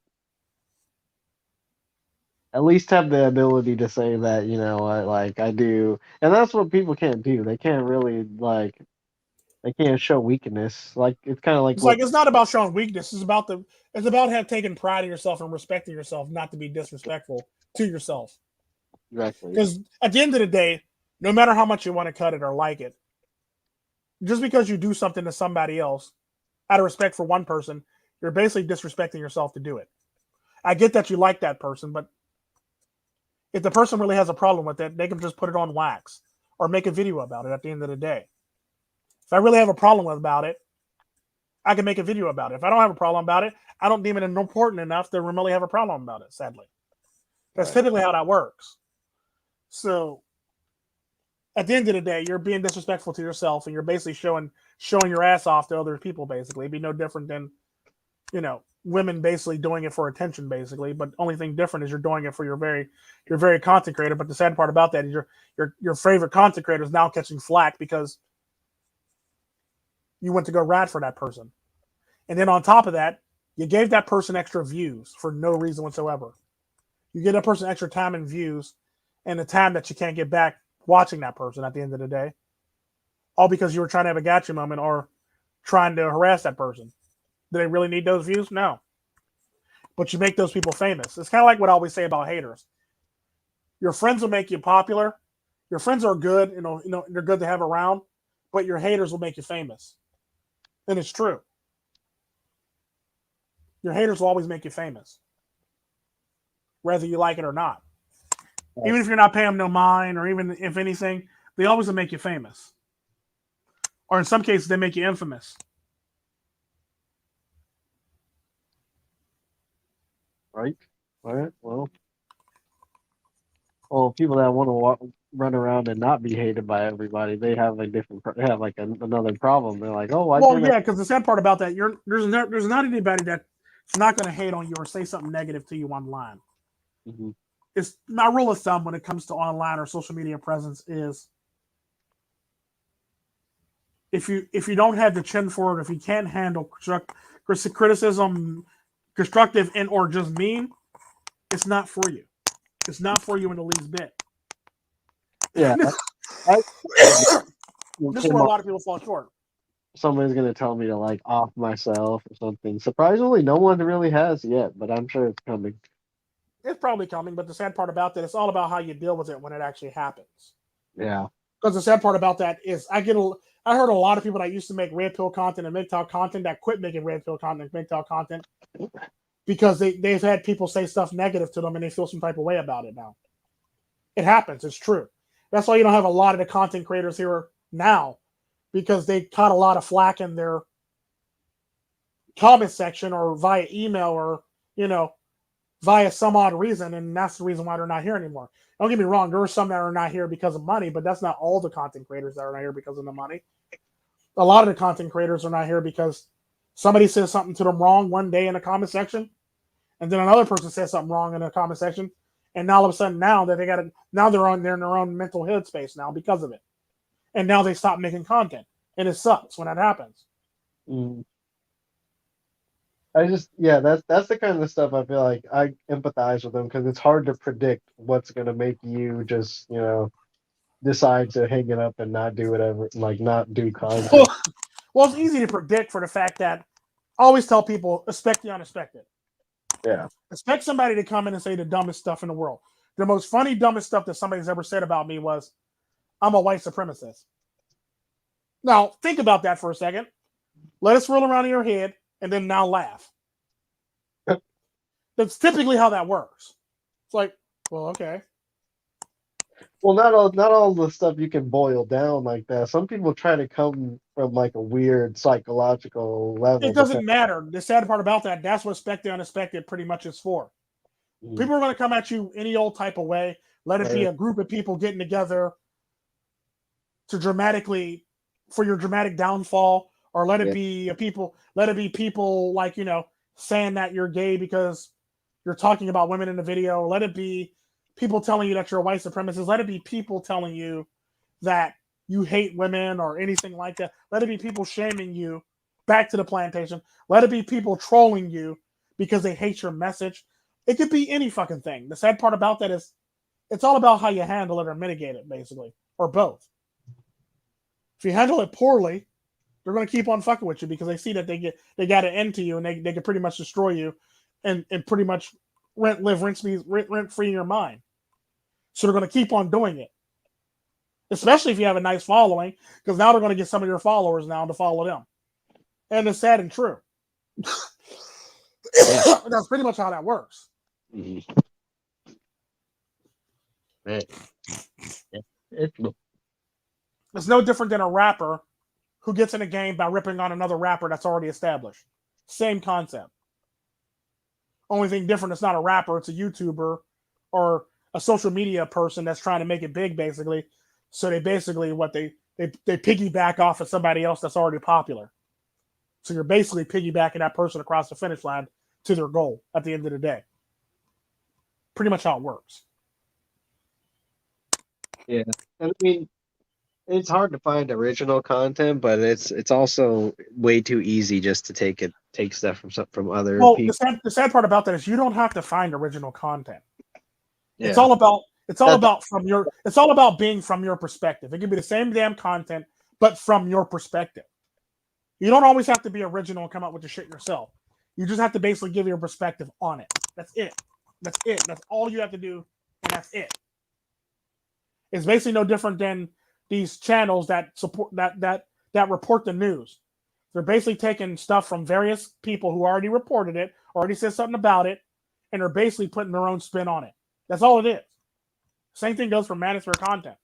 At least have the ability to say that, like I do. And that's what people can't do. They can't really they can't show weakness. Like it's kind of like It's what like it's not about showing weakness. It's about have taken pride in yourself and respecting yourself, not to be disrespectful to yourself. exactly. Because at the end of the day, no matter how much you want to cut it or like it, just because you do something to somebody else out of respect for one person, you're basically disrespecting yourself to do it. I get that you like that person, but if the person really has a problem with it, they can just put it on wax or make a video about it at the end of the day. If I really have a problem about it, I can make a video about it. If I don't have a problem about it, I don't deem it important enough to really have a problem about it, sadly. That's Right. typically how that works. So at the end of the day, you're being disrespectful to yourself and you're basically showing your ass off to other people, basically. It'd be no different than, women basically doing it for attention, basically. But only thing different is you're doing it for your very content creator. But the sad part about that is your favorite content creator is now catching flack because you went to go rad for that person. And then on top of that, You gave that person extra views for no reason whatsoever. You give that person extra time and views and the time that you can't get back watching that person at the end of the day. All because you were trying to have a gotcha moment or trying to harass that person. Do they really need those views? No. But you make those people famous. It's kind of like what I always say about haters. Your friends will make you popular. Your friends are good, they're good to have around, but your haters will make you famous. And it's true. Your haters will always make you famous, whether you like it or not. Even if you're not paying them no mind, or even if anything, they always will make you famous. Or in some cases, they make you infamous. Right? All right. Well, people that want to run around and not be hated by everybody, they have a they have like another problem. They're like, oh, why Well, can't I? yeah, because the sad part about that, there's not anybody that's not going to hate on you or say something negative to you online. Mm-hmm. It's my rule of thumb when it comes to online or social media presence is if you don't have the chin for it, if you can't handle criticism, constructive and or just mean, it's not for you. It's not for you in the least bit. Yeah, This I is where a lot of people fall short. somebody's gonna tell me to like off myself or something. Surprisingly, no one really has yet, but I'm sure it's coming. It's probably coming, but the sad part about that, it's all about how you deal with it when it actually happens. Yeah. Because the sad part about that is I heard a lot of people that used to make red pill content and MGTOW content that quit making red pill content and MGTOW content because they've had people say stuff negative to them and they feel some type of way about it now. It happens. It's true. That's why you don't have a lot of the content creators here now because they caught a lot of flack in their comment section or via email or, via some odd reason. And that's the reason why they're not here anymore. Don't get me wrong. There are some that are not here because of money, but that's not all the content creators that are not here because of the money. A lot of the content creators are not here because somebody says something to them wrong one day in the comment section, and then another person says something wrong in the comment section, and now all of a sudden now that they're in their own mental headspace now because of it, and now they stop making content, and it sucks when that happens. Mm. That's the kind of stuff I feel like I empathize with them because it's hard to predict what's gonna make you just decide to hang it up and not do whatever, like not do content. Well, it's easy to predict for the fact that I always tell people expect the unexpected. Yeah. Expect somebody to come in and say the dumbest stuff in the world. The most funny, dumbest stuff that somebody's ever said about me was, I'm a white supremacist. Now, think about that for a second. Let us roll around in your head and then now laugh. That's typically how that works. It's like, well, okay. Well, not all the stuff you can boil down like that. Some people try to come from like a weird psychological level, It but that, doesn't matter. The sad part about that, that's what expect the unexpected pretty much is for. mm, People are going to come at you any old type of way. Let it be right, a group of people getting together to dramatically for your dramatic downfall, or yeah, let it be people like saying that you're gay because you're talking about women in the video. Let it be people telling you that you're a white supremacist. Let it be people telling you that you hate women or anything like that. Let it be people shaming you back to the plantation. Let it be people trolling you because they hate your message. It could be any fucking thing. The sad part about that is it's all about how you handle it or mitigate it, basically, or both. If you handle it poorly, they're going to keep on fucking with you because they see that they got an end to you and they can pretty much destroy you and pretty much live rent free in your mind. So they're going to keep on doing it, especially if you have a nice following, because now they're going to get some of your followers now to follow them, and it's sad and true. yeah, That's pretty much how that works. mhm, man, yeah, it's It's no different than a rapper who gets in a game by ripping on another rapper that's already established. Same concept. Only thing different, it's not a rapper, it's a YouTuber or a social media person that's trying to make it big, basically. So they basically they piggyback off of somebody else that's already popular. So you're basically piggybacking that person across the finish line to their goal at the end of the day. Pretty much how it works. yeah. And I mean, it's hard to find original content, but it's also way too easy just to take stuff from other Well, people. the sad part about that is you don't have to find original content. It's Yeah, all about that it's all about being from your perspective. It can be the same damn content, but from your perspective. You don't always have to be original and come up with the shit yourself. You just have to basically give your perspective on it. That's it. That's it. That's all you have to do, and that's it. It's basically no different than these channels that support that report the news. They're basically taking stuff from various people who already reported it, already said something about it, and they're basically putting their own spin on it. That's all it is. Same thing goes for manosphere content.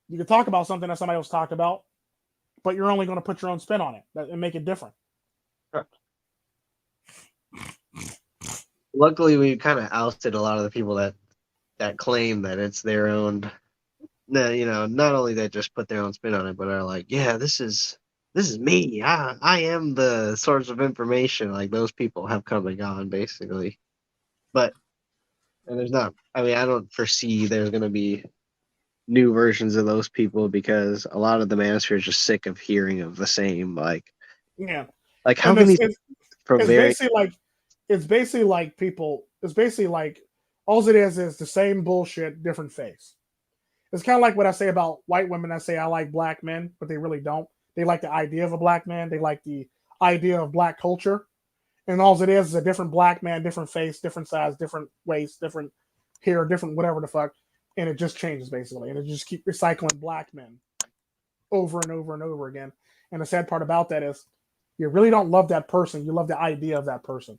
You can talk about something that somebody else talked about, but you're only going to put your own spin on it and make it different. luckily we kind of ousted a lot of the people that claim that it's their own. Not only that just put their own spin on it, but are like, yeah, this is me. I am the source of information. Like those people have come and gone basically, but and there's not. I mean, I don't foresee there's going to be new versions of those people because a lot of the manosphere is just sick of hearing of the same. Yeah, Like how and can these from it's very basically like it's basically like people. It's basically like all it is the same bullshit, different face. It's kind of like what I say about white women. I say I like black men, but they really don't. They like the idea of a black man. They like the idea of black culture. And all it is a different black man, different face, different size, different waist, different hair, different whatever the fuck. And it just changes basically. And it just keep recycling black men over and over and over again. And the sad part about that is you really don't love that person. You love the idea of that person.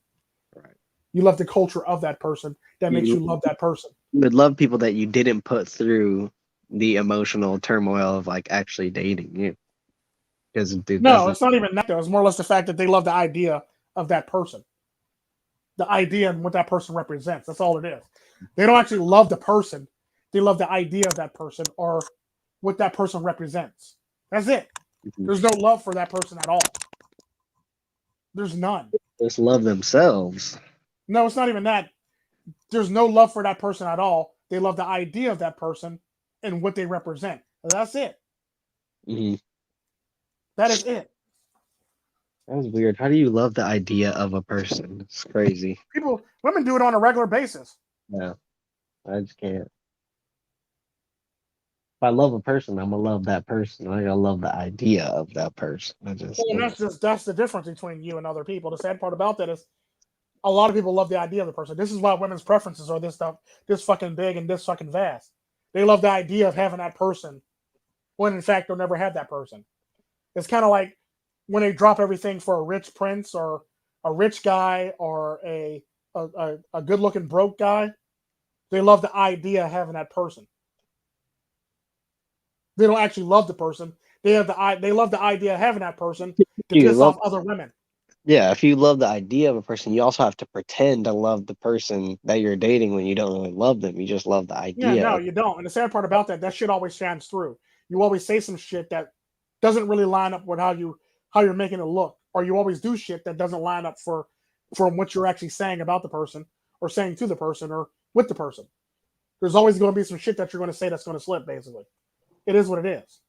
right. You love the culture of that person that makes You you love that person. would love people that you didn't put through the emotional turmoil of like actually dating you because dude, that's No, it's not even that though. It's more or less the fact that they love the idea of that person. The idea and what that person represents. That's all it is. They don't actually love the person. They love the idea of that person or what that person represents. That's it. There's no love for that person at all. There's none. just love themselves. No, it's not even that. There's no love for that person at all. They love the idea of that person and what they represent. That's it. Mm-hmm. That is it. That was weird. How do you love the idea of a person? It's crazy. Women do it on a regular basis. Yeah, I just can't. If I love a person, I'm gonna love that person. I gotta love the idea of that person. I just Well, and that's the difference between you and other people. The sad part about that is a lot of people love the idea of the person. This is why women's preferences are this stuff, this fucking big and this fucking vast. They love the idea of having that person when in fact they'll never have that person. It's kind of like when they drop everything for a rich prince or a rich guy or a good looking broke guy. They love the idea of having that person. They don't actually love the person. They love the idea of having that person to you piss love. off other women. Yeah, if you love the idea of a person, you also have to pretend to love the person that you're dating when you don't really love them. You just love the Yeah, idea no, of. you don't. And the sad part about that, that shit always shines through. You always say some shit that doesn't really line up with how you're making it look, or you always do shit that doesn't line up for from what you're actually saying about the person, or saying to the person, or with the person. There's always going to be some shit that you're going to say that's going to slip. Basically, it is what it is.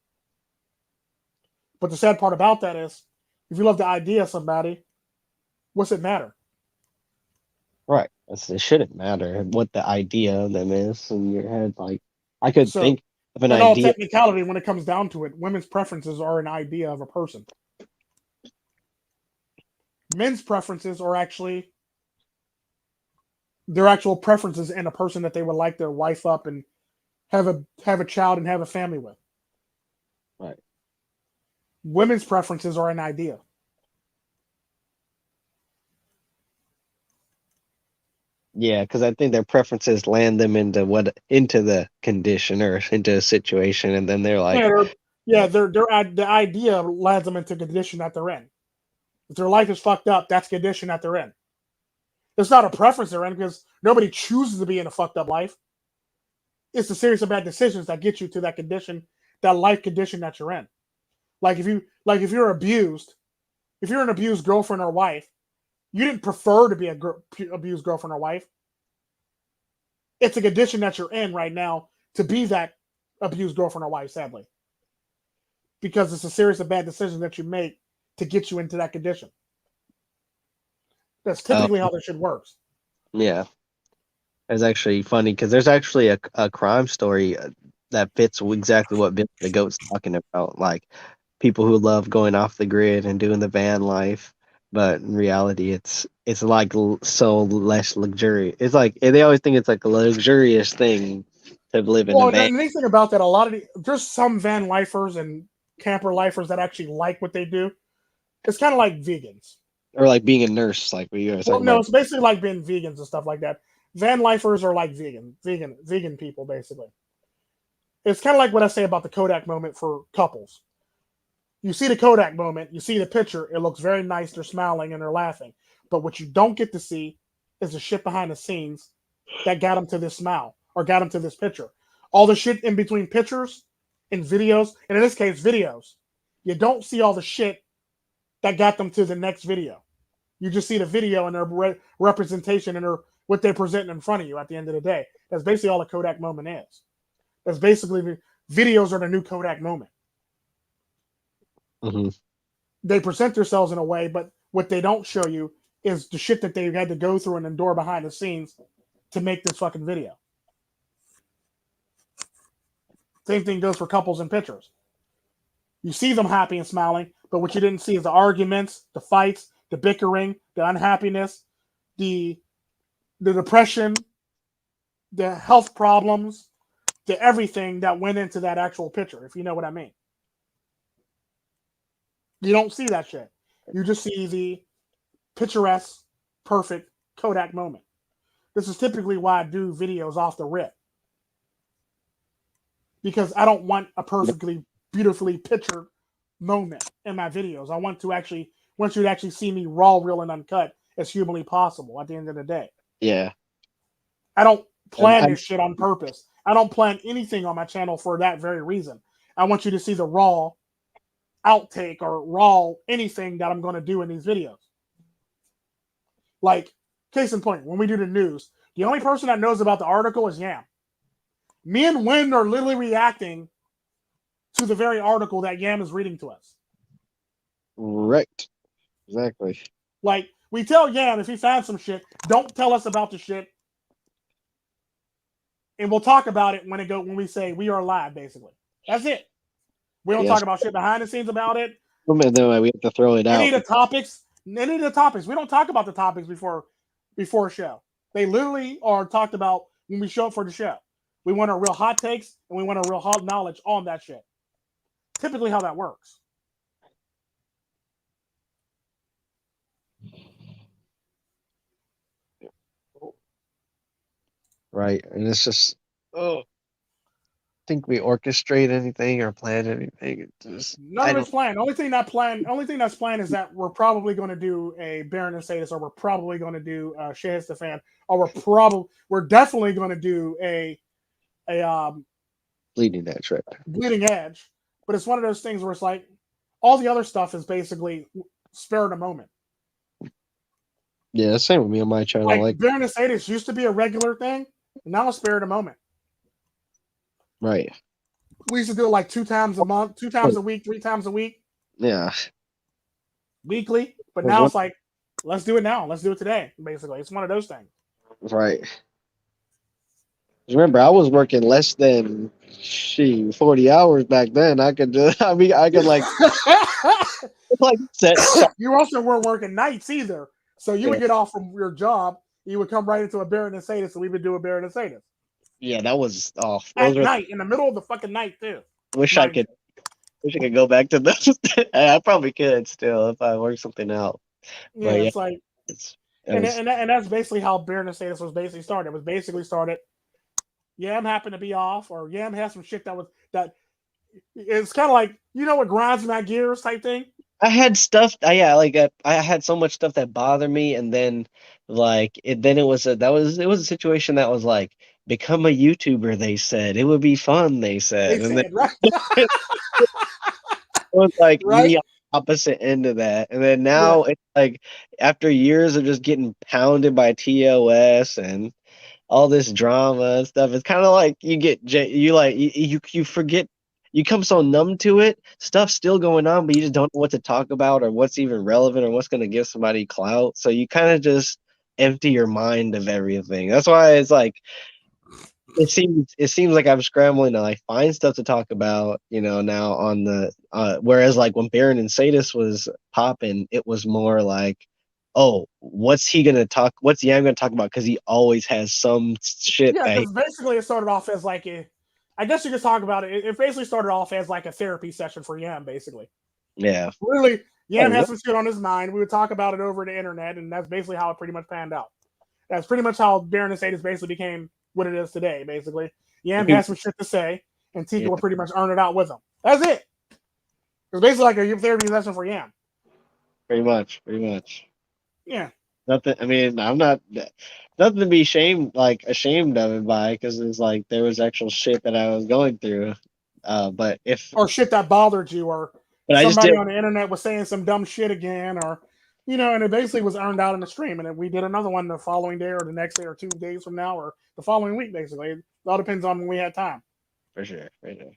But the sad part about that is, if you love the idea of somebody, what's it matter? Right. It shouldn't matter what the idea of them is in your head. Like, I could So, think of an in all idea. technicality, when it comes down to it, women's preferences are an idea of a person. Men's preferences are actually their actual preferences in a person that they would like their wife up and have a child and have a family with. Right. Women's preferences are an idea. Yeah, because I think their preferences land them into the condition or into a situation, and then they're Yeah, like, the idea lands them into the condition that they're in. If their life is fucked up, that's the condition that they're in. It's not a preference they're in because nobody chooses to be in a fucked up life. It's a series of bad decisions that get you to that condition, that life condition that you're in. If you're abused, if you're an abused girlfriend or wife, you didn't prefer to be a abused girlfriend or wife. It's a condition that you're in right now to be that abused girlfriend or wife, sadly, because it's a series of bad decisions that you make to get you into that condition. That's Oh, typically how this shit works. yeah. It's actually funny because there's actually a crime story that fits exactly what Billy the Goat's talking about. Like people who love going off the grid and doing the van life, but in reality, it's like so less luxurious. It's like they always think it's like a luxurious thing to live in a Well, the van nice thing about that, a lot of there's some van lifers and camper lifers that actually like what they do. It's kind of like vegans. or like being a nurse, like we were Well, talking no, about. it's basically like being vegans and stuff like that. Van lifers are like vegan people, basically. It's kind of like what I say about the Kodak moment for couples. You see the Kodak moment, you see the picture, it looks very nice, they're smiling and they're laughing. But what you don't get to see is the shit behind the scenes that got them to this smile or got them to this picture. All the shit in between pictures and videos, and in this case, videos. You don't see all the shit that got them to the next video. You just see the video and their representation and their, what they're presenting in front of you at the end of the day. That's basically all the Kodak moment is. That's basically the videos are the new Kodak moment. Hmm. They present themselves in a way, but what they don't show you is the shit that they had to go through and endure behind the scenes to make this fucking video. Same thing goes for couples and pictures. You see them happy and smiling, but what you didn't see is the arguments, the fights, the bickering, the unhappiness, the depression, the health problems, the everything that went into that actual picture, if you know what I mean. You don't see that shit. You just see the picturesque, perfect Kodak moment. This is typically why I do videos off the rip. Because I don't want a perfectly beautifully pictured moment in my videos. I want you to actually see me raw, real, and uncut as humanly possible at the end of the day. Yeah, I don't and plan this shit on purpose. I don't plan anything on my channel for that very reason. I want you to see the raw outtake or raw anything that I'm going to do in these videos. Like, case in point, when we do the news, the only person that knows about the article is Yam. Me and Win are literally reacting to the very article that Yam is reading to us. right, exactly. Like, we tell Yam if he finds some shit, don't tell us about the shit, and we'll talk about it when we say we are live. Basically, that's it. We don't talk Yes, about shit behind the scenes about it. and then we have to throw it Any out. of the topics, any of the topics. We don't talk about the topics before a show. They literally are talked about when we show up for the show. We want our real hot takes and we want our real hot knowledge on that shit. Typically, how that works. Right, and it's just oh, think we orchestrate anything or plan anything. None I of don't. it's planned. Only thing that's planned is that we're probably going to do a Baron and Sadist, or we're probably going to do Shea Stefan, or we're definitely going to do a Leading that trip. Bleeding Edge. But it's one of those things where it's like all the other stuff is basically spare the moment. Yeah, same with me on my channel. Like Like, Baron and Sadist used to be a regular thing, and now it's spare the moment. right. We used to do it like 2 times a month, 2 times a week, 3 times a week, Yeah. weekly. But There's now one. it's like, let's do it now. Let's do it today. Basically, it's one of those things. Right. Remember, I was working less than 40 hours back then. I could do. I mean, I could like set stuff. You also weren't working nights either, so you Yeah. would get off from your job. You would come right into a Baron and Sadist, and we would do a Baron and Sadist Yeah, that was off. Those at were. night, in the middle of the fucking night too. Wish I Mind could. you. Wish I could go back to those. I probably could still if I work something out. But Yeah, yeah, it's like, it's it was and that's basically how Baron and Sadist was basically started. It was basically started. Yam happened to be off, or Yam has some shit that was that. It's kind of like what grinds my gears type thing. I had stuff. Yeah, like I had so much stuff that bothered me, and then like it. Then it was a situation that was like become a YouTuber. They said it would be fun. They They said, and then said right, it was like right, the opposite end of that. And then yeah. now it's like after years of just getting pounded by TOS and all this drama and stuff. It's kind of like you get you like you forget, you come so numb to it. Stuff's still going on, but you just don't know what to talk about or what's even relevant or what's going to give somebody clout. So you kind of just empty your mind of everything. That's why it's like it seems like I'm scrambling to like find stuff to talk about, now on the whereas like when Baron and Sadist was popping, it was more like, oh, what's Yam gonna talk about? Because he always has some shit Yeah, that because basically it started off as like I guess you could talk about it. It basically started off as like a therapy session for Yam, basically. yeah. Really, Oh, Yam what? has some shit on his mind. We would talk about it over the internet, and that's basically how it pretty much panned out. That's pretty much how Baron and Sadist basically became what it is today, basically. Yam has some shit to say, and Tika Yeah, would pretty much earn it out with him. That's it. It's basically like a therapy session for Yam. pretty much, pretty much. Yeah. Nothing. I mean, I'm not nothing to be ashamed of it by, because it's like there was actual shit that I was going through. But Or shit that bothered you, or I just did. somebody on the internet was saying some dumb shit again, or and it basically was earned out in the stream. And then we did another one the following day, or the next day, or 2 days from now, or the following week. Basically, it all depends on when we had time. For sure, for sure.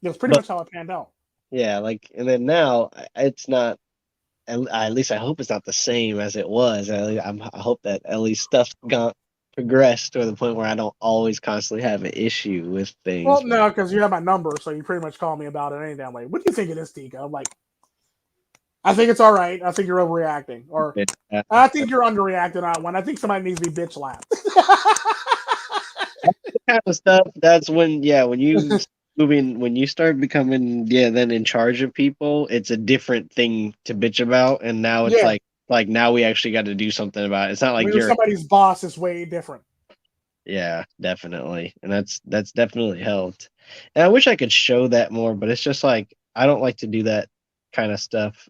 That's pretty But much how it panned out. yeah, like, and then now it's not. At least I hope it's not the same as it was. I hope that at least stuff got progressed to the point where I don't always constantly have an issue with things. Well, But no, because you have my number, so you pretty much call me about it anytime. Like, what do you think of this, Tika? I'm like, I think it's all right. I think you're overreacting, or yeah, I think you're underreacting on one. I think somebody needs to be bitch slapped. kind of stuff. That's when, yeah, when you start becoming, yeah, then in charge of people, it's a different thing to bitch about. And now it's Yeah, like now we actually got to do something about it. It's not when like you're you're, somebody's boss, it's way different. yeah, definitely, and that's definitely helped. And I wish I could show that more, but it's just like I don't like to do that kind of stuff.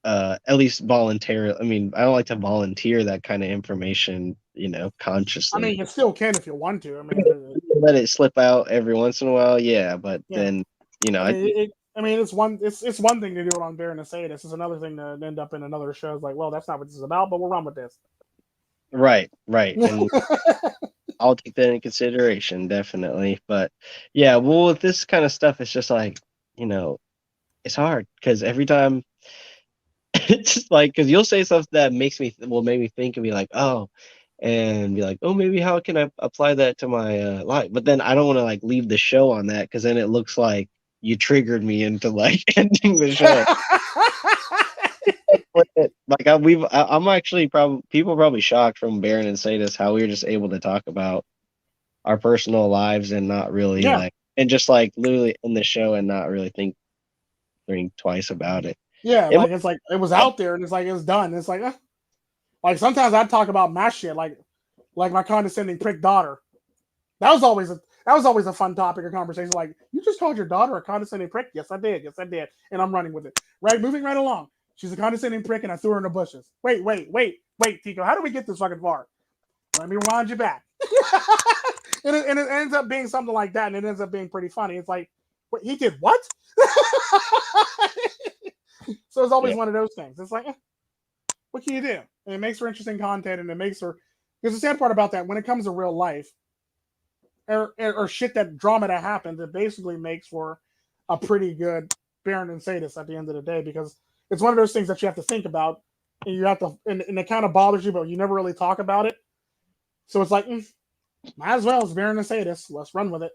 At least voluntarily. I mean, I don't like to volunteer that kind of information, I mean, consciously. you still can if you want to. I mean, Let it slip out every once in a while, yeah, but yeah. then, I I, mean, I mean, it's one thing to do it on Baron and say this. It's another thing to end up in another show. It's like, well, that's not what this is about, but we'll run with this. right, right, and I'll take that in consideration, definitely. But yeah, well, with this kind of stuff, it's just like, you know, it's hard because every time it's just like, because you'll say stuff that will make me think and be like, oh, and be like, oh, maybe how can I apply that to my life? But then I don't want to like leave the show on that, because then it looks like you triggered me into like ending the show. Like I'm actually probably people are probably shocked from Baron and Sadis how we were just able to talk about our personal lives and not really Yeah, like, and just like literally in the show and not really think twice about it. yeah. It Like it's like it was might, out there, and it's like it's done. It's like sometimes I talk about my shit, like my condescending prick daughter. That was always a fun topic of conversation. Like, you just called your daughter a condescending prick? Yes, I did. Yes, I did. And I'm running with it. Right, moving right along. She's a condescending prick, and I threw her in the bushes. Wait, Tico. How do we get this fucking far? Let me rewind you back. And it ends up being something like that, and it ends up being pretty funny. It's like, wait, he did what? So it's always yeah, one of those things. It's like, what can you do? And it makes for interesting content, and it makes her. Because the sad part about that, when it comes to real life, or shit that drama that happens, it basically makes for a pretty good Baron and Sadist at the end of the day, because it's one of those things that you have to think about, and you have to, and it kind of bothers you, but you never really talk about it. So it's like, might as well, it's Baron and Sadist. Let's run with it.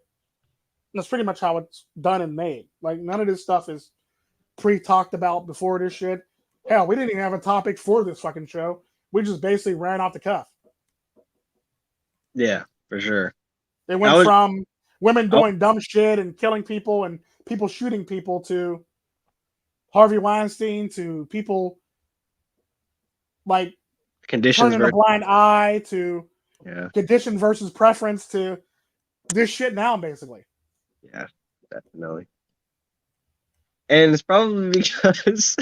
And that's pretty much how it's done and made. Like, none of this stuff is pre-talked about before this shit. Hell, we didn't even have a topic for this fucking show. We just basically ran off the cuff. yeah, for sure. They I went was, from women I, doing dumb shit and killing people and people shooting people to Harvey Weinstein to people like conditions turning a very, blind eye to yeah, condition versus preference to this shit now, basically. yeah, definitely. And it's probably because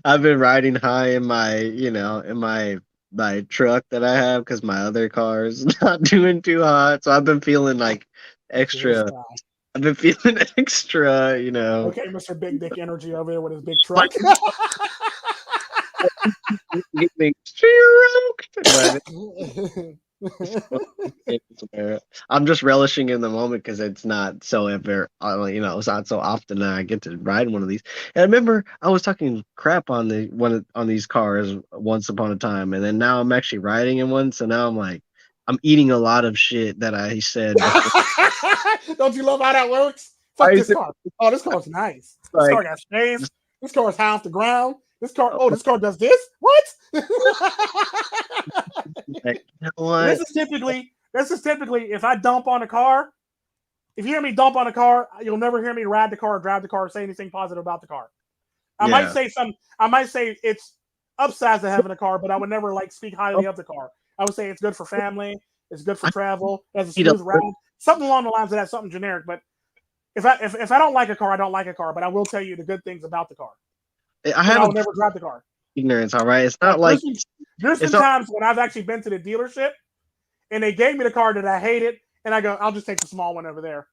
I've been riding high in my truck that I have, because my other car is not doing too hot. So I've been feeling like This extra. guy. I've been feeling extra. Okay, Mr. Big Dick Energy over there with his big Like truck. getting stroked, but I'm just relishing in the moment because it's not so ever, it's not so often that I get to ride one of these. And I remember I was talking crap on on these cars once upon a time, and then now I'm actually riding in one. So now I'm like, I'm eating a lot of shit that I said before. Don't you love how that works? I Fuck used this to car. Oh, this car's nice. This like, car got space. just, This car is high off the ground. This car, oh, oh, this car does this? What? like, you know what? This is typically if I dump on a car, if you hear me dump on a car, you'll never hear me ride the car, or drive the car, or say anything positive about the car. Yeah. I might say it's upsides to having a car, but I would never like speak highly of the car. I would say it's good for family, it's good for I travel, it has a need a smooth ride, something along the lines of that, something generic. But if I don't like a car, I don't like a car. But I will tell you the good things about the car. I But have I a will never drive the car. ignorance, all right. It's not Like like there's it's been not. times when I've actually been to the dealership and they gave me the car that I hated, and I go, I'll just take the small one over there.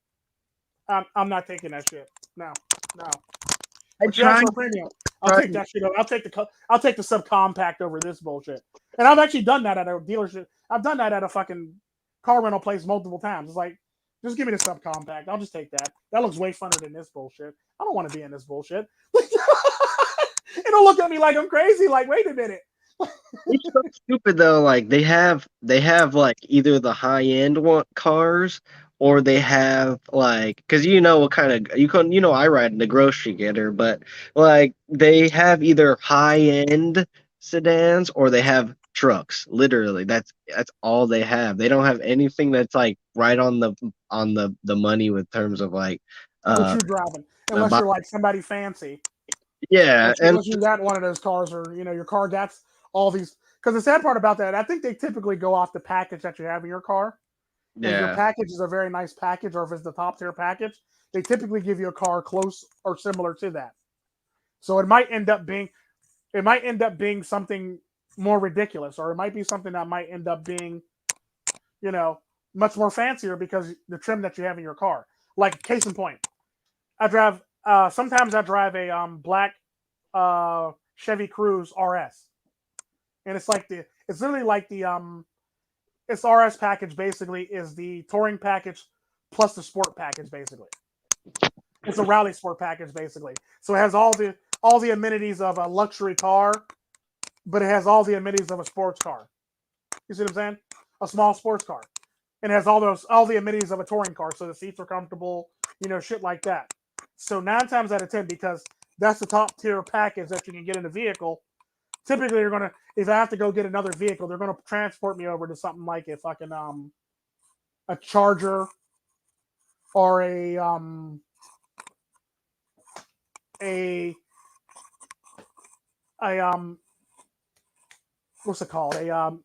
I'm not taking that shit. No, no. I But you ask tried, for a premium, I'll tried. take that shit. I'll take the subcompact over this bullshit. And I've actually done that at a dealership. I've done that at a fucking car rental place multiple times. It's like, just give me the subcompact. I'll just take that. That looks way funner than this bullshit. I don't want to be in this bullshit. And don't look at me like I'm crazy. Like, wait a minute. It's so stupid though. Like they have like either the high end one cars or they have like because you know what kind of I ride in the grocery getter, but like they have either high end sedans or they have trucks. Literally, that's all they have. They don't have anything that's like right on the money with terms of like What uh you're driving, the unless you're like somebody fancy, yeah and unless you got one of those cars, or your car gets all these. Because the sad part about that, I think they typically go off the package that you have in your car. If your yeah. package is a very nice package, or if it's the top tier package, they typically give you a car close or similar to that. So it might end up being something more ridiculous, or it might be something that might end up being, you know, much more fancier because the trim that you have in your car. Like case in point, I drive. Sometimes I drive a black Chevy Cruze RS, and it's literally like its RS package basically is the touring package plus the sport package basically. It's a rally sport package basically. So it has all the amenities of a luxury car, but it has all the amenities of a sports car. You see what I'm saying? A small sports car. And it has all the amenities of a touring car. So the seats are comfortable, shit like that. So 9 times out of 10, because that's the top tier package that you can get in a vehicle, typically you're gonna if I have to go get another vehicle, they're gonna transport me over to something like a fucking a Charger, or a a what's it called? The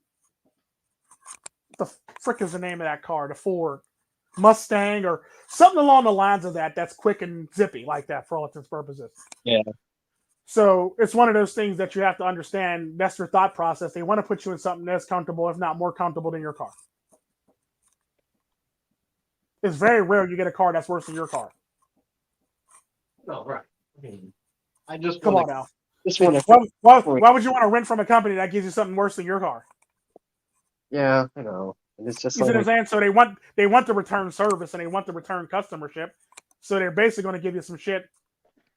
frick is the name of that car? The Ford Mustang, or something along the lines of that. That's quick and zippy like that for all intents and purposes. Yeah. So it's one of those things that you have to understand. That's their thought process. They want to put you in something that's comfortable, if not more comfortable than your car. It's very rare you get a car that's worse than your car. No, right. I mean, I just Come want to on now. just want to. Why would you want to rent from a company that gives you something worse than your car? Yeah, I know. And it's just You see what I'm like, saying? So they want the return service, and they want the return customership. So they're basically going to give you some shit.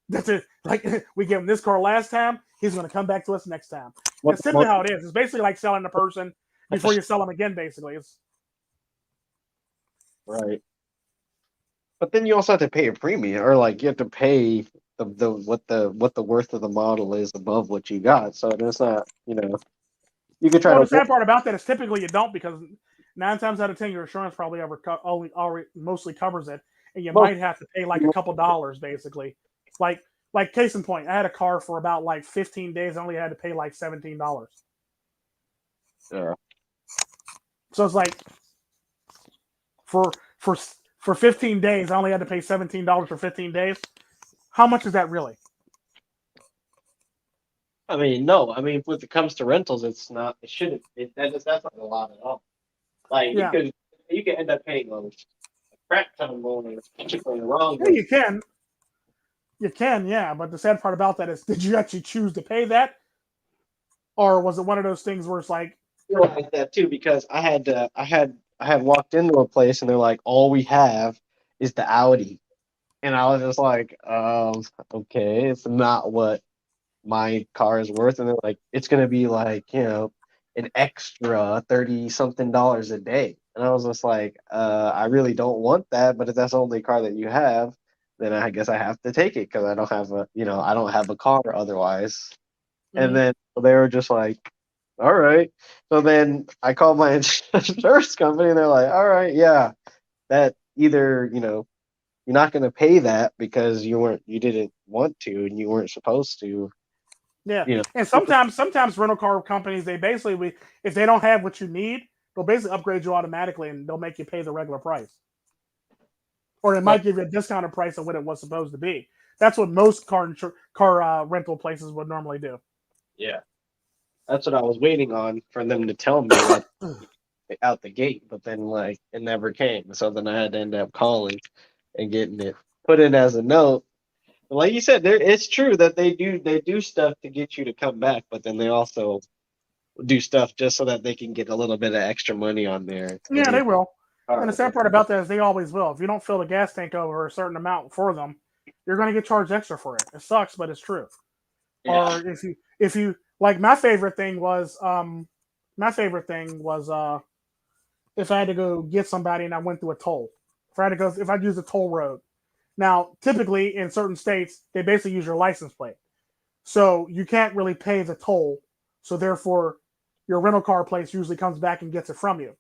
That's it. Like we gave him this car last time, he's going to come back to us next time. what That's typically how it is. It's basically like selling a person what before you sell them again. Basically, it's right. But then you also have to pay a premium, or like you have to pay the worth of the model is above what you got. So it's not, you could try well. to The sad part about that is typically you don't, because 9 times out of 10 your insurance probably only mostly covers it, and you most might have to pay like a couple dollars basically. Like case in point, I had a car for about like 15 days. I only had to pay like $17. yeah. So it's like for for for 15 days, I only had to pay $17 for 15 days. How much is that really? I mean, no. I mean, when it comes to rentals, it's not. It shouldn't. That's not a lot at all. Like Yeah, you could end up paying a crap ton of money for the wrong yeah, one. you can, yeah. But the sad part about that is, did you actually choose to pay that, or was it one of those things where it's like, Feel like that too because I had walked into a place and they're like, all we have is the Audi. And I was just like, okay, it's not what my car is worth. And they're like, it's gonna be like, an extra 30 something dollars a day. And I was just like, I really don't want that, but if that's the only car that you have, then I guess I have to take it because I don't have I don't have a car otherwise. And Mhm. then they were just like, all right. So then I called my insurance company and they're like, all right, yeah, that either, you're not going to pay that because you didn't want to and you weren't supposed to, Yeah, you know. and sometimes rental car companies they basically if they don't have what you need, they'll basically upgrade you automatically and they'll make you pay the regular price, or they But might give you a discounted price of what it was supposed to be. That's what most car rental places would normally do. yeah, that's what I was waiting on for them to tell me that out the gate, but then like it never came. So then I had to end up calling and getting it put in as a note. But like you said, it's true that they do stuff to get you to come back, but then they also do stuff just so that they can get a little bit of extra money on Yeah, your they will. And the car. sad part about that is they always will. If you don't fill the gas tank over a certain amount for them, you're going to get charged extra for it. It sucks, but it's true. Yeah. Or if you like my favorite thing was if I had to go get somebody and I went through a toll. If I use a toll road. Now, typically in certain states, they basically use your license plate. So you can't really pay the toll. So therefore, your rental car place usually comes back and gets it from you.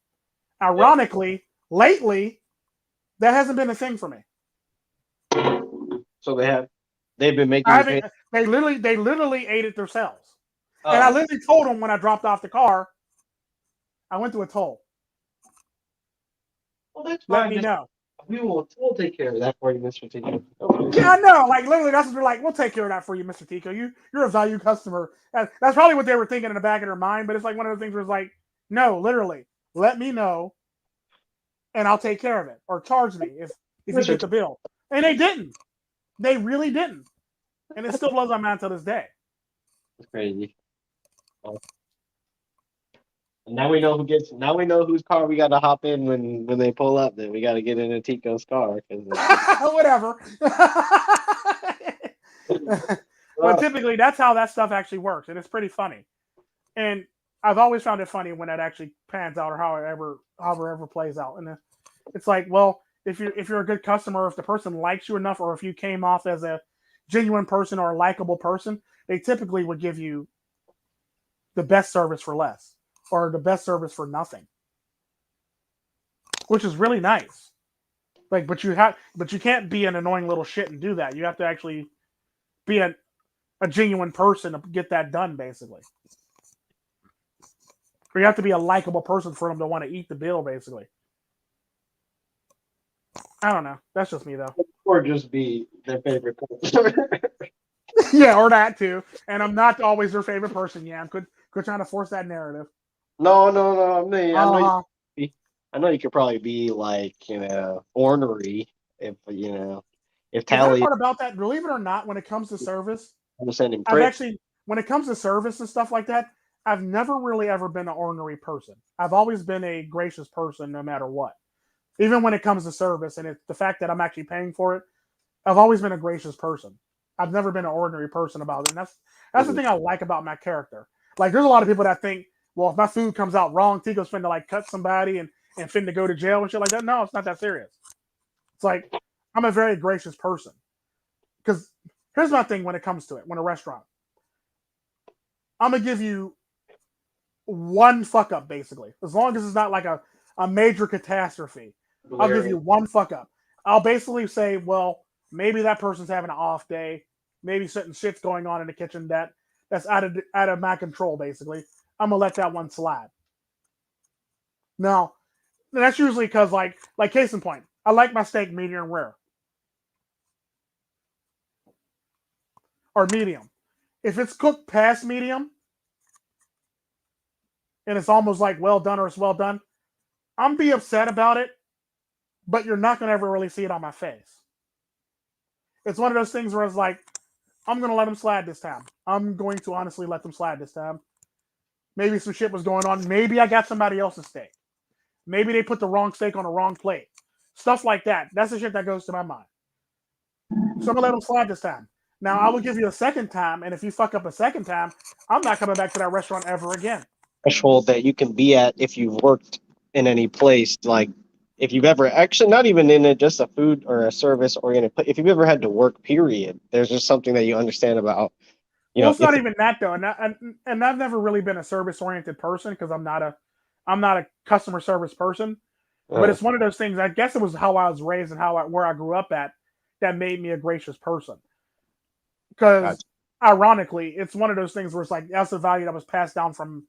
Yeah. Ironically, lately, that hasn't been a thing for me. So they've been making I you haven't pay. they literally ate it themselves. And I Oh, literally told them when I dropped off the car, I went to a toll. well, that's Let fine. me Just know. we'll take care of that for you, Mr. Tico. Okay. Yeah, I know. Like literally, that's what they're like. We'll take care of that for you, Mister Tico. You're a value customer. That's probably what they were thinking in the back of their mind. But it's like one of the things where it's like, no, literally, let me know and I'll take care of it, or charge me if you Mr. get the bill. And they didn't. They really didn't. And it still blows my mind to this day. That's crazy. Well, now we know who gets. Now we know whose car we got to hop in when they pull up. Then we got to get in a Tico's car because. Whatever. But Well, typically, that's how that stuff actually works, and it's pretty funny. And I've always found it funny when that actually pans out, or however plays out. And it's like, well, if you're a good customer, if the person likes you enough, or if you came off as a genuine person or a likable person, they typically would give you the best service for less, or the best service for nothing, which is really nice. Like, but you can't be an annoying little shit and do that. You have to actually be a genuine person to get that done, basically. Or you have to be a likable person for them to want to eat the bill, basically. I don't know. That's just me, though. or just be their favorite customer. Yeah, or that too. And I'm not always their favorite person. Yeah, I'm quit trying to force that narrative. No, no, no. I know Uh huh. I know you could probably be like, ornery if if The sad Tally part about that, believe it or not, when it comes to service, was sending I've pricks. actually, when it comes to service and stuff like that, I've never really ever been an ornery person. I've always been a gracious person, no matter what. Even when it comes to service and the fact that I'm actually paying for it, I've always been a gracious person. I've never been an ordinary person about it. And that's the Mhm. thing I like about my character. Like there's a lot of people that think, well, if my food comes out wrong, Tico's finna like cut somebody and finna go to jail and shit like that. No, it's not that serious. It's like I'm a very gracious person. Because here's my thing when it comes to it, when a restaurant. I'm gonna give you one fuck up basically. As long as it's not like a major catastrophe. I'll give you Glaring. one fuck up. I'll basically say, well, maybe that person's having an off day. Maybe certain shit's going on in the kitchen that's out of my control. Basically, I'm gonna let that one slide. Now, that's usually because like case in point, I like my steak medium rare or medium. If it's cooked past medium and it's almost like well done or it's well done, I'm be upset about it, but you're not gonna ever really see it on my face. It's one of those things where it's like, I'm gonna let them slide this time. I'm going to honestly let them slide this time. Maybe some shit was going on. Maybe I got somebody else's steak. Maybe they put the wrong steak on the wrong plate. Stuff like that. That's the shit that goes to my mind. So I'm gonna let them slide this time. Now I will give you a second time, and if you fuck up a second time, I'm not coming back to that restaurant ever again. Threshold that you can be at if you've worked in any place, like if you've ever actually not even in just a food or a service oriented place, if you've ever had to work, period, there's just something that you understand about, Well, it's if not even that though, and I've never really been a service oriented person because I'm not a customer service person. But uh, it's one of those things. I guess it was how I was raised and where I grew up at that made me a gracious person. Because gotcha. ironically, it's one of those things where it's like that's the value that was passed down from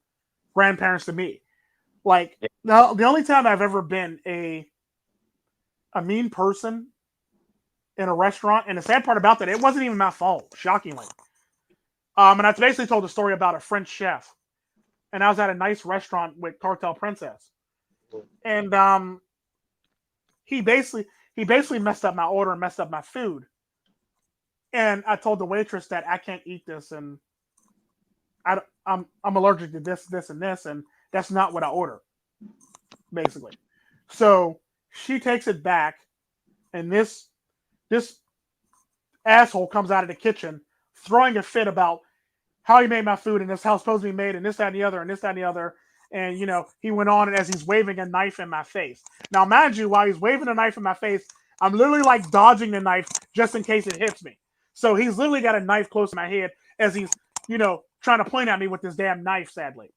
grandparents to me. Like the only time I've ever been a mean person in a restaurant, and the sad part about that, it wasn't even my fault. Shockingly, and I basically told a story about a French chef, and I was at a nice restaurant with Cartel Princess, and he basically he basically messed up my order and messed up my food. And I told the waitress that I can't eat this, and I'm allergic to this, and this, and that's not what I ordered, basically. So she takes it back, and this asshole comes out of the kitchen throwing a fit about how he made my food and this how it's supposed to be made, and this, that, and the other, and this, that, and the other. And he went on as he's waving a knife in my face. Now, mind you, while he's waving a knife in my face, I'm literally like dodging the knife just in case it hits me. So he's literally got a knife close to my head as he's, trying to point at me with this damn knife, sadly.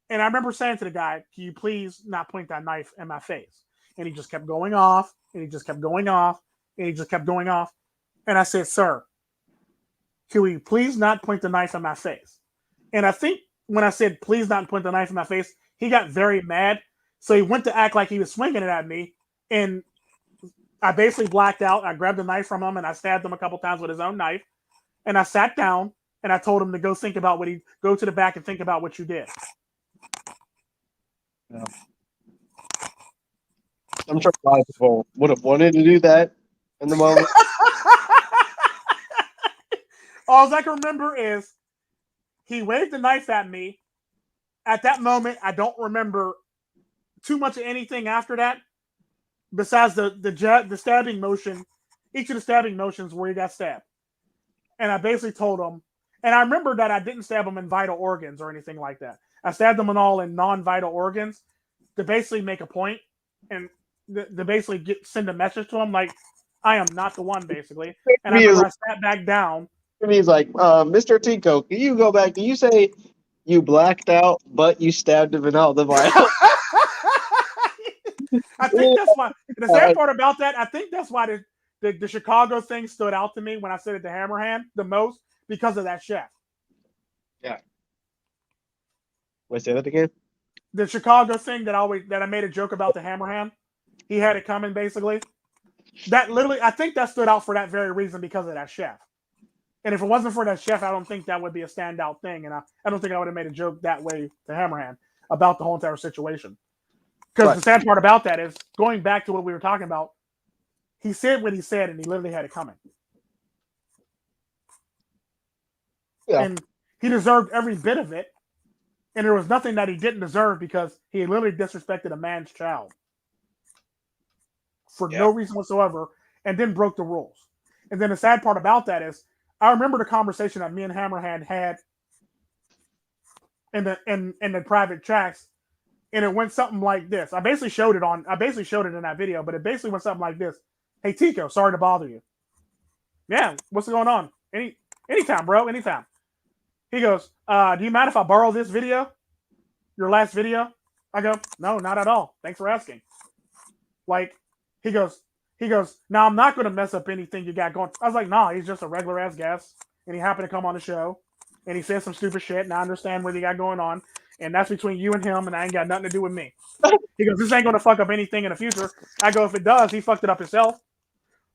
And I remember saying to the guy, "Can you please not point that knife in my face?" And he just kept going off, and he just kept going off, and he just kept going off. And I said, "Sir, can you please not point the knife in my face?" And I think when I said, "Please not point the knife in my face," he got very mad. So he went to act like he was swinging it at me. And I basically blacked out. I grabbed the knife from him and I stabbed him a couple times with his own knife. And I sat down and I told him to go to the back and think about what you did. Yeah. I'm sure a lot of people would have wanted to do that in the moment. All I can remember is he waved the knife at me. At that moment, I don't remember too much of anything after that, besides the stabbing motion, each of the stabbing motions where he got stabbed. And I basically told him, and I remember that I didn't stab him in vital organs or anything like that. I stabbed them all in non-vital organs to basically make a point and to basically send a message to him like, I am not the one, basically. And I Me is remember I sat back down. He's like, Mr. Tico, can you go back? Can you say you blacked out, but you stabbed him in all the vital? I think that's why. The sad part about that, I think that's why the Chicago thing stood out to me when I said it to Hammerhand the most because of that chef. Yeah. Wait, say that again? The Chicago thing that I made a joke about the Hammerhand. He had it coming basically. That literally, I think that stood out for that very reason because of that chef. And if it wasn't for that chef, I don't think that would be a standout thing. And I don't think I would have made a joke that way to Hammerhand about the whole entire situation. Because Right. the sad part about that is going back to what we were talking about. He said what he said, and he literally had it coming. Yeah. And he deserved every bit of it. And there was nothing that he didn't deserve because he literally disrespected a man's child for no reason whatsoever and then broke the rules. And then the sad part about that is I remember the conversation that me and Hammerhand had in the private tracks, and it went something like this. I basically showed it in that video, but it basically went something like this. "Hey Tico, sorry to bother you." "Yeah, what's going on?" Anytime, bro, anytime. He goes, "Do you mind if I borrow this video? Your last video?" I go, "No, not at all. Thanks for asking." Like, he goes, "Now I'm not going to mess up anything you got going." I was like, "Nah, he's just a regular ass guest, and he happened to come on the show, and he said some stupid shit, and I understand what you got going on, and that's between you and him, and I ain't got nothing to do with me." He goes, "This ain't going to fuck up anything in the future." I go, "If it does, he fucked it up himself."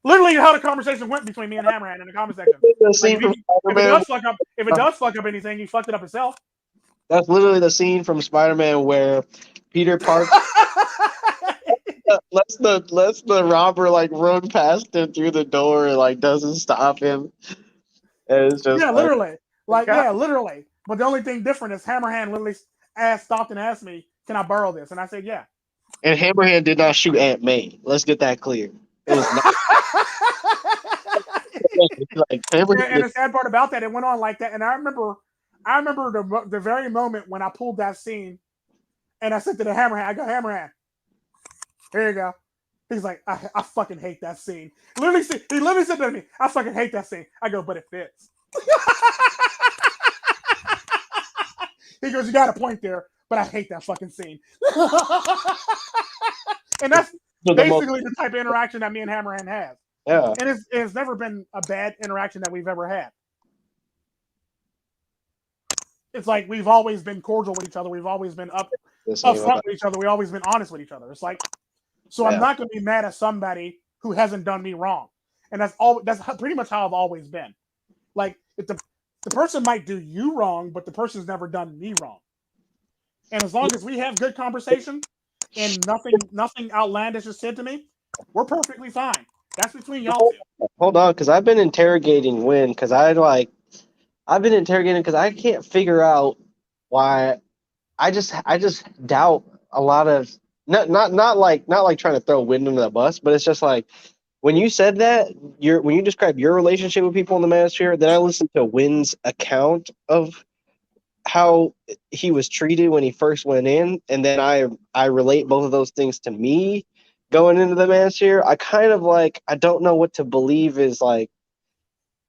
Literally, how the conversation went between me and Hammerhand in the comment section. The Like, scene from if it Spider-Man. does fuck up anything, he fucked it up himself. That's literally the scene from Spider-Man where Peter Parker lets the robber like run past him through the door and like doesn't stop him. And it's just Yeah, like, literally. oh, God. Yeah, literally. But the only thing different is Hammerhand literally stopped and asked me, "Can I borrow this?" And I said, "Yeah." And Hammerhand did not shoot Aunt May. Let's get that clear. It was not like Hammerhand And did. the sad part about that, it went on like that. And I remember the very moment when I pulled that scene, and I said to the Hammerhand, I go, Hammerhand, here you go. He's like, I fucking hate that scene. He literally said to me, I fucking hate that scene. I go, but it fits. He goes, you got a point there, but I hate that fucking scene. And that's The most, basically the type of interaction that me and Hammerhand have. yeah. And it's never been a bad interaction that we've ever had. It's like we've always been cordial with each other. We've always been upfront with each other. We've always been honest with each other. It's like, so I'm not going to be mad at somebody who hasn't done me wrong. And that's pretty much how I've always been. Like, if the person might do you wrong, but the person's never done me wrong. And as long as we have good conversation and nothing outlandish is said to me, we're perfectly fine. That's between y'all two. Hold on, because I've been interrogating Win because I've been interrogating because I can't figure out why I just doubt a lot of not like trying to throw Win under the bus, but it's just like when you said that when you describe your relationship with people in the Manosphere, then I listened to Win's account of how he was treated when he first went in, and then I relate both of those things to me going into the Manosphere. I kind of like I don't know what to believe is like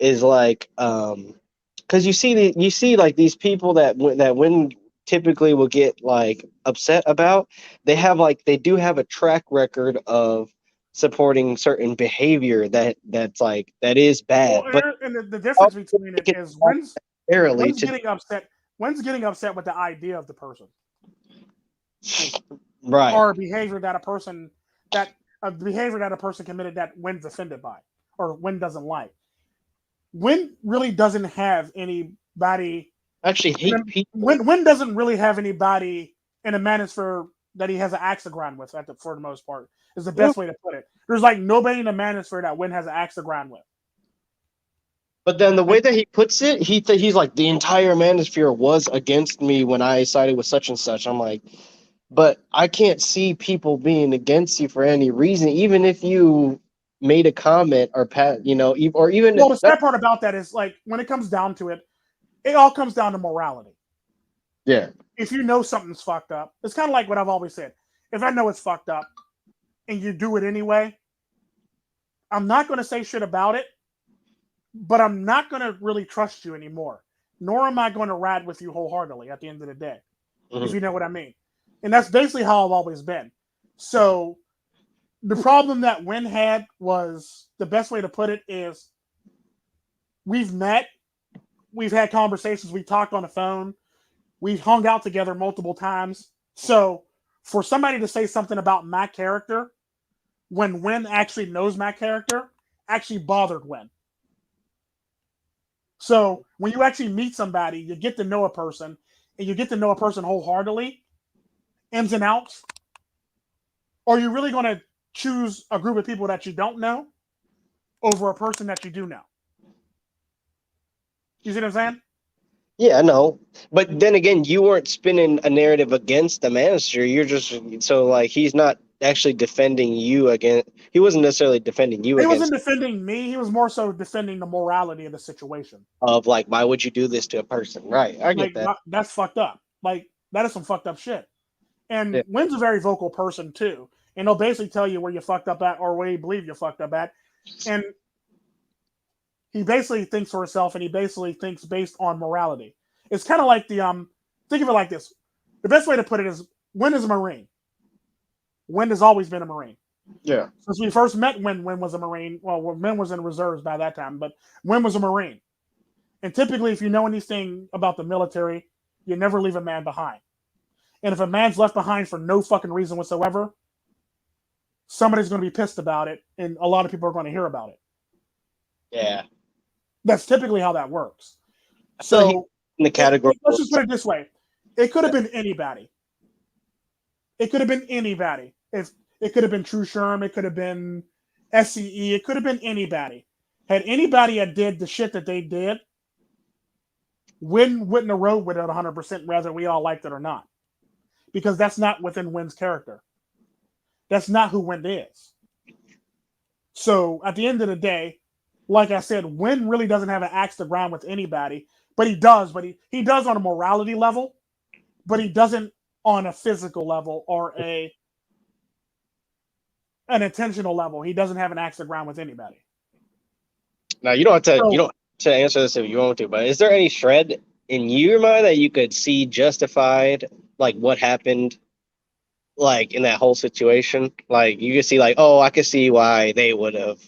because you see like these people that when typically will get like upset about, they do have a track record of supporting certain behavior that is Well, bad, but and the difference between it take it is fairly when's to getting upset. When's getting upset with the idea of the person right. or a behavior that a person committed that when's offended by or when doesn't like. When really doesn't have anybody. I actually hate people. When doesn't really have anybody in a manosphere that he has an axe to grind with for the most part is the Yeah. best way to put it. There's like nobody in the manosphere that Win has an axe to grind with. But then the way Like, that he puts it, he's like the entire manosphere was against me when I sided with such and such. I'm like, but I can't see people being against you for any reason, even if you made a comment or or even well, the sad part about that is like when it comes down to it, it all comes down to morality. yeah. If you know something's fucked up, it's kind of like what I've always said. If I know it's fucked up and you do it anyway, I'm not going to say shit about it, but I'm not going to really trust you anymore. Nor am I going to ride with you wholeheartedly at the end of the day, if Mhm. you know what I mean. And that's basically how I've always been. So the problem that Win had was the best way to put it is we've met, we've had conversations, we talked on the phone, we've hung out together multiple times. So for somebody to say something about my character when Win actually knows my character actually bothered Win. So when you actually meet somebody, you get to know a person, and you get to know a person wholeheartedly, ins and outs, or you're really going to choose a group of people that you don't know over a person that you do know. You see what I'm saying? Yeah, I know. But then again, you weren't spinning a narrative against the manager. You're just so like he's not actually defending you against. He wasn't necessarily defending you He wasn't against defending me. He was more so defending the morality of the situation. of like why would you do this to a person? Right. I get Like that. that's fucked up. Like that is some fucked up shit. And Yeah. Wynn's a very vocal person too, and he'll basically tell you where you fucked up at or where you believe you fucked up at, and he basically thinks for himself, and he basically thinks based on morality. It's kind of like think of it like this. The best way to put it is Wynn is a Marine. Wynn has always been a Marine. Yeah. Since we first met Wynn was a Marine. Well, Wynn was in reserves by that time, but Wynn was a Marine. And typically, if you know anything about the military, you never leave a man behind. And if a man's left behind for no fucking reason whatsoever, somebody's going to be pissed about it, and a lot of people are going to hear about it. Yeah. That's typically how that works. I feel like he's So in the category. let's just put it this way: it could have been anybody. It could have been anybody. If it could have been True Sherm, it could have been SCE, it could have been anybody. Had anybody that did the shit that they did, Win wouldn't have rode with it 100%, whether we all liked it or not, because that's not within Win's character. That's not who Win is. So at the end of the day, like I said, Win really doesn't have an axe to grind with anybody, but he does. But he does on a morality level, but he doesn't on a physical level or an intentional level. He doesn't have an axe to grind with anybody. Now you don't have to you So don't have to answer this if you want to, but is there any shred in your mind that you could see justified, like what happened, like in that whole situation? Like you could see, like, oh, I could see why they would have.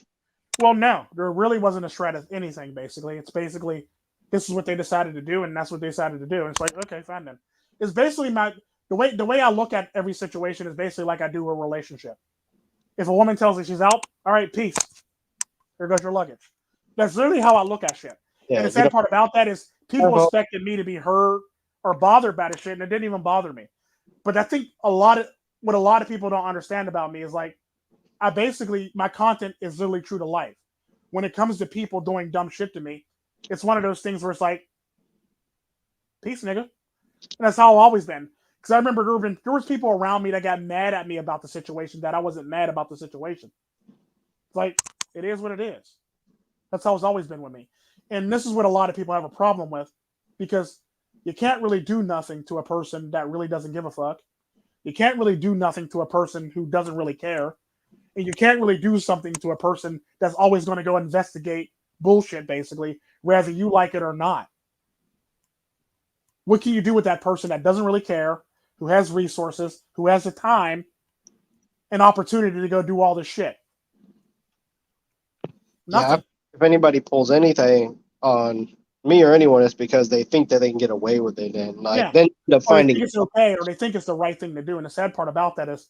well, no, there really wasn't a shred of anything. Basically, it's basically this is what they decided to do, and that's what they decided to do. And it's like, okay, fine then. It's basically the way I look at every situation is basically like I do a relationship. If a woman tells me she's out, all right, peace. Here goes your luggage. That's literally how I look at shit. And Yeah, the you sad don't part about that is people have expected me to be hurt or bothered by the shit, and it didn't even bother me. But I think what a lot of people don't understand about me is like I basically my content is literally true to life. When it comes to people doing dumb shit to me, it's one of those things where it's like, peace, nigga. And that's how I've always been. Because I remember there was people around me that got mad at me about the situation that I wasn't mad about the situation. It's like, it is what it is. That's how it's always been with me. And this is what a lot of people have a problem with because you can't really do nothing to a person that really doesn't give a fuck. You can't really do nothing to a person who doesn't really care. And you can't really do something to a person that's always going to go investigate bullshit, basically, whether you like it or not. What can you do with that person that doesn't really care, who has resources, who has the time and opportunity to go do all this shit? yeah. Nothing. If anybody pulls anything on me or anyone, it's because they think that they can get away with it, and like Yeah. then end up Or they finding. think it's okay, or they think it's the right thing to do. And the sad part about that is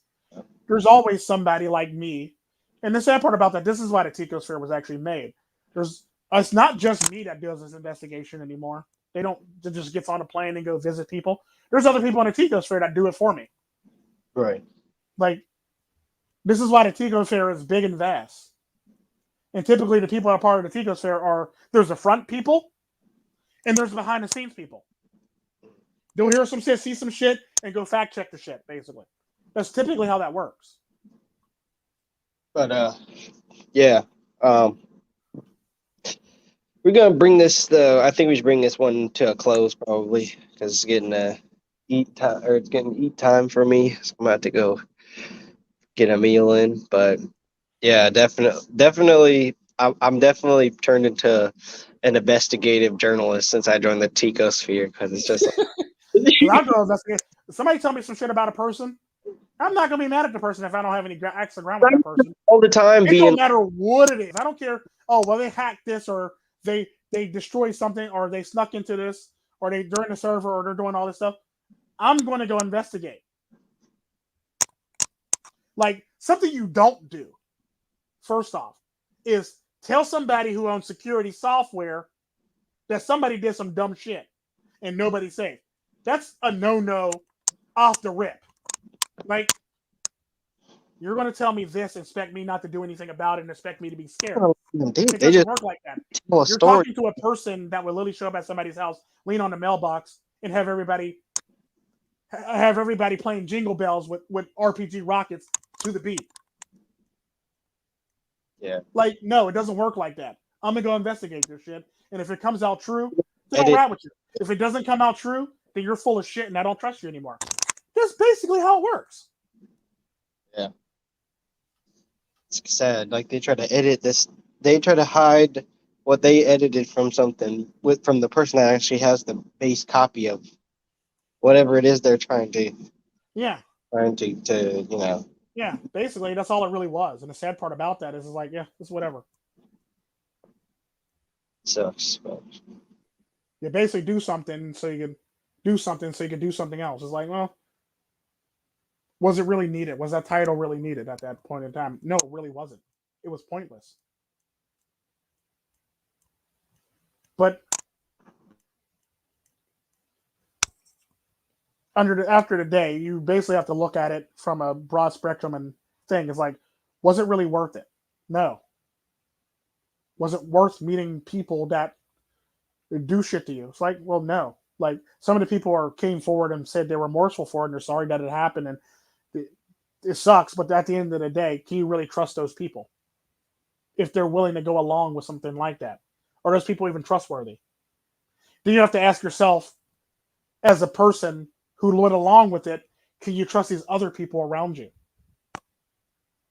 there's always somebody like me. And the sad part about that, this is why the Ticosphere was actually made. There's it's not just me that does this investigation anymore. They don't it just gets on a plane and go visit people. There's other people in the Ticosphere that do it for me. Right. Like this is why the Ticosphere is big and vast. And typically the people that are part of the Ticosphere are there's the front people and there's behind the scenes people. They'll hear some shit, see some shit, and go fact check the shit, basically. That's typically how that works. But yeah. Um, we're gonna bring this. I think we should bring this one to a close probably because it's getting eat time or it's getting eat time for me. So I'm gonna have to go get a meal in. But yeah, definitely. I'm definitely turned into an investigative journalist since I joined the Ticosphere because it's just Because I'll go investigate. If somebody tell me some shit about a person, I'm not gonna be mad at the person if I don't have any extra ground with that person. all the time It don't being matter what it is. I don't care. Oh, well, they hacked this, or they destroyed something, or they snuck into this, or they during the server, or they're doing all this stuff. I'm going to go investigate. Like something you don't do. First off, is tell somebody who owns security software that somebody did some dumb shit and nobody's safe. That's a no-no off the rip. Like, you're going to tell me this, expect me not to do anything about it, and expect me to be scared. dude, It they doesn't just work like that. tell a You're story. talking to a person that will literally show up at somebody's house, lean on the mailbox, and have everybody playing jingle bells with RPG rockets to the beat. Yeah. Like, no, it doesn't work like that. I'm gonna go investigate this shit, and if it comes out true, then I'll Edit. ride with you. If it doesn't come out true, then you're full of shit, and I don't trust you anymore. That's basically how it works. Yeah. It's sad. Like they try to edit this. They try to hide what they edited from something from the person that actually has the base copy of whatever it is they're Yeah, trying to yeah. Basically, that's all it really was. And the sad part about that is like, yeah, it's whatever. sucks. But You basically do something so you can do something so you can do something else. It's like, well, was it really needed? Was that title really needed at that point in time? No, it really wasn't. It was pointless. But after the day, you basically have to look at it from a broad spectrum and thing. It's like, was it really worth it? No. Was it worth meeting people that do shit to you? It's like, well, no. Like some of the people came forward and said they were remorseful for it and they're sorry that it happened and it sucks, but at the end of the day, can you really trust those people if they're willing to go along with something like that? Are those people even trustworthy? Then you have to ask yourself, as a person who went along with it, can you trust these other people around you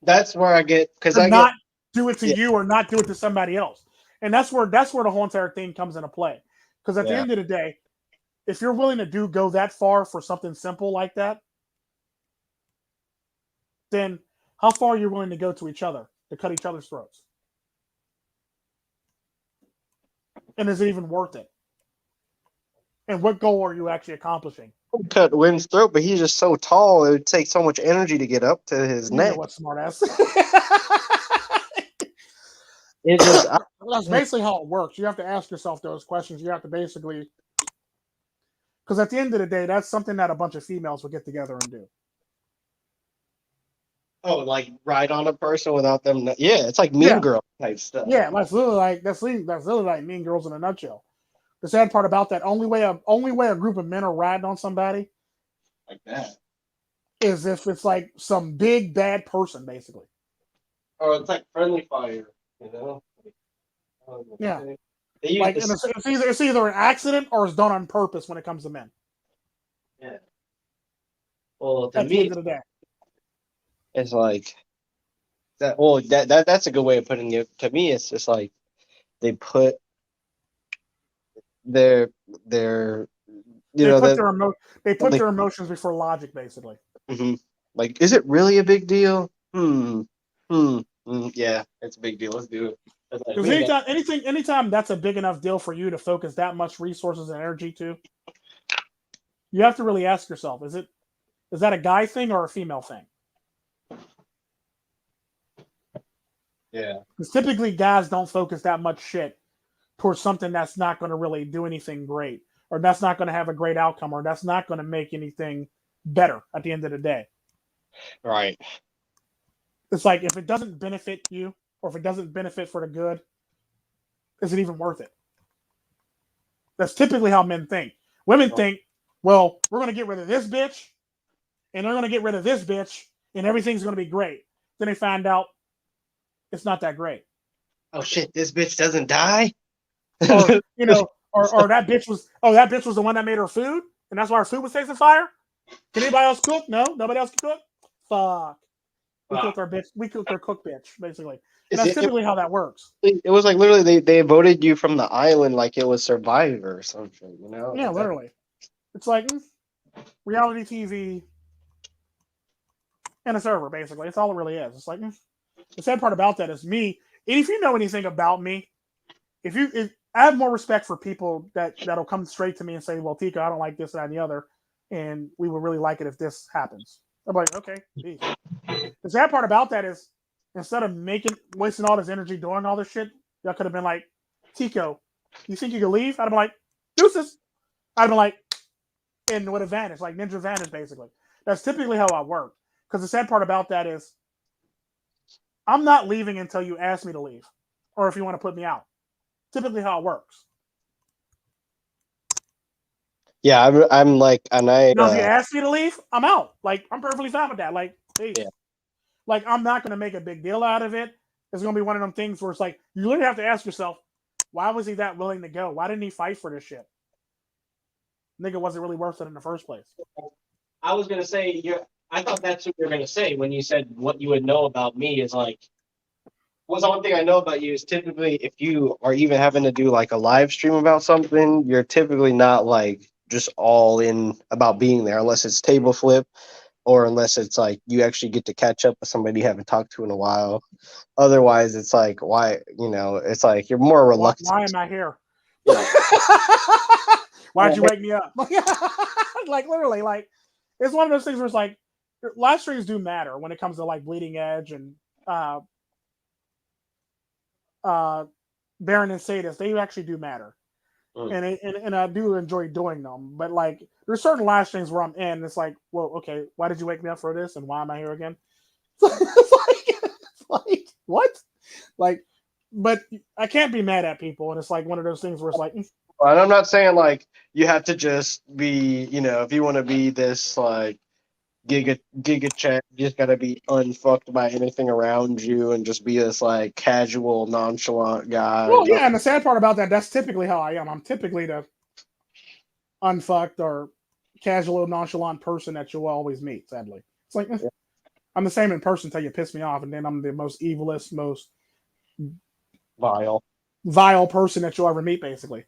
That's where I get because to I get not do it to yeah you or not do it to somebody else? And that's where the whole entire thing comes into play. Because at the yeah. end of the day, if you're willing to go that far for something simple like that, then how far are you willing to go to each other to cut each other's throats? And is it even worth it? And what goal are you actually accomplishing? Cut Wynn's throat, but he's just so tall. It would take so much energy to get up to his You know neck. what, smartass. It just I, That's basically how it works. You have to ask yourself those questions. You have to basically, because at the end of the day, that's something that a bunch of females will get together and do. like ride on a person without them. Yeah, it's like Mean Yeah, Girl type stuff. yeah. That's literally like Mean Girls in a nutshell. The sad part about that, only way a group of men are riding on somebody Like that. is if it's like some big bad person, basically. Or it's like friendly fire, you know? Yeah, They use like this. and it's either an accident or it's done on purpose when it comes to men. Yeah. Well, to At the me, end of the day, it's like that. Well, that's a good way of putting it. To me, it's just like they put their their you they know put that their emo- they put like their emotions before logic, basically. mhm. Like is it really a big deal? Yeah, it's a big deal. Let's do it. It's like Because we ain't got. anytime that's a big enough deal for you to focus that much resources and energy to, you have to really ask yourself: is that a guy thing or a female thing? Yeah. Because typically guys don't focus that much shit towards something that's not going to really do anything great, or that's not going to have a great outcome, or that's not going to make anything better at the end of the day. Right. It's like if it doesn't benefit you, or if it doesn't benefit for the good, is it even worth it? That's typically how men think. Women think, well, we're going to get rid of this bitch, and they're going to get rid of this bitch, and everything's going to be great. Then they find out it's not that great. Oh shit! This bitch doesn't die. Or, or that bitch was the one that made her food, and that's why her food was tasting fire. Can anybody else cook? No, nobody else can cook. Fuck. We Wow. cooked our bitch. We cooked our cook bitch, basically, and It's, that's typically how that works. it was like literally they voted you from the island like it was Survivor or something. You know, Yeah, like that. literally. It's like reality TV and a server, basically. It's all it really is. It's like the sad part about that is me. And if you know anything about me, if I have more respect for people that'll come straight to me and say, "Well, Tika, I don't like this, that, and the other, and we would really like it if this happens." I'm like, okay. Geez. The sad part about that is instead of wasting all this energy doing all this shit, y'all could have been like, Tico, you think you could leave? I'd have been like, deuces. I'd have been like, and with a vanish, like Ninja Vanish, basically. That's typically how I work. Because the sad part about that is I'm not leaving until you ask me to leave. Or if you want to put me out. Typically how it works. Yeah, I'm like, and I Now, if you ask me to leave, I'm out. Like, I'm perfectly fine with that. Like, peace. yeah. Like, I'm not going to make a big deal out of it. It's going to be one of them things where it's like, you literally have to ask yourself, why was he that willing to go? Why didn't he fight for this shit? Nigga wasn't really worth it in the first place. I was gonna say I thought that's what you were gonna say when you said what you would know about me is like. What's the one thing I know about you is typically if you are even having to do like a live stream about something, you're typically not like just all in about being there unless it's table flip or unless it's like you actually get to catch up with somebody you haven't talked to in a while. Otherwise, it's like why it's like you're more reluctant. Why am I here? Yeah. Why'd you wake me up? Like literally, like it's one of those things where it's like live streams do matter when it comes to like Bleeding Edge and Baron and Sadist. They actually do matter, and I do enjoy doing them. But like there's certain live streams where I'm in, and it's like, well, okay, why did you wake me up for this, and why am I here again? It's like what? Like, but I can't be mad at people, and it's like one of those things where it's like. And I'm not saying like you have to just be, if you want to be this like Giga chat. You just gotta be unfucked by anything around you and just be this like casual, nonchalant guy. Well, No, yeah, and the sad part about that's typically how I am. I'm typically the unfucked or casual, nonchalant person that you'll always meet. Sadly, it's like I'm the same in person until you piss me off, and then I'm the most evilest, most vile. vile person that you'll ever meet. Basically,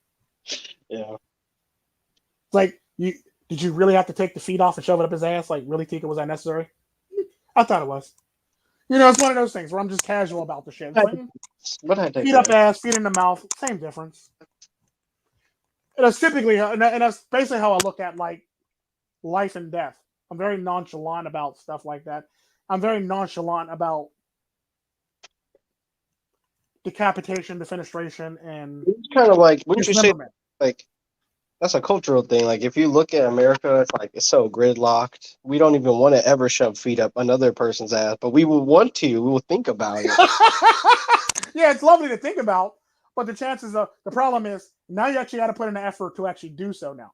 Yeah. it's like you did you really have to take the feet off and shove it up his ass? Like, really, Tika, was that necessary? I thought it was. It's one of those things where I'm just casual about the shit. It's like But I feet up digress. ass, feet in the mouth, same difference. And that's typically, and that's basically how I look at like life and death. I'm very nonchalant about stuff like that. I'm very nonchalant about decapitation, defenestration, and It's kind of like, wouldn't you say, dismemberment. like, that's a cultural thing. Like, if you look at America, it's like it's so gridlocked. We don't even want to ever shove feet up another person's ass, but we will want to. We will think about it. Yeah, it's lovely to think about, but the problem is now you actually got to put in the effort to actually do so now.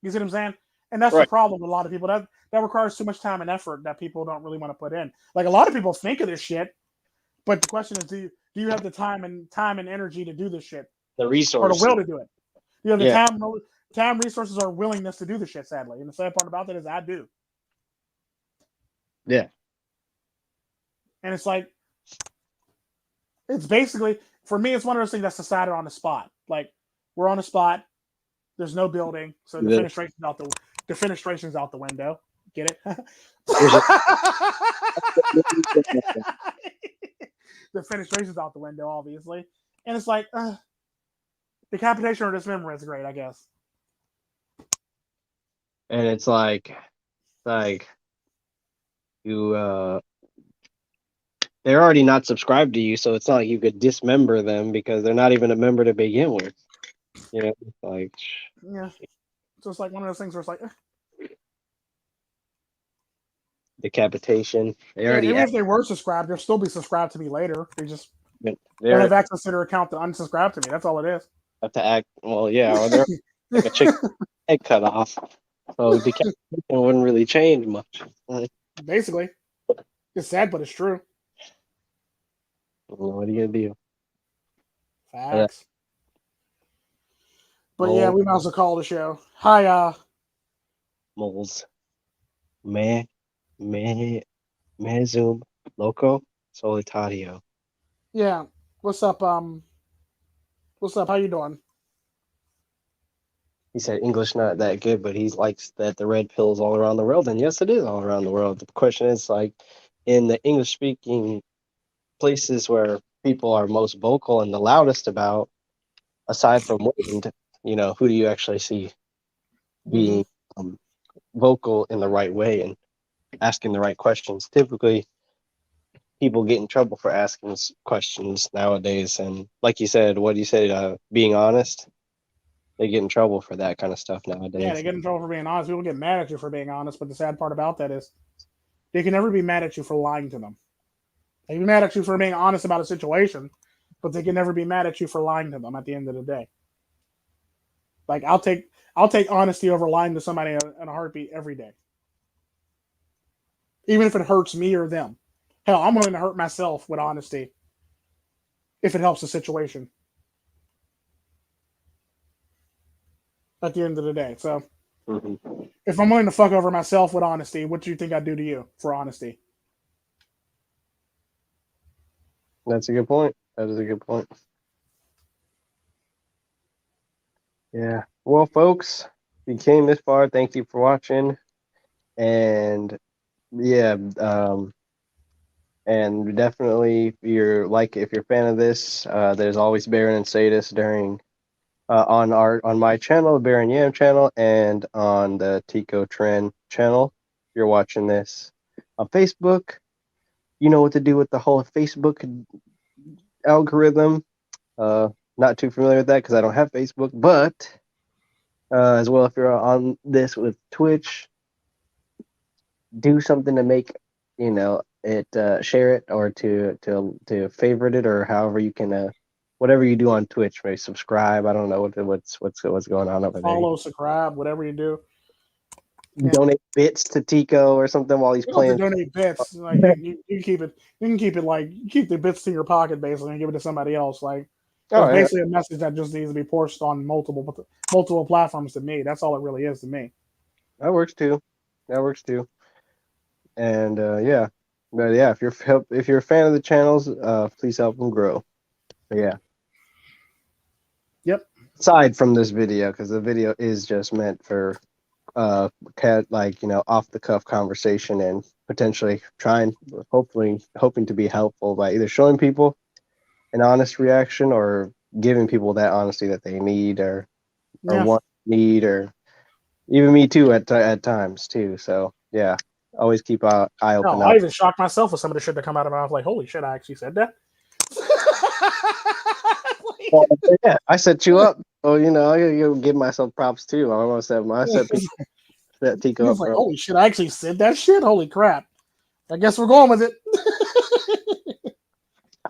You see what I'm saying? And that's the Right. problem with a lot of people. That requires too much time and effort that people don't really want to put in. Like a lot of people think of this shit, but the question is, do you have the time and energy to do this shit, The or the resources. will to do it? You have the Yeah. time, resources, or willingness to do the shit. Sadly, and the sad part about that is I do. Yeah. And it's like it's basically for me, it's one of those things that's decided on the spot. Like we're on the spot. There's no building, so The, the fenestration's out the window. Get it? there's a, The fenestration's out the window, obviously, and it's like decapitation or dismemberment is great, I guess. and it's like you they're already not subscribed to you, so it's not like you could dismember them because they're not even a member to begin with. Like Yeah, so it's like one of those things where it's like, decapitation. They yeah, already even if they were subscribed, they'll still be subscribed to me later. They just don't they're have access to their account to unsubscribe to me. That's all it is. have to act well, yeah, or they're like a chicken head cut off. So decapitation wouldn't really change much. Basically, it's sad, but it's true. What are you gonna do? Uh, Facts. But yeah, mole, we might as well call the show. Hi, moles. Me, me, me zoom. Loco, solitario. yeah, what's up? What's up? How you doing? He said English not that good, but he likes that the red pill is all around the world. And yes, it is all around the world. The question is like in the English speaking places where people are most vocal and the loudest about, aside from wind, who do you actually see Mm-hmm. being vocal in the right way and asking the right questions? Typically, people get in trouble for asking questions nowadays. And like you said, what do you say? Being honest, they get in trouble for that kind of stuff Yeah, they nowadays. get in trouble for being honest. People get mad at you for being honest, but the sad part about that is they can never be mad at you for lying to them. They can be mad at you for being honest about a situation, but they can never be mad at you for lying to them at the end of the day. Like I'll take honesty over lying to somebody in a heartbeat every day, even if it hurts me or them. Hell, I'm willing to hurt myself with honesty if it helps the situation. At the end of the day, so Mm-hmm. if I'm willing to fuck over myself with honesty, what do you think I'd do to you for honesty? That's a good point. That is a good point. Yeah. Well, folks, if you came this far, thank you for watching. And yeah, and definitely if you're a fan of this, there's always Baron and Sadist during on my channel, the Baron Yam channel, and on the Tico Trend channel. If you're watching this on Facebook, you know what to do with the whole Facebook algorithm. Uh, Not too familiar with that because I don't have Facebook, but as well, if you're on this with Twitch, do something to make it share it or to favorite it or however you can whatever you do on Twitch, maybe subscribe. I don't know what's going on over there. Follow, subscribe, whatever you do. Yeah. donate bits to Tico or something while he's You don't have playing. to donate bits. Like you keep it. You can keep it like you keep the bits to your pocket basically and give it to somebody else. Like Oh it's yeah, basically a message that just needs to be pushed on multiple platforms to me. That's all it really is to me. that works too. That works too. And yeah, but yeah, if you're a fan of the channels, please help them grow. But yeah. Yep. Aside from this video, because the video is just meant for off the cuff conversation and potentially hoping to be helpful by either showing people an honest reaction or giving people that honesty that they need or Yeah. want need or even me too at times too. So yeah, always keep an eye No, open I up. even shocked myself with some of the shit that come out of my mouth. Like, holy shit, I actually said that. Well, yeah, I set you up. Oh, I gotta give myself props too. I almost said I set people set He Tico was up like, early. holy shit, I actually said that shit. Holy crap. I guess we're going with it.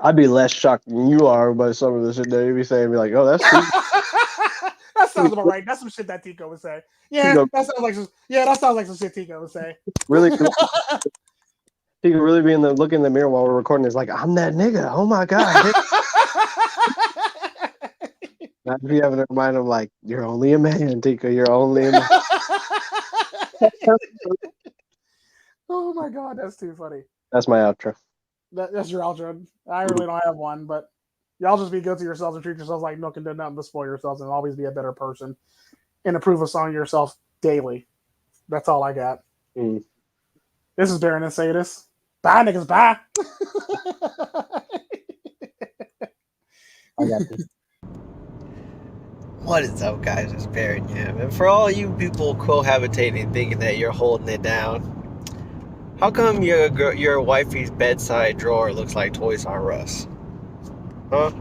I'd be less shocked than you are by some of the shit that you'd be saying. Be like, oh, that's Tico. That sounds about right. That's some shit that Tico would say. Yeah, Tico that sounds like some shit Tico would say. really, Tico really be look in the mirror while we're recording. Is like, I'm that nigga. Oh my god. Not be having to remind him like, you're only a man, Tico. You're only a man. Oh my god, that's too funny. That's my outro. That's your outro. I really don't have one, but y'all just be good to yourselves and treat yourselves like milk and do nothing but spoil yourselves and always be a better person and improve on yourself daily. That's all I got. Mm. This is Baron and Sadist. Bye, niggas. Bye. I got this. What is up, guys? It's Baron Yam. And for all you people cohabitating thinking that you're holding it down, how come your wifey's bedside drawer looks like Toys R Us? Huh?